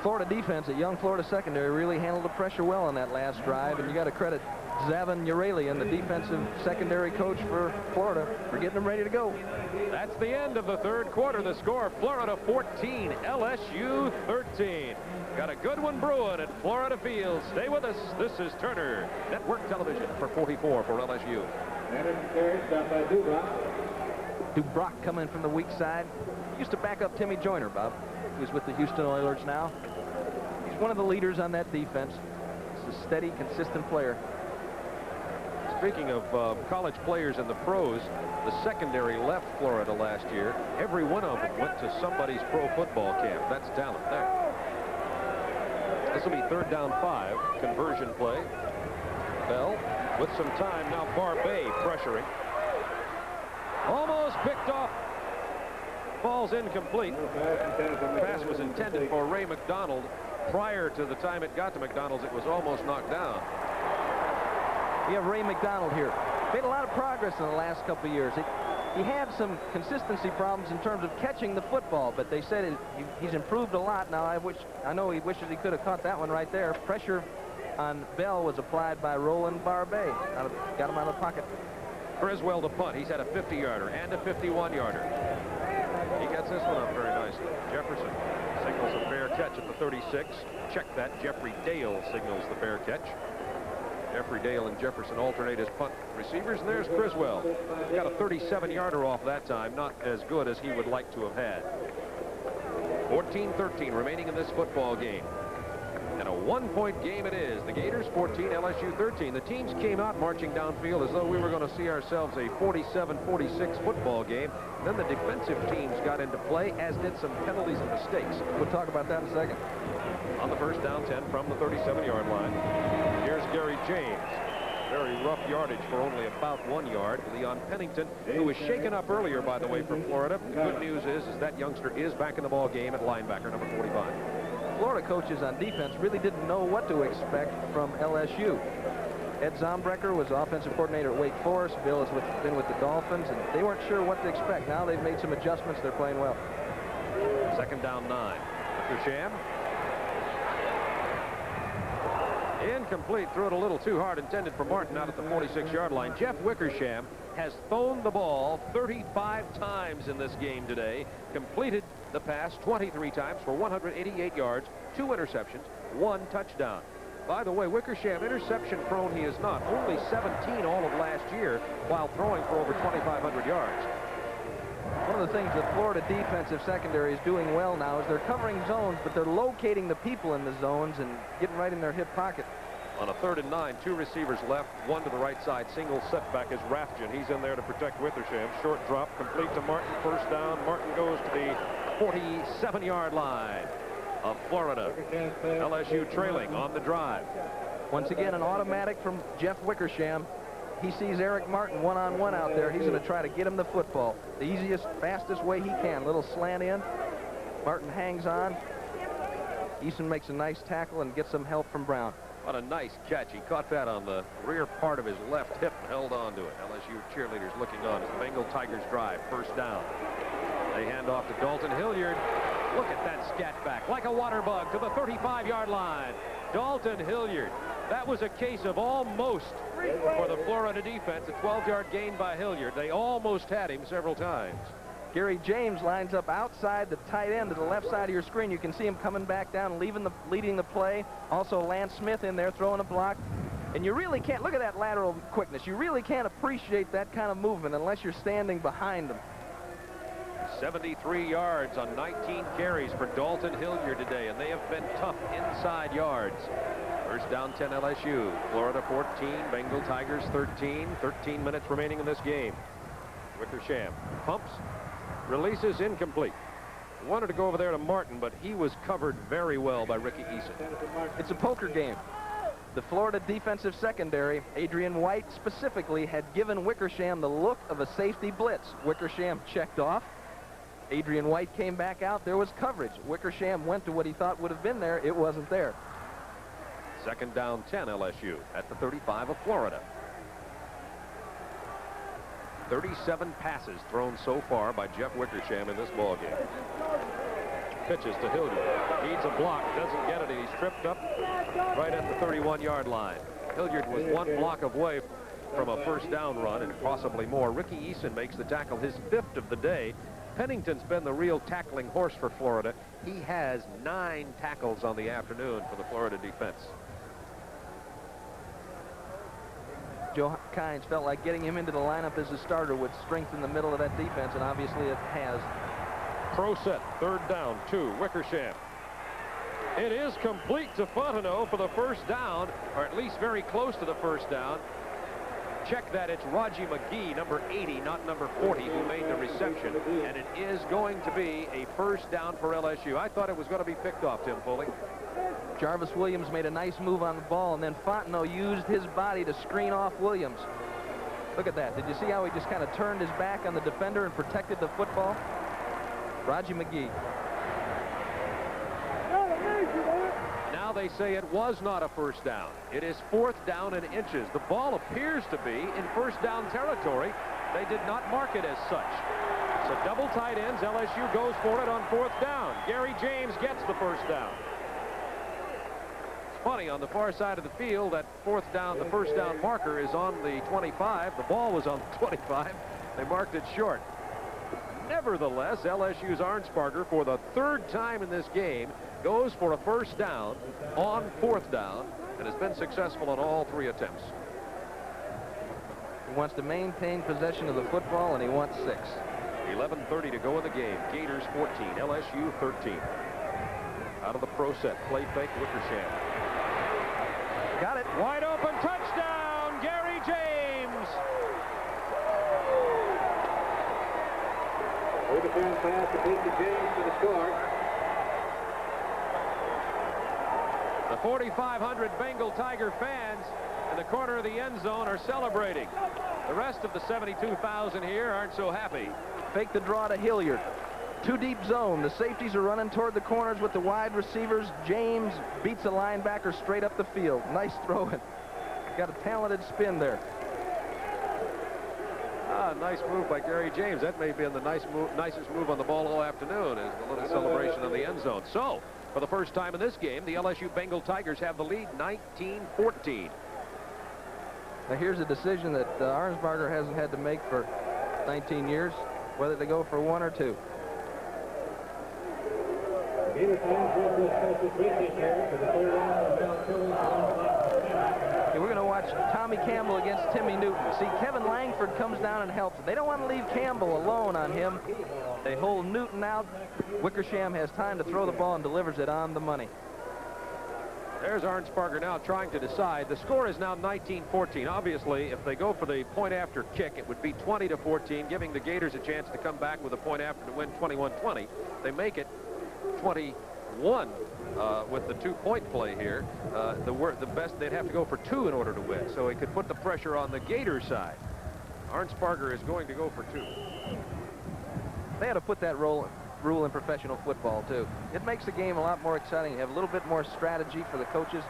Florida defense, a young Florida secondary, really handled the pressure well on that last drive, and you got to credit Zavin Uralian, the defensive secondary coach for Florida, for getting them ready to go. That's the end of the third quarter. The score, Florida 14, LSU 13. Got a good one brewing at Florida Field. Stay with us. This is Turner Network Television for 44 for LSU. Dubrock coming from the weak side. Used to back up Timmy Joyner, Bob, who's with the Houston Oilers now. He's one of the leaders on that defense. He's a steady, consistent player. Speaking of college players in the pros, the secondary left Florida last year. Every one of them went to somebody's pro football camp. That's talent there. This will be 3rd down 5. Conversion play. Bell with some time. Now Barbay pressuring. Almost picked off. Ball's incomplete. Pass was intended for Ray McDonald. Prior to the time it got to McDonald's, it was almost knocked down. We have Ray McDonald here. Made a lot of progress in the last couple of years. He had some consistency problems in terms of catching the football, but they said he's improved a lot. Now I know he wishes he could have caught that one right there. Pressure on Bell was applied by Roland Barbay. Got him out of the pocket. Criswell to punt. He's had a 50-yarder and a 51-yarder. He gets this one up very nicely. Jefferson signals a fair catch at the 36. Check that. Jeffrey Dale signals the fair catch. Jeffrey Dale and Jefferson alternate as punt receivers, and there's Criswell. Got a 37-yarder off that time. Not as good as he would like to have had. 14-13 remaining in this football game. And a 1-point game it is. The Gators 14, LSU 13. The teams came out marching downfield as though we were going to see ourselves a 47-46 football game. Then the defensive teams got into play, as did some penalties and mistakes. We'll talk about that in a second. On the 1st down 10 from the 37-yard line. Here's Gary James. Very rough yardage for only about 1 yard. Leon Pennington, who was shaken up earlier, by the way, from Florida. The good news is that youngster is back in the ball game at linebacker, number 45. Florida coaches on defense really didn't know what to expect from LSU. Ed Zombrecker was offensive coordinator at Wake Forest. Bill has been with the Dolphins, and they weren't sure what to expect. Now they've made some adjustments. They're playing well. 2nd down 9. Wickersham. Incomplete. Threw it a little too hard. Intended for Martin out at the 46-yard line. Jeff Wickersham has thrown the ball 35 times in this game today. Completed the pass 23 times for 188 yards, 2 interceptions, 1 touchdown. By the way, Wickersham, interception prone he is not. Only 17 all of last year while throwing for over 2,500 yards. One of the things that Florida defensive secondary is doing well now is they're covering zones, but they're locating the people in the zones and getting right in their hip pocket. On a 3rd and 9, 2 receivers left, 1 to the right side. Single setback is Rathjen. He's in there to protect Wickersham. Short drop, complete to Martin. 1st down. Martin goes to the 47-yard line of Florida. LSU trailing on the drive. Once again, an automatic from Jeff Wickersham. He sees Eric Martin one-on-one out there. He's going to try to get him the football. The easiest, fastest way he can. Little slant in. Martin hangs on. Eason makes a nice tackle and gets some help from Brown. What a nice catch. He caught that on the rear part of his left hip and held on to it. LSU cheerleaders looking on as the Bengal Tigers drive. 1st down. They hand off to Dalton Hilliard. Look at that scat back, like a water bug to the 35-yard line. Dalton Hilliard. That was a case of almost for the Florida defense. A 12-yard gain by Hilliard. They almost had him several times. Gary James lines up outside the tight end to the left side of your screen. You can see him coming back down, leading the play. Also Lance Smith in there throwing a block. And you really can't, look at that lateral quickness. You really can't appreciate that kind of movement unless you're standing behind them. 73 yards on 19 carries for Dalton Hilliard today, and they have been tough inside yards. First down 10 LSU. Florida 14, Bengal Tigers 13. 13 minutes remaining in this game. Wickersham pumps, releases, incomplete. Wanted to go over there to Martin, but he was covered very well by Ricky Eason. It's a poker game. The Florida defensive secondary, Adrian White specifically, had given Wickersham the look of a safety blitz. Wickersham checked off. Adrian White came back out. There was coverage. Wickersham went to what he thought would have been there. It wasn't there. Second down 10 LSU at the 35 of Florida. 37 passes thrown so far by Jeff Wickersham in this ballgame. Pitches to Hilliard. Needs a block. Doesn't get it. And he's tripped up right at the 31-yard line. Hilliard was one block away from a first down run and possibly more. Ricky Eason makes the tackle, his 5th of the day. Pennington's been the real tackling horse for Florida. He has 9 tackles on the afternoon for the Florida defense. Joe Kynes felt like getting him into the lineup as a starter would strengthen the middle of that defense, and obviously it has. Pro set, third down, 2, Wickersham. It is complete to Fontenot for the first down, or at least very close to the first down. Check that, it's Raji McGee, number 80, not number 40, who made the reception, and it is going to be a first down for LSU. I thought it was going to be picked off, Tim Foley. Jarvis Williams made a nice move on the ball, and then Fontenot used his body to screen off Williams. Look at that. Did you see how he just kind of turned his back on the defender and protected the football? Raji McGee. Now they say it was not a first down. It is 4th down and inches. The ball appears to be in first down territory. They did not mark it as such. So double tight ends. LSU goes for it on 4th down. Gary James gets the first down. It's funny, on the far side of the field, that 4th down, the first down marker is on the 25. The ball was on the 25. They marked it short. Nevertheless, LSU's Arnsparger, for the 3rd time in this game, goes for a first down on 4th down and has been successful on all 3 attempts. He wants to maintain possession of the football, and he wants 6. 11:30 to go in the game. Gators 14, LSU 13. Out of the pro set, play fake, Wickersham. Got it. Wide open, touchdown, Gary James. Overtime pass to Casey James for the score. The 4,500 Bengal Tiger fans in the corner of the end zone are celebrating. The rest of the 72,000 here aren't so happy. Fake the draw to Hilliard. 2 deep zone. The safeties are running toward the corners with the wide receivers. James beats a linebacker straight up the field. Nice throw in. Got a talented spin there. Nice move by Gary James. That may have been the nicest move on the ball all afternoon, is the little celebration in the end zone. So, for the first time in this game, the LSU Bengal Tigers have the lead, 19-14. Now here's a decision that Arnsparger hasn't had to make for 19 years, whether to go for 1 or 2. Gator fans will do a special treat this year for the 3rd round of South Philly. We're going to watch Tommy Campbell against Timmy Newton. See, Kevin Langford comes down and helps. They don't want to leave Campbell alone on him. They hold Newton out. Wickersham has time to throw the ball and delivers it on the money. There's Arnsparger now trying to decide. The score is now 19-14. Obviously, if they go for the point after kick, it would be 20-14, giving the Gators a chance to come back with a point after to win 21-20. They make it 21 with the 2-point play here. The best, they'd have to go for 2 in order to win, so it could put the pressure on the Gator side. Arnsparger is going to go for 2. They had to put that rule in professional football, too. It makes the game a lot more exciting. You have a little bit more strategy for the coaches.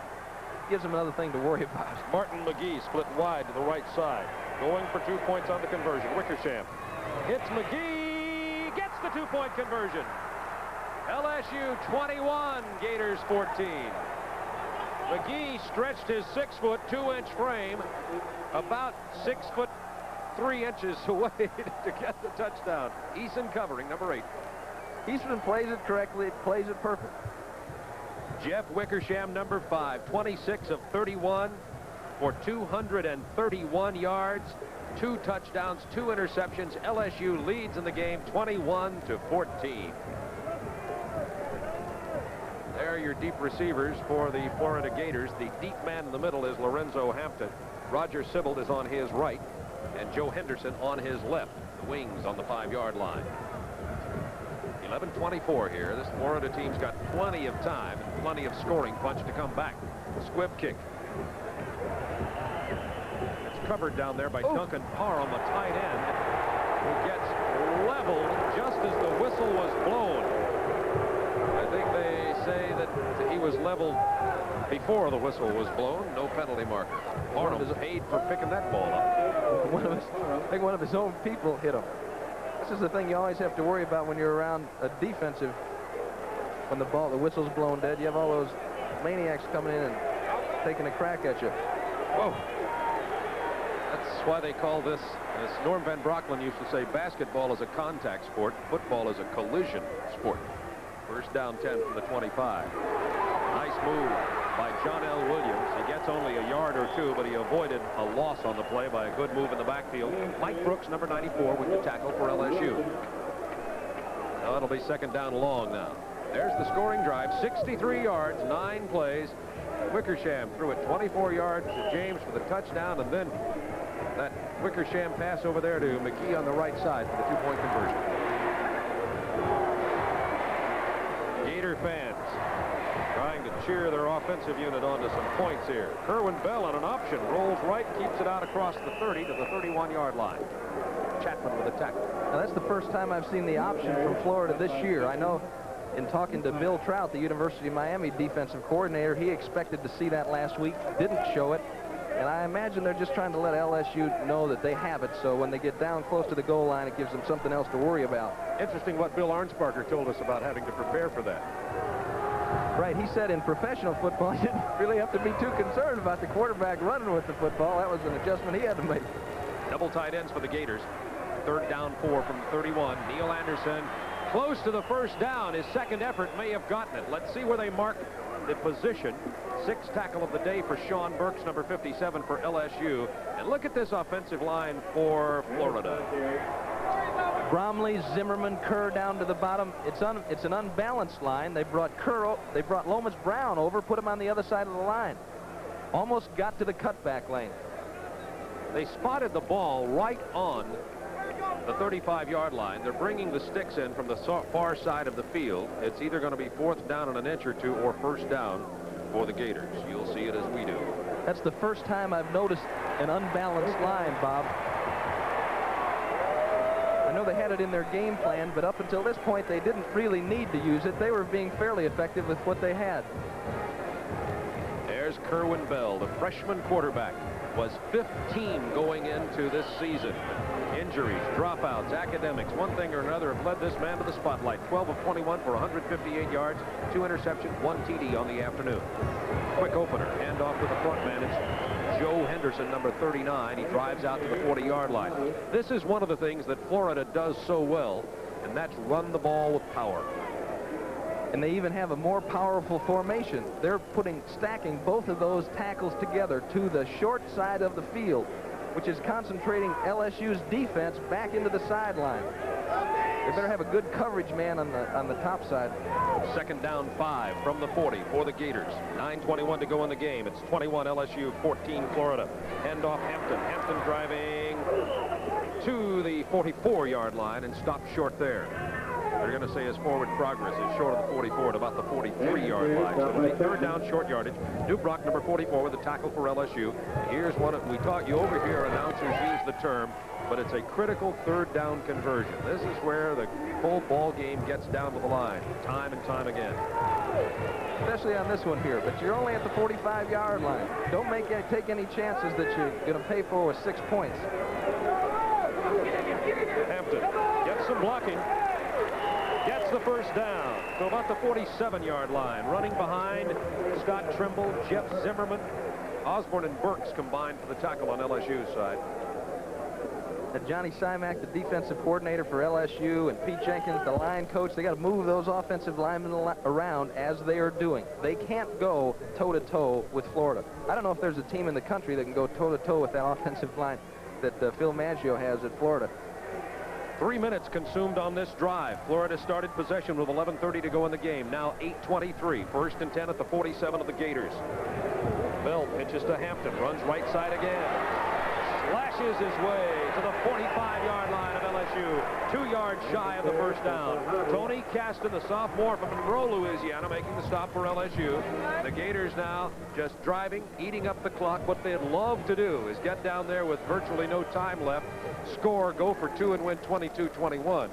Gives them another thing to worry about. Martin McGee split wide to the right side. Going for 2 points on the conversion. Wickersham hits McGee, gets the two-point conversion. LSU 21, Gators 14. McGee stretched his 6-foot 2-inch frame about 6'3" away to get the touchdown. Eason covering, number 8. Eastman plays it correctly, plays it perfect. Jeff Wickersham, number 5, 26 of 31 for 231 yards, 2 touchdowns, 2 interceptions. LSU leads in the game 21-14. There are your deep receivers for the Florida Gators. The deep man in the middle is Lorenzo Hampton. Roger Sibbald is on his right, and Joe Henderson on his left. The wings on the 5-yard line. 11:24 here. This Florida team's got plenty of time and plenty of scoring punch to come back. Squib kick. It's covered down there by Duncan Parr on the tight end, who gets leveled just as the whistle was blown. I think they say that he was leveled before the whistle was blown. No penalty marker. Arnold is paid for picking that ball up. I think one of his own people hit him. This is the thing you always have to worry about when you're around a defensive. When the whistle's blown dead, you have all those maniacs coming in and taking a crack at you. Whoa. That's why they call this, as Norm Van Brocklin used to say, basketball is a contact sport, football is a collision sport. First down 10 from the 25. Nice move by John L. Williams. He gets only a yard or 2, but he avoided a loss on the play by a good move in the backfield. Mike Brooks, number 94, with the tackle for LSU. Now it'll be second down long now. There's the scoring drive. 63 yards, 9 plays. Wickersham threw it 24 yards to James for the touchdown, and then that Wickersham pass over there to McKee on the right side for the 2-point conversion. Gator fans trying to cheer their offensive unit onto some points here. Kerwin Bell on an option rolls right, keeps it out across the 30 to the 31-yard line. Chapman with a tackle. Now that's the first time I've seen the option from Florida this year. I know in talking to Bill Trout, the University of Miami defensive coordinator, he expected to see that last week, didn't show it. And I imagine they're just trying to let LSU know that they have it, so when they get down close to the goal line, it gives them something else to worry about. Interesting what Bill Arnsparger told us about having to prepare for that. Right, he said in professional football, you didn't really have to be too concerned about the quarterback running with the football. That was an adjustment he had to make. Double tight ends for the Gators. Third down 4 from 31. Neil Anderson close to the first down. His second effort may have gotten it. Let's see where they mark the position. 6th tackle of the day for Sean Burks, number 57 for LSU. And look at this offensive line for Florida. Bromley, Zimmerman, Kerr down to the bottom. It's an unbalanced line. They brought Lomas Brown over, put him on the other side of the line. Almost got to the cutback lane. They spotted the ball right on the 35-yard line. They're bringing the sticks in from the far side of the field. It's either going to be 4th down in an inch or 2 or 1st down for the Gators. You'll see it as we do. That's the first time I've noticed an unbalanced line, Bob. I know they had it in their game plan, but up until this point, they didn't really need to use it. They were being fairly effective with what they had. There's Kerwin Bell, the freshman quarterback. Was 15 going into this season. Injuries, dropouts, academics, one thing or another have led this man to the spotlight. 12 of 21 for 158 yards, 2 interceptions, 1 TD on the afternoon. Quick opener, handoff to the front man. It's Joe Henderson, number 39. He drives out to the 40-yard line. This is one of the things that Florida does so well, and that's run the ball with power. And they even have a more powerful formation. They're stacking both of those tackles together to the short side of the field, which is concentrating LSU's defense back into the sideline. They better have a good coverage man on the top side. Second down 5 from the 40 for the Gators. 9:21 to go in the game. It's 21 LSU, 14 Florida. Handoff Hampton. Hampton driving to the 44-yard line and stopped short there. They're going to say his forward progress is short of the 44 at about the 43-yard line. So it'll be 3rd down, short yardage. Dubrock, number 44, with the tackle for LSU. Here's one we taught you over here. Announcers use the term, but it's a critical 3rd down conversion. This is where the whole ball game gets down to the line, time and time again. Especially on this one here, but you're only at the 45-yard line. Don't take any chances that you're going to pay for with 6 points. Hampton gets some blocking. the first down to about the 47-yard line. Running behind Scott Trimble, Jeff Zimmerman, Osborne and Burks combined for the tackle on LSU's side. Johnny Simak, the defensive coordinator for LSU, and Pete Jenkins, the line coach, they got to move those offensive linemen around as they are doing. They can't go toe-to-toe with Florida. I don't know if there's a team in the country that can go toe-to-toe with that offensive line that Phil Maggio has at Florida. 3 minutes consumed on this drive. Florida started possession with 11:30 to go in the game. Now 8:23. 1st and 10 at the 47 of the Gators. Bell pitches to Hampton. Runs right side again. Slashes his way to the 45-yard line of LSU. 2 yards shy of the first down. Tony Caston, the sophomore from Monroe, Louisiana, making the stop for LSU. The Gators now just driving, eating up the clock. What they'd love to do is get down there with virtually no time left, score, go for 2, and win 22-21.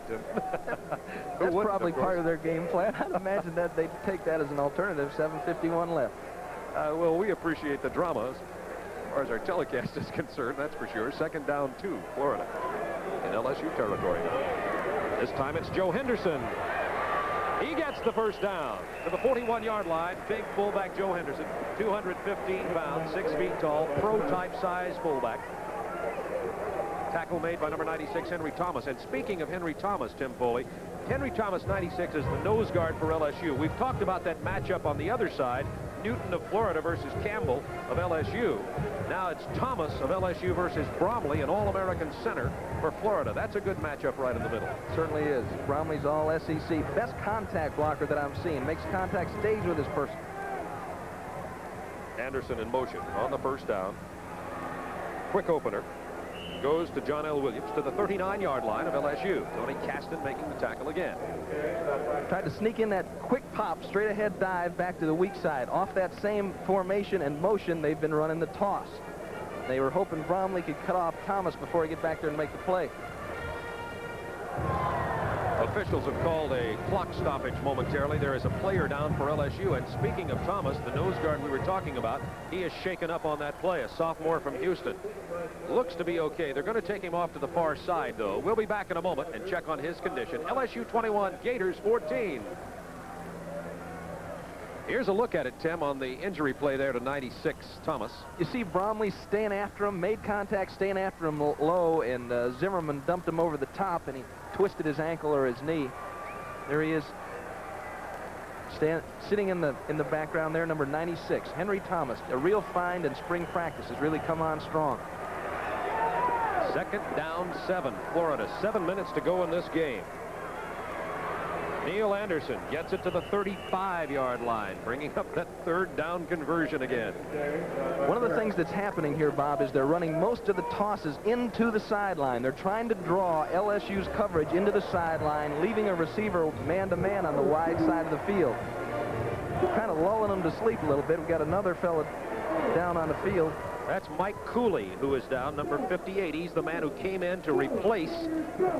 That's probably part of their game plan. I'd imagine that they'd take that as an alternative. 7:51 left. Well, we appreciate the drama. As far as our telecast is concerned, that's for sure. 2nd down 2, Florida in LSU territory. This time it's Joe Henderson. He gets the first down to the 41-yard line. Big fullback Joe Henderson, 215 pounds, 6 feet tall, pro-type size fullback. Tackle made by number 96, Henry Thomas. And speaking of Henry Thomas, Tim Foley, Henry Thomas, 96, is the nose guard for LSU. We've talked about that matchup on the other side, Newton of Florida versus Campbell of LSU. Now it's Thomas of LSU versus Bromley, an All-American center for Florida. That's a good matchup right in the middle. Certainly is. Bromley's all SEC. Best contact blocker that I'm seeing. Makes contact, stays with his person. Anderson in motion on the first down. Quick opener. Goes to John L. Williams to the 39-yard line of LSU. Tony Caston making the tackle again. Tried to sneak in that quick pop, straight ahead dive back to the weak side. Off that same formation and motion, they've been running the toss. They were hoping Bromley could cut off Thomas before he get back there and make the play. Officials have called a clock stoppage momentarily. There is a player down for LSU. And speaking of Thomas, the nose guard we were talking about, he is shaken up on that play, a sophomore from Houston. Looks to be okay. They're going to take him off to the far side, though. We'll be back in a moment and check on his condition. LSU 21, Gators 14. Here's a look at it, Tim, on the injury play there to 96, Thomas. You see Bromley staying after him, made contact, staying after him low, and Zimmerman dumped him over the top, and he twisted his ankle or his knee. There he is, sitting in the background there, number 96, Henry Thomas. A real find in spring practice. Has really come on strong. 2nd down 7, Florida. 7 minutes to go in this game. Neil Anderson gets it to the 35-yard line, bringing up that 3rd down conversion again. One of the things that's happening here, Bob, is they're running most of the tosses into the sideline. They're trying to draw LSU's coverage into the sideline, leaving a receiver man-to-man on the wide side of the field. Kind of lulling them to sleep a little bit. We've got another fella down on the field. That's Mike Cooley, who is down, number 58. He's the man who came in to replace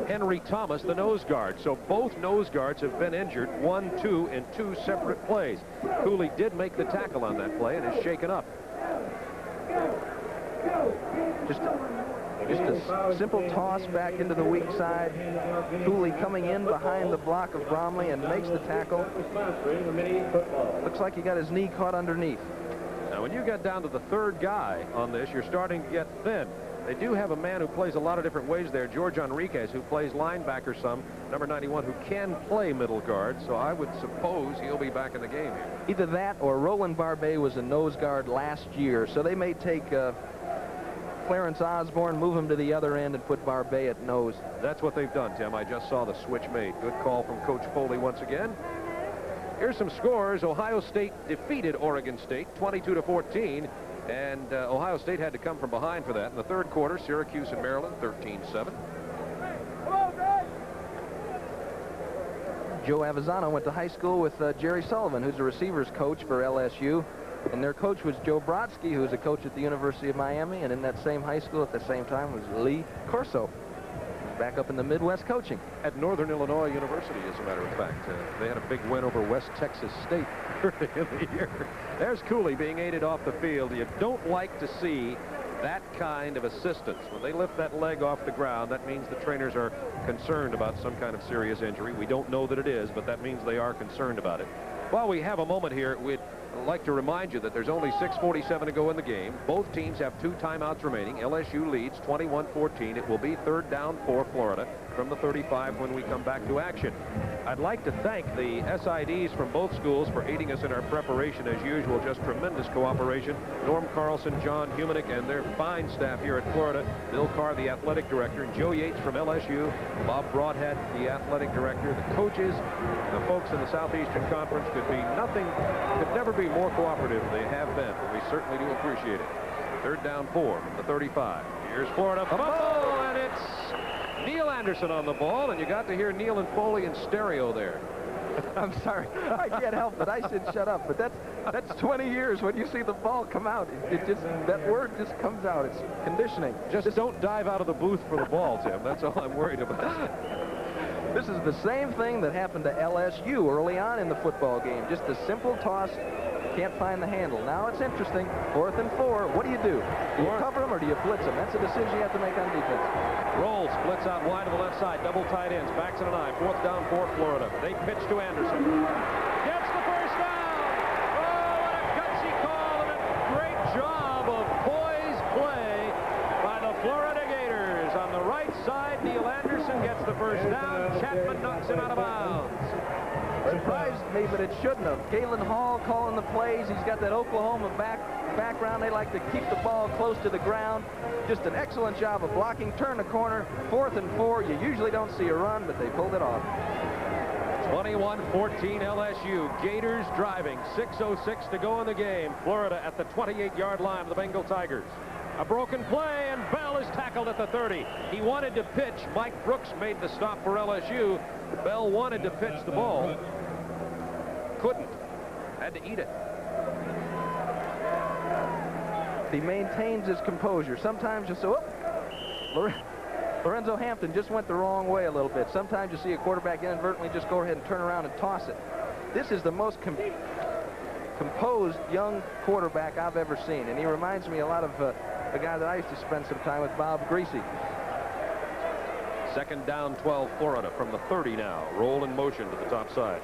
Henry Thomas, the nose guard. So both nose guards have been injured, 1, 2, in 2 separate plays. Cooley did make the tackle on that play and is shaken up. Just a simple toss back into the weak side. Cooley coming in behind the block of Bromley and makes the tackle. Looks like he got his knee caught underneath. Now, when you get down to the 3rd guy on this, you're starting to get thin. They do have a man who plays a lot of different ways there, George Enriquez, who plays linebacker some, number 91, who can play middle guard, so I would suppose he'll be back in the game here. Either that or Roland Barbet was a nose guard last year, so they may take Clarence Osborne, move him to the other end, and put Barbet at nose. That's what they've done, Tim. I just saw the switch made. Good call from Coach Foley once again. Here's some scores. Ohio State defeated Oregon State 22-14, and Ohio State had to come from behind for that. In the 3rd quarter, Syracuse and Maryland 13-7. Joe Avezzano went to high school with Jerry Sullivan, who's a receivers coach for LSU, and their coach was Joe Brodsky, who's a coach at the University of Miami, and in that same high school at the same time was Lee Corso, back up in the Midwest coaching. At Northern Illinois University, as a matter of fact. They had a big win over West Texas State early in the year. There's Cooley being aided off the field. You don't like to see that kind of assistance. When they lift that leg off the ground, that means the trainers are concerned about some kind of serious injury. We don't know that it is, but that means they are concerned about it. While we have a moment here, we'd like to remind you that there's only 6:47 to go in the game. Both teams have 2 timeouts remaining. LSU leads 21-14. It will be 3rd down for Florida from the 35 when we come back to action. I'd like to thank the SIDs from both schools for aiding us in our preparation as usual. Just tremendous cooperation. Norm Carlson, John Humanick, and their fine staff here at Florida. Bill Carr, the athletic director, and Joe Yates from LSU. Bob Broadhead, the athletic director. The coaches, the folks in the Southeastern Conference could never be more cooperative than they have been. But we certainly do appreciate it. 3rd down 4 from the 35. Here's Florida. Fumble, and it's Neil Anderson on the ball, and you got to hear Neil and Foley in stereo there. I'm sorry. I can't help it. I said shut up, but that's 20 years when you see the ball come out. That word just comes out. It's conditioning. Just don't dive out of the booth for the ball, Tim. That's all I'm worried about. This is the same thing that happened to LSU early on in the football game. Just a simple toss. Can't find the handle. Now it's interesting. 4th and 4. What do? Do you cover them or do you blitz them? That's a decision you have to make on defense. Roll, splits out wide to the left side. Double tight ends. Backs in an eye. 4th down for Florida. They pitch to Anderson. Gets the first down. Oh, what a gutsy call and a great job of poised play by the Florida Gators. On the right side, Neil Anderson gets the first down. Chapman knocks him out of bounds. Surprised me, but it shouldn't have. Galen Hall calling the plays. He's got that Oklahoma background. They like to keep the ball close to the ground. Just an excellent job of blocking. Turn the corner. 4th and 4. You usually don't see a run, but they pulled it off. 21-14 LSU. Gators driving. 6:06 to go in the game. Florida at the 28-yard line of the Bengal Tigers. A broken play, and Bell is tackled at the 30. He wanted to pitch. Mike Brooks made the stop for LSU. Bell wanted to pitch the ball. Couldn't. Had to eat it. He maintains his composure. Sometimes you say, oh, Lorenzo Hampton just went the wrong way a little bit. Sometimes you see a quarterback inadvertently just go ahead and turn around and toss it. This is the most composed young quarterback I've ever seen, and he reminds me a lot of a guy that I used to spend some time with, Bob Greasy. 2nd down 12 Florida from the 30 now. Roll in motion to the top side.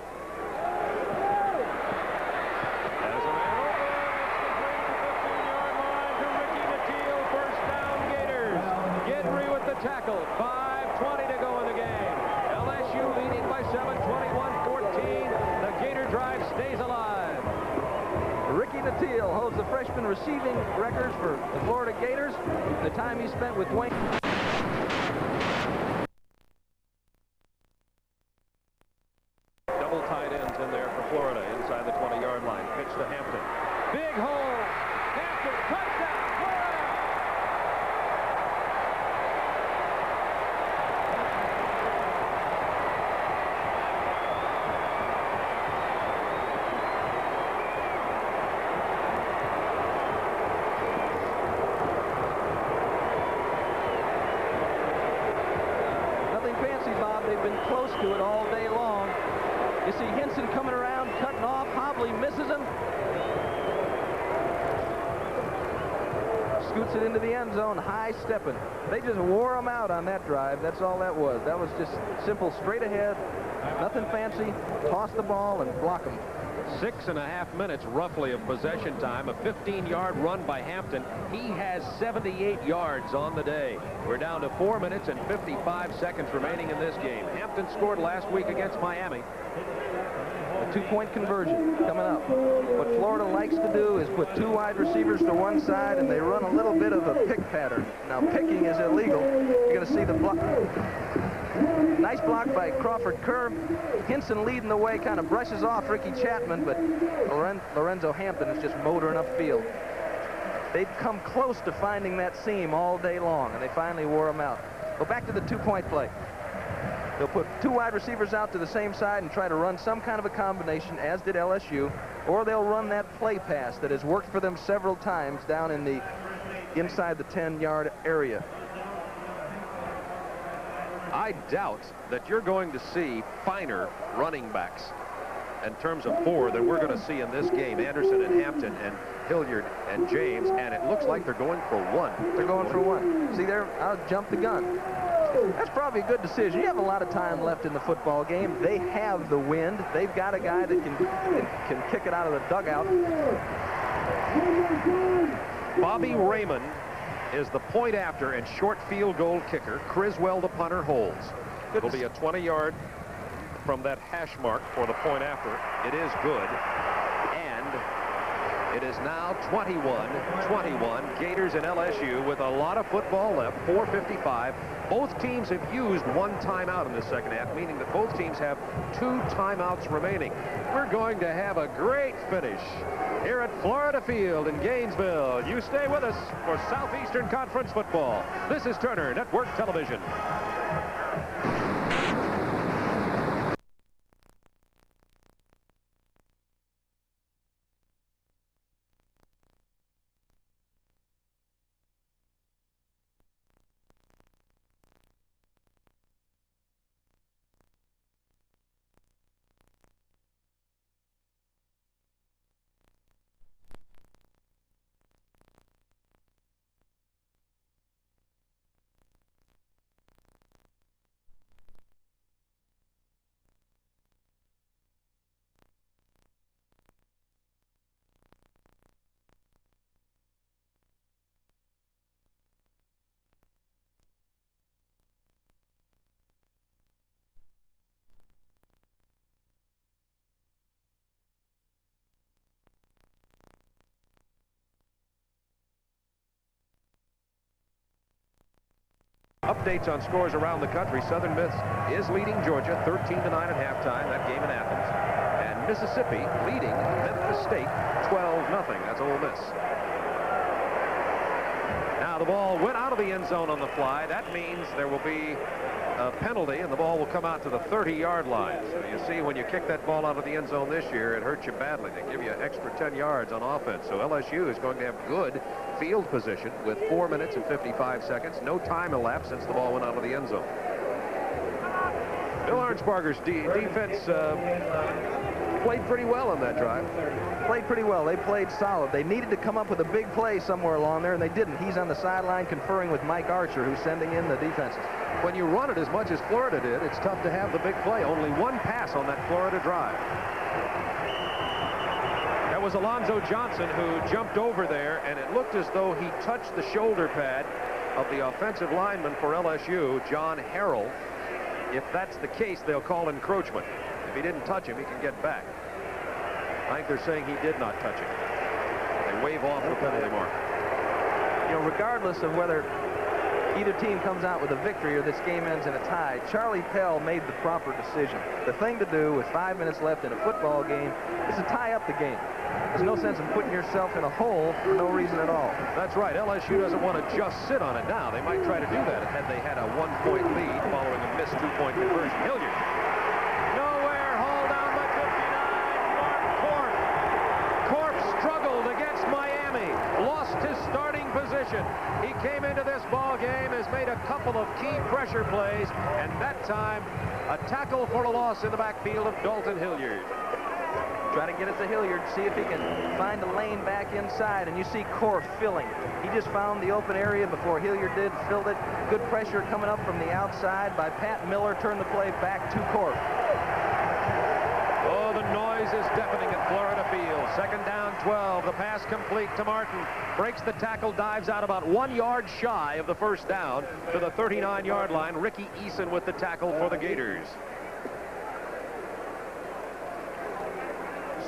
As a man open, it's the 15-yard line to Ricky Nattiel. First down Gators. Gedry with the tackle. 5:20 to go in the game. LSU leading by 7, 21-14. The Gator drive stays alive. Ricky Nattiel holds the freshman receiving records for the Florida Gators. The time he spent with Wayne. Double tight ends in there for Florida inside the 20-yard line. Pitch to Hampton. Big hole. Hampton, touchdown, Florida! Nothing fancy, Bob. They've been close to it all day long. You see Henson coming around, cutting off. Hobley misses him. Scoots it into the end zone, high stepping. They just wore him out on that drive. That's all that was. That was just simple, straight ahead. Nothing fancy. Toss the ball and block him. 6.5 minutes roughly of possession time. A 15-yard run by Hampton. He has 78 yards on the day. We're down to 4 minutes and 55 seconds remaining in this game. Hampton scored last week against Miami. A 2-point conversion coming up. What Florida likes to do is put 2 wide receivers to one side, and they run a little bit of a pick pattern. Now, picking is illegal. You're going to see the block. Nice block by Crawford Kerr. Henson leading the way, kind of brushes off Ricky Chapman, but Lorenzo Hampton is just motoring upfield. They'd come close to finding that seam all day long, and they finally wore him out. Go back to the 2-point play. They'll put 2 wide receivers out to the same side and try to run some kind of a combination, as did LSU, or they'll run that play pass that has worked for them several times down in the inside the 10-yard area. I doubt that you're going to see finer running backs in terms of 4 than we're going to see in this game. Anderson and Hampton, and Hilliard and James, and it looks like they're going for one. They're going for one. See there, I'll jump the gun. That's probably a good decision. You have a lot of time left in the football game. They have the wind. They've got a guy that can kick it out of the dugout. Bobby Raymond is the point after and short field goal kicker. Criswell, the punter, holds. It'll be a 20-yard from that hash mark for the point after. It is good. And it is now 21-21. Gators and LSU with a lot of football left. 4:55. Both teams have used one timeout in the second half, meaning that both teams have 2 timeouts remaining. We're going to have a great finish here at Florida Field in Gainesville. You stay with us for Southeastern Conference football. This is Turner Network Television. Updates on scores around the country. Southern Miss is leading Georgia 13-9 at halftime, that game in Athens. And Mississippi leading Memphis State 12-0. That's Ole Miss. Now the ball went out of the end zone on the fly. That means there will be a penalty, and the ball will come out to the 30-yard line. So you see, when you kick that ball out of the end zone this year, it hurts you badly. They give you an extra 10 yards on offense. So LSU is going to have good field position with 4 minutes and 55 seconds. No time elapsed since the ball went out of the end zone. Bill Arnsparger's defense played pretty well on that drive. Played pretty well. They played solid. They needed to come up with a big play somewhere along there, and they didn't. He's on the sideline conferring with Mike Archer, who's sending in the defenses. When you run it as much as Florida did, it's tough to have the big play. Only one pass on that Florida drive. That was Alonzo Johnson who jumped over there, and it looked as though he touched the shoulder pad of the offensive lineman for LSU, John Harrell. If that's the case, they'll call encroachment. If he didn't touch him, he can get back. I think they're saying he did not touch him. They wave off the penalty mark. You know, regardless of whether either team comes out with a victory or this game ends in a tie, Charlie Pell made the proper decision. The thing to do with 5 minutes left in a football game is to tie up the game. There's no sense in putting yourself in a hole for no reason at all. That's right. LSU doesn't want to just sit on it now. They might try to do that had they had a 1-point lead following a missed 2-point conversion. Hilliard. Nowhere. Hauled down by 59. Mark Korf. Korf struggled against Miami. Lost his starting position. He came into this ball game, has made a couple of key pressure plays, and that time a tackle for a loss in the backfield of Dalton Hilliard. Try to get it to Hilliard, see if he can find a lane back inside, and you see Korf filling. He just found the open area before Hilliard did, filled it. Good pressure coming up from the outside by Pat Miller, turned the play back to Korf. Oh, the noise is deafening at Florida Field. Second down, 12. The pass complete to Martin. Breaks the tackle, dives out about 1 yard shy of the first down to the 39-yard line. Ricky Eason with the tackle for the Gators.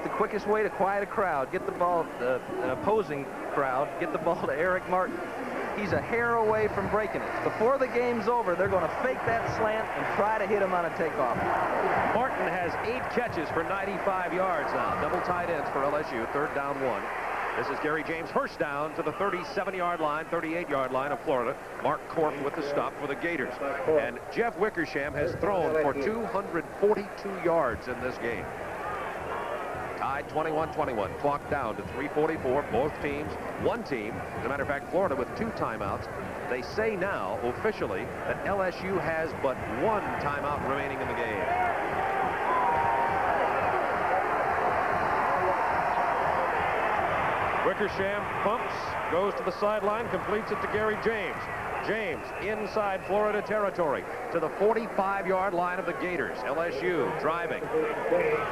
The quickest way to quiet a crowd, get the ball, an opposing crowd, get the ball to Eric Martin. He's a hair away from breaking it. Before the game's over, they're going to fake that slant and try to hit him on a takeoff. Martin has 8 catches for 95 yards now. Double tight ends for LSU, third down 1. This is Gary James, first down to the 37-yard line, 38-yard line of Florida. Mark Korf with the stop for the Gators. And Jeff Wickersham has thrown for 242 yards in this game. Tied 21-21, clock down to 3:44. Both teams, one team, as a matter of fact, Florida with 2 timeouts. They say now, officially, that LSU has but 1 timeout remaining in the game. Wickersham pumps, goes to the sideline, completes it to Gary James. James inside Florida territory to the 45-yard line of the Gators. LSU driving.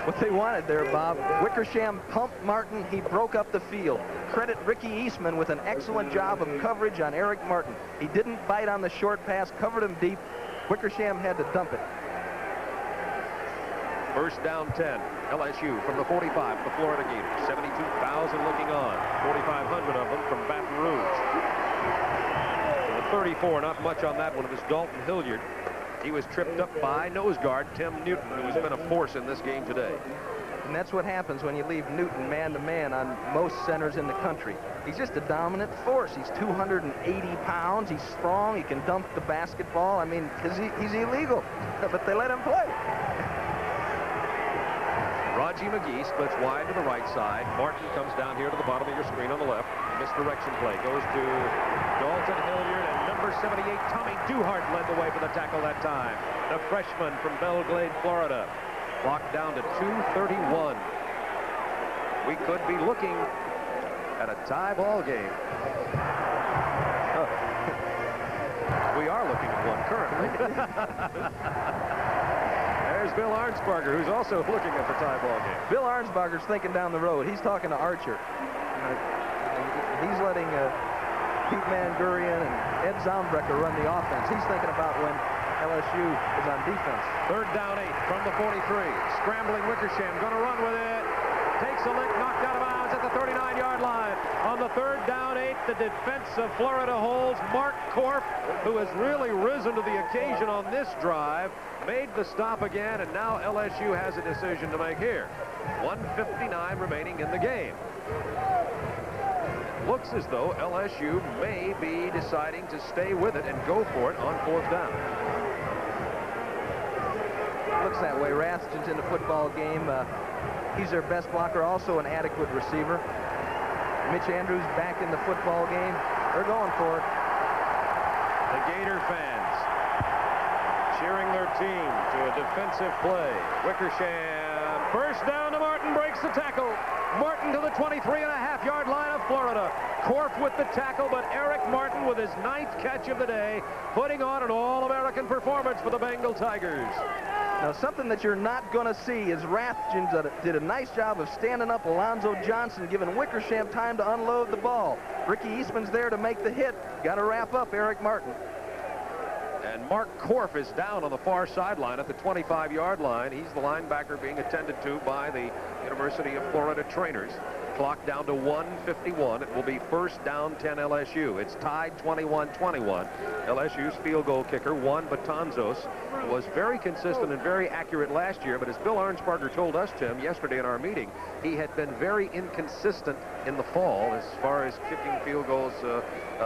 What they wanted there, Bob. Wickersham pumped Martin. He broke up the field. Credit Ricky Eastman with an excellent job of coverage on Eric Martin. He didn't bite on the short pass, covered him deep. Wickersham had to dump it. First down 10. LSU from the 45, the Florida Gators. 72,000 looking on. 4,500 of them from Baton Rouge. 34, not much on that one. It was Dalton Hilliard. He was tripped up by nose guard Tim Newton, who has been a force in this game today. And that's what happens when you leave Newton man-to-man on most centers in the country. He's just a dominant force. He's 280 pounds. He's strong. He can dump the basketball. I mean, because he's illegal, but they let him play. Raji McGee splits wide to the right side. Martin comes down here to the bottom of your screen on the left. Misdirection play goes to Dalton Hilliard, and number 78, Tommy Duhart, led the way for the tackle that time. The freshman from Belglade, Florida. Clock down to 2:31. We could be looking at a tie ball game. We are looking at one currently. There's Bill Arnsparger, who's also looking at the tie ball game. Bill Arnsparger's thinking down the road. He's talking to Archer. He's letting Pete Mangurian and Ed Zombrecker run the offense. He's thinking about when LSU is on defense. Third down 8 from the 43. Scrambling Wickersham, going to run with it. Takes a lick, knocked out of bounds at the 39-yard line. On the third down 8, the defense of Florida holds. Mark Korf, who has really risen to the occasion on this drive, made the stop again, and now LSU has a decision to make here. 1:59 remaining in the game. Looks as though LSU may be deciding to stay with it and go for it on fourth down. Looks that way. Raston's in the football game. He's their best blocker, also an adequate receiver. Mitch Andrews back in the football game. They're going for it. The Gator fans cheering their team to a defensive play. Wickersham, first down to Martin, breaks the tackle. Martin to the 23.5-yard line of Florida. Korf with the tackle, but Eric Martin with his 9th catch of the day, putting on an All-American performance for the Bengal Tigers. Now, something that you're not going to see is Rathjen did a nice job of standing up Alonzo Johnson, giving Wickersham time to unload the ball. Ricky Eastman's there to make the hit. Got to wrap up Eric Martin. And Mark Korf is down on the far sideline at the 25-yard line. He's the linebacker being attended to by the University of Florida trainers. Clock down to 1:51. It will be first down 10 LSU. It's tied 21-21. LSU's field goal kicker, Juan Betanzos, was very consistent and very accurate last year, but as Bill Arnsparger told us, Tim, yesterday in our meeting, he had been very inconsistent in the fall as far as kicking field goals.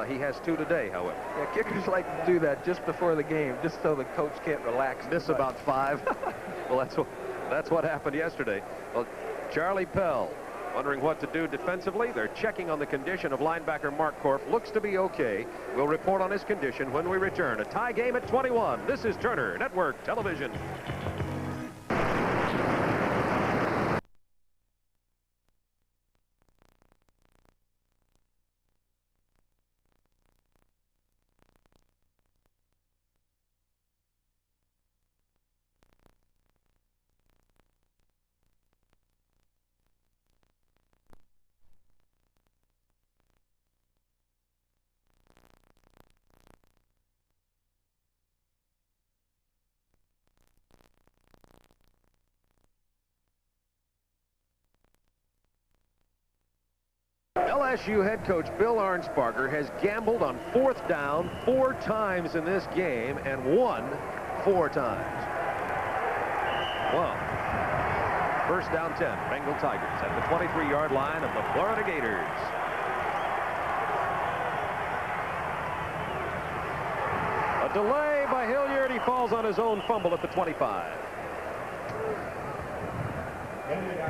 He has 2 today, however. Yeah, kickers like to do that just before the game, just so the coach can't relax. Miss about 5. Well, that's what happened yesterday. Well, Charlie Pell wondering what to do defensively. They're checking on the condition of linebacker Mark Korf. Looks to be okay. We'll report on his condition when we return. A tie game at 21. This is Turner Network Television. LSU head coach Bill Arnsparger has gambled on fourth down 4 times in this game and won 4 times. Well, first down 10, Bengal Tigers at the 23-yard line of the Florida Gators. A delay by Hilliard. He falls on his own fumble at the 25.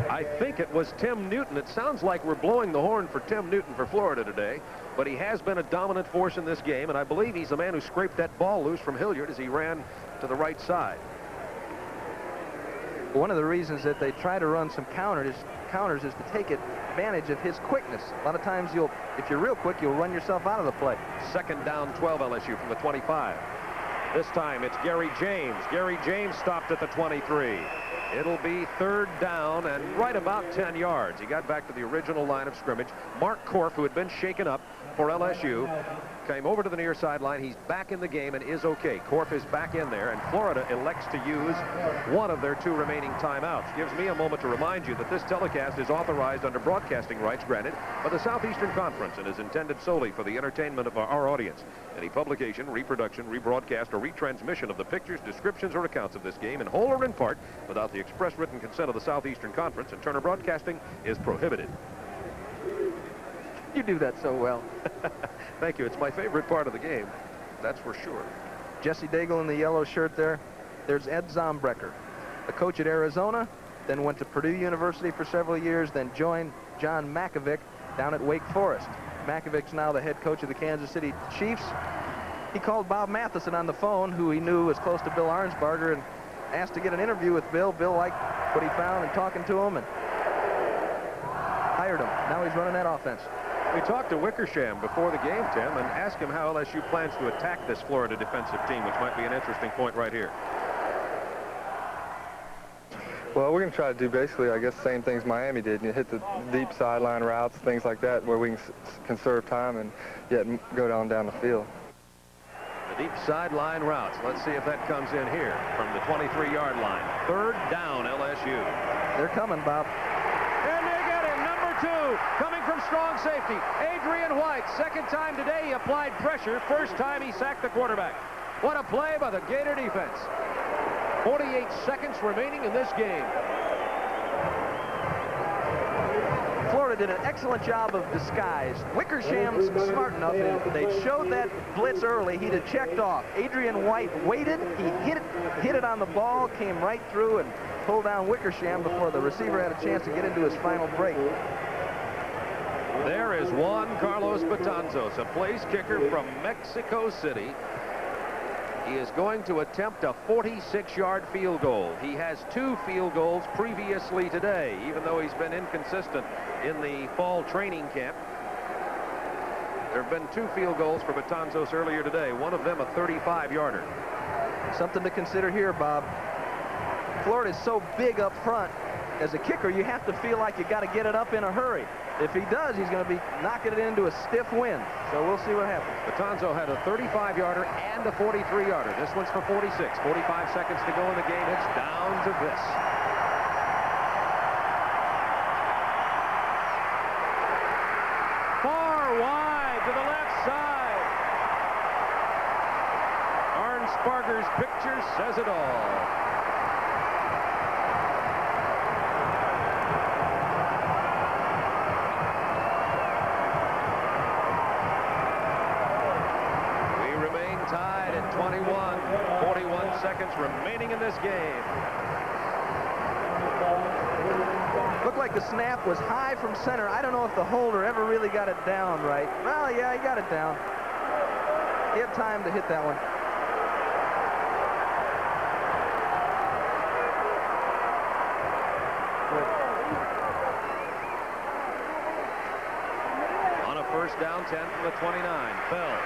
I think it was Tim Newton. It sounds like we're blowing the horn for Tim Newton for Florida today, but he has been a dominant force in this game, and I believe he's the man who scraped that ball loose from Hilliard as he ran to the right side. One of the reasons that they try to run some counters is to take it advantage of his quickness. A lot of times if you're real quick, you'll run yourself out of the play. Second down 12 LSU from the 25. This time it's Gary James. Gary James stopped at the 23. It'll be third down and right about 10 yards. He got back to the original line of scrimmage. Mark Korf, who had been shaken up for LSU, came over to the near sideline. He's back in the game and is okay. Korf is back in there, and Florida elects to use one of their 2 remaining timeouts. Gives me a moment to remind you that this telecast is authorized under broadcasting rights granted by the Southeastern Conference and is intended solely for the entertainment of our audience. Any publication, reproduction, rebroadcast, or retransmission of the pictures, descriptions, or accounts of this game in whole or in part without the express written consent of the Southeastern Conference and Turner Broadcasting is prohibited. You do that so well. Thank you. It's my favorite part of the game. That's for sure. Jesse Daigle in the yellow shirt there. There's Ed Zombrecker, a coach at Arizona, then went to Purdue University for several years, then joined John Makovic down at Wake Forest. Makovic's now the head coach of the Kansas City Chiefs. He called Bob Matheson on the phone, who he knew was close to Bill Arnsparger, and asked to get an interview with Bill. Bill liked what he found and talking to him and hired him. Now he's running that offense. We talked to Wickersham before the game, Tim, and asked him how LSU plans to attack this Florida defensive team, which might be an interesting point right here. Well, we're going to try to do basically, I guess, same things Miami did. You hit the deep sideline routes, things like that, where we can conserve time and yet go down the field. The deep sideline routes. Let's see if that comes in here from the 23-yard line. Third down, LSU. They're coming, Bob. And they get him, number 2, coming from strong safety. Adrian White, second time today he applied pressure. First time he sacked the quarterback. What a play by the Gator defense. 48 seconds remaining in this game. Florida did an excellent job of disguise. Wickersham's smart enough. They showed that blitz early. He'd have checked off. Adrian White waited. He hit it on the ball, came right through and pulled down Wickersham before the receiver had a chance to get into his final break. There is Juan Carlos Betanzos, a place kicker from Mexico City. He is going to attempt a 46-yard field goal. He has 2 field goals previously today, even though he's been inconsistent in the fall training camp. There have been 2 field goals for Betanzos earlier today, one of them a 35-yarder. Something to consider here, Bob. Florida's so big up front. As a kicker, you have to feel like you got to get it up in a hurry. If he does, he's going to be knocking it into a stiff wind. So we'll see what happens. Betanzo had a 35-yarder and a 43-yarder. This one's for 46. 45 seconds to go in the game. It's down to this. Far wide to the left side. Arnsparger's picture says it all. Tied at 21, 41 seconds remaining in this game. Looked like the snap was high from center. I don't know if the holder ever really got it down right. Well, yeah, he got it down. He had time to hit that one. On a first down, 10 from the 29. Bell.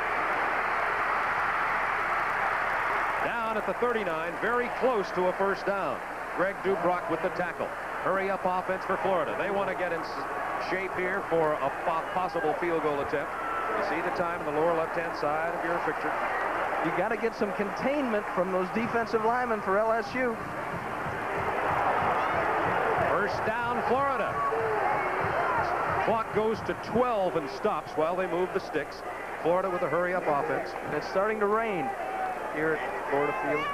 Down at the 39, very close to a first down. Greg Dubrock with the tackle. Hurry up offense for Florida. They want to get in shape here for a possible field goal attempt. You see the time in the lower left-hand side of your picture. You got to get some containment from those defensive linemen for LSU. First down, Florida. Clock goes to 12 and stops while they move the sticks. Florida with a hurry-up offense. And it's starting to rain here at Florida Field.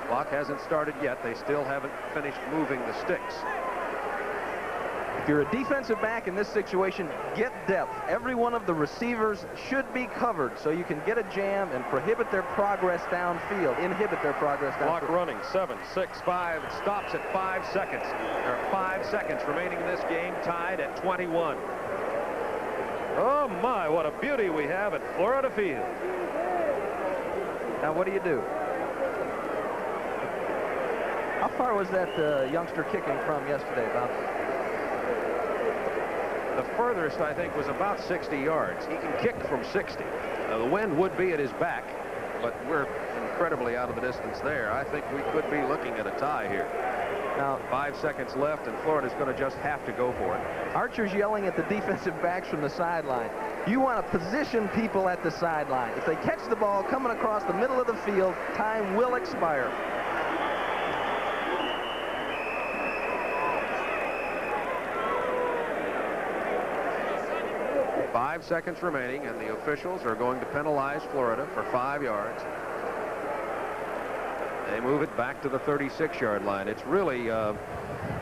Clock hasn't started yet. They still haven't finished moving the sticks. If you're a defensive back in this situation, get depth. Every one of the receivers should be covered so you can get a jam and prohibit their progress downfield, inhibit their progress downfield. Clock running, 7, 6, 5. It stops at 5 seconds. There are 5 seconds remaining in this game, tied at 21. Oh my, what a beauty we have at Florida Field. Now what do you do? How far was that youngster kicking from yesterday, Bob? The furthest, I think, was about 60 yards. He can kick from 60. The wind would be at his back, but we're incredibly out of the distance there. I think we could be looking at a tie here. Now, 5 seconds left, and Florida's going to just have to go for it. Archer's yelling at the defensive backs from the sideline. You want to position people at the sideline. If they catch the ball coming across the middle of the field, time will expire. Five seconds remaining, and the officials are going to penalize Florida for 5 yards. They move it back to the 36-yard line. It's really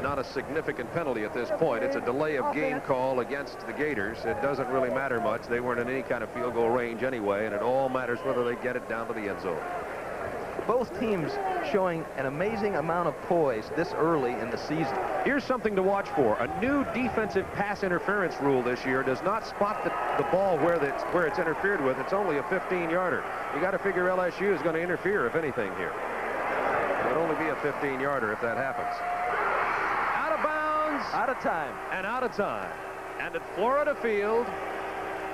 not a significant penalty at this point. It's a delay of game call against the Gators. It doesn't really matter much. They weren't in any kind of field goal range anyway, and it all matters whether they get it down to the end zone. Both teams showing an amazing amount of poise this early in the season. Here's something to watch for. A new defensive pass interference rule this year does not spot the ball where it's interfered with. It's only a 15-yarder. You got to figure LSU is going to interfere, if anything, here. It would only be a 15-yarder if that happens. Out of bounds. Out of time. And out of time. And at Florida Field,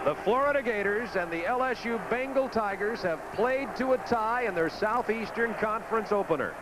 the Florida Gators and the LSU Bengal Tigers have played to a tie in their Southeastern Conference opener.